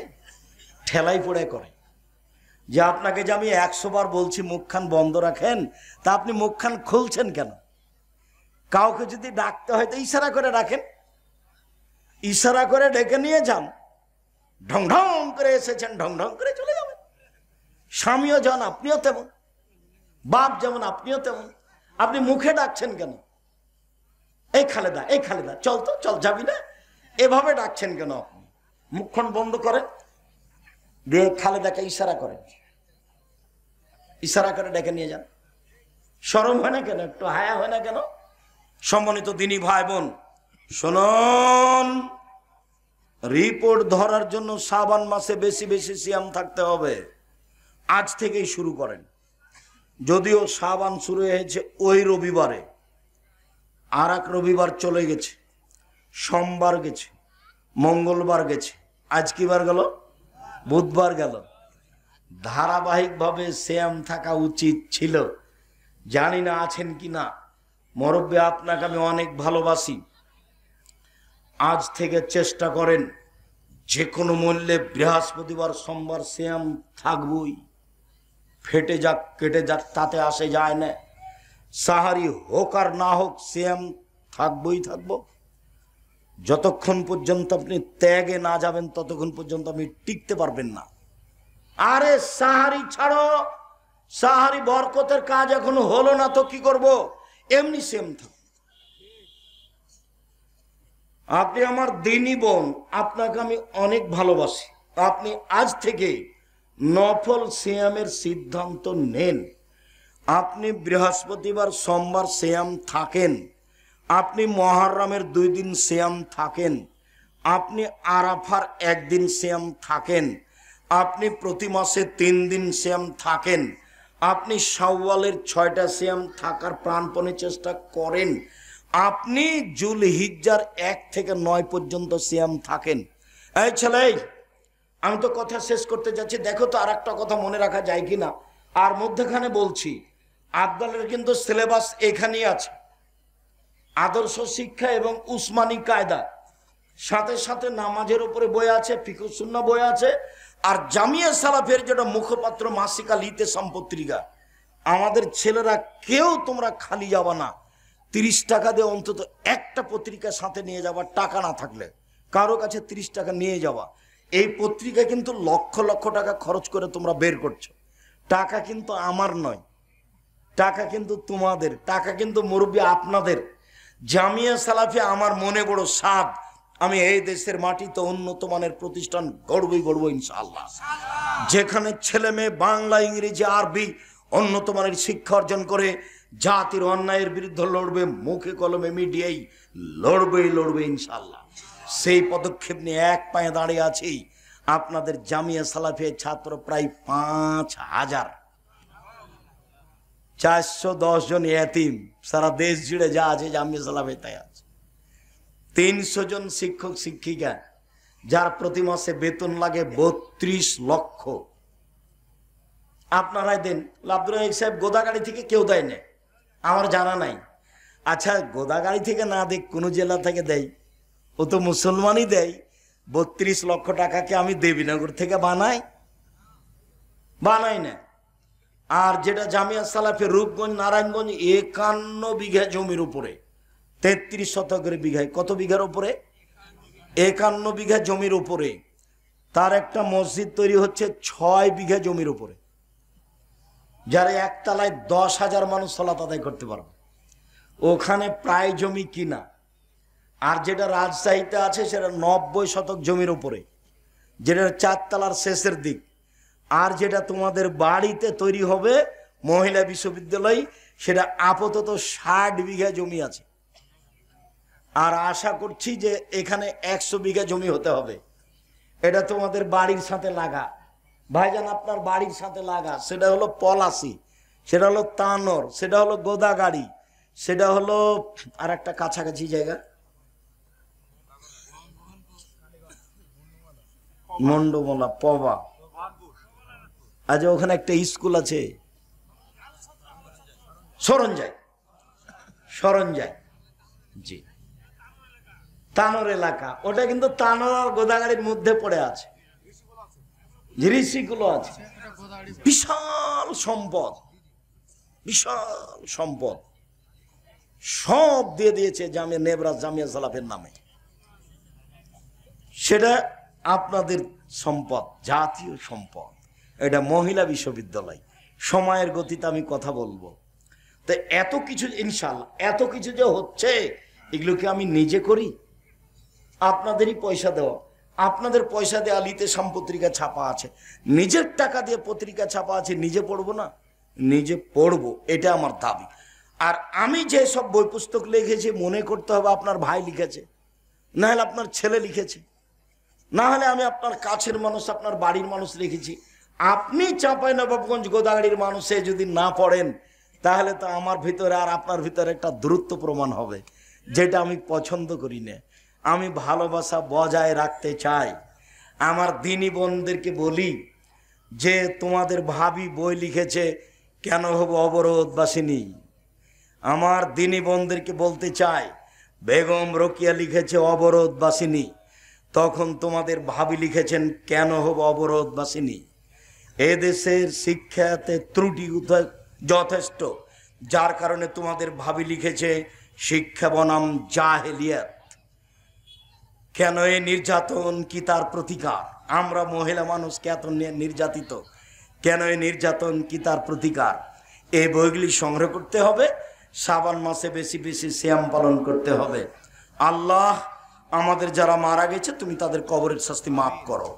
ঠেলাই পড়ে করে। যে আপনাকে যে আমি 100 বার বলছি মুখখান বন্ধ রাখেন, তা আপনি মুখখান খুলছেন কেন? কাউকে যদি ডাকতে হয় তো ইশারা করে রাখেন, ইশারা করে ডেকে নিয়ে যান। ঢং ঢং করে এসেছেন, ঢং ঢং করে চলে যাবেন। স্বামীও যেমন আপনিও তেমন, বাপ যেমন আপনিও তেমন। আপনি মুখে ডাকছেন কেন? এই খালেদা, এই খালেদা, চল তো চল, যাবি না? এভাবে ডাকছেন কেন? আপনি মুখখন বন্ধ করেন, দিয়ে খালেদাকে ইশারা করেন, ইশারা করে ডেকে নিয়ে যান। শরম হয় না কেন? একটু হায়া হয় না কেন? সম্মানিত দিনী ভাই বোন শুনুন, রিপোর্ট ধরার জন্য শাবান মাসে বেশি বেশি সিয়াম থাকতে হবে। আজ থেকেই শুরু করেন। যদিও শাবান শুরু হয়েছে ওই রবিবারে, আর এক রবিবার চলে গেছে, সোমবার গেছে, মঙ্গলবার গেছে, আজ কি বার গেল? বুধবার গেল। ধারাবাহিকভাবে সিয়াম থাকা উচিত ছিল। জানি না আছেন কি না। মুরব্বী, আপনাকে আমি অনেক ভালোবাসি। আজ থেকে চেষ্টা করেন যে কোনো মূল্যে বৃহস্পতিবার সোমবার সিয়াম থাকবই। ফেটে যাক কেটে যাক তাতে আসে যায় না। সাহারি হোক আর না হোক সিয়াম থাকবই থাকবো। যতক্ষণ পর্যন্ত আপনি ত্যাগে না যাবেন ততক্ষণ পর্যন্ত আপনি টিকতে পারবেন না। আরে সাহারি ছাড়ো, সাহারি বরকতের কাজ এখনো হলো না তো কি করব? এমনি সিয়াম থাক। আপনি আমার দিনী বোন, আপনাকে আমি অনেক ভালোবাসি। আপনি আজ থেকে নফল সিয়ামের সিদ্ধান্ত নেন। আপনি বৃহস্পতিবার সোমবার সিয়াম থাকেন, আপনি মুহররমের 2 দিন সিয়াম থাকেন, আপনি আরাফার 1 দিন সিয়াম থাকেন, আপনি প্রতি মাসে 3 দিন সিয়াম থাকেন, আপনি শাওয়ালের 6টা সিয়াম থাকার প্রাণপণে চেষ্টা করেন, আপনি জুলহিজ্জার 1 থেকে 9 পর্যন্ত সিয়াম থাকেন। এই ছেলে, আমি তো কথা শেষ করতে যাচ্ছি, দেখো তো আর একটা কথা মনে রাখা যায় কিনা। আর মধ্যখানে বলছি আফদালের কিন্তু সিলেবাস এখানেই আছে, আদর্শ শিক্ষা এবং উসমানী কায়দা, সাথে সাথে নামাজের উপরে বই আছে, ফিকহ সুন্নাহ বই আছে, আর জামিয়া সালাফের যেটা মুখপাত্র মাসিকা লিতে সম্পত্রিকা। আমাদের ছেলেরা কেউ তোমরা খালি যাবা না, 30 টাকা দিয়ে অন্তত একটা পত্রিকা সাথে নিয়ে যাবা, টাকা না থাকলে কারো কাছে 30 টাকা নিয়ে যাওয়া। এই পত্রিকা কিন্তু লক্ষ লক্ষ টাকা খরচ করে তোমরা বের করছো, টাকা কিন্তু আমার নয়, টাকা কিন্তু তোমাদের, টাকা কিন্তু মুরব্বী আপনাদের। জামিয়া সালাফি আমার মনে বড় সাধ, আমি এই দেশের মাটিতে উন্নত মানের প্রতিষ্ঠান গড়বো ইনশাআল্লাহ, যেখানে ছেলে মেয়ে বাংলা ইংরেজি আরবি উন্নত মানের শিক্ষা অর্জন করে জাতির অন্যায়ের বিরুদ্ধে লড়বে, মুখে কলমে মিডিয়াই লড়বে ইনশাআল্লাহ। সেই পদক্ষেপ নিয়ে এক পায়ে দাঁড়িয়ে আছি। আপনাদের জামিয়া সালাফির ছাত্র প্রায় 5000, 410 জন এতিম, সারা দেশ জুড়ে যা আছে জামিয়া সালাফি তাই আছে। 300 জন শিক্ষক শিক্ষিকা, যার প্রতি মাসে বেতন লাগে 32 লক্ষ। আপনারাই দেন। আব্দুর রাজাক সাহেব গোদাগাড়ি থেকে কেউ দেয় না, আমার জানা নাই। আচ্ছা, গোদাগাড়ি থেকে না দেয়, কোন জেলা থেকে দেয়? ও তো মুসলমানই দেয়। 32 লক্ষ টাকাকে আমি দেবীনগর থেকে বানাই না। আর যেটা জামিয়া সালাফি রূপগঞ্জ নারায়ণগঞ্জ 51 বিঘা জমির উপরে, 33 শতকের বিঘায়, কত বিঘার উপরে? 51 বিঘা জমির উপরে তার একটা মসজিদ তৈরি হচ্ছে 6 বিঘা জমির উপরে, যারা একতলায় 10,000 মানুষ সালাত আদায় করতে পারবে। ওখানে প্রায় জমি কিনা। আর যেটা রাজশাহীতে আছে সেটা 90 শতক জমির উপরে, যেটা 4 তলার শেষের দিক। আর যেটা তোমাদের বাড়িতে তৈরি হবে মহিলা বিশ্ববিদ্যালয়, সেটা আপাতত 60 বিঘা জমি আছে। আর আশা করছি যে এখানে 100 বিঘা জমি হতে হবে। এটা তোমাদের বাড়ির সাথে লাগা ভাইজান, আপনার বাড়ির সাথে লাগা। সেটা হলো পলাশি, সেটা হলো তানোর, সেটা হলো গোদাগাড়ি, সেটা হলো আর একটা কাছাকাছি জায়গা মন্ডমলা পবা। আজ ওখানে একটা স্কুল আছে সরঞ্জায়, জি, তানোর এলাকা। ওটা কিন্তু তানোর আর গোদাগাড়ির মধ্যে পড়ে আছে, ঋষিগুলো আছে। বিশাল সম্পদ সব দিয়ে দিয়েছে জামিয়া নেবরাজ জামিয়া সালাফের নামে। সেটা আপনাদের সম্পদ, জাতীয় সম্পদ। এটা মহিলা বিশ্ববিদ্যালয়। সময়ের গতিতে আমি কথা বলবো। তো এত কিছু ইনশাআল্লাহ, এত কিছু যে হচ্ছে, এগুলোকে আমি নিজে করি, আপনাদেরই পয়সা দেওয়া। আপনাদের পয়সা দেওয়া লিতে পত্রিকা ছাপা আছে, নিজের টাকা দিয়ে পত্রিকা ছাপা আছে, নিজে পড়বো না? নিজে পড়বো, এটা আমার দাবি। আর আমি যে সব বই পুস্তক লিখেছি, মনে করতে হবে আপনার ভাই লিখেছে, না হলে আপনার ছেলে লিখেছে, না হলে আমি আপনার কাছের মানুষ, আপনার বাড়ির মানুষ লিখেছি। আপনি চাঁপাইনবাবগঞ্জ গোদাগাড়ির মানুষে যদি না পড়েন, তাহলে তো আমার ভিতরে আর আপনার ভিতরে একটা দূরত্ব প্রমাণ হবে, যেটা আমি পছন্দ করি না। আমি ভালোবাসা বজায় রাখতে চাই। আমার দিনী বোনদেরকে বলি যে তোমাদের ভাবি বই লিখেছে, কেন হবো অবরোধবাসিনী। আমার দিনী বোনদেরকে বলতে চাই, বেগম রোকিয়া লিখেছে অবরোধবাসিনী, তখন তোমাদের ভাবি লিখেছেন কেন হবো অবরোধবাসিনী। এদেশের শিক্ষাতে ত্রুটি যথেষ্ট, যার কারণে তোমাদের ভাবি লিখেছে শিক্ষা বনাম জাহেলিয়াত। কেন এই নির্যাতন, কি তার প্রতিকার? আমরা মহিলা মানুষ এত নির্যাতিত, কেন এই নির্যাতন, কি তার প্রতিকার? এই বইগুলি সংগ্রহ করতে হবে। শ্রাবণ মাসে বেশি বেশি সিয়াম পালন করতে হবে। আল্লাহ আমাদের যারা মারা গেছে, তুমি তাদের কবরের শাস্তি মাফ করো।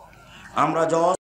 আমরা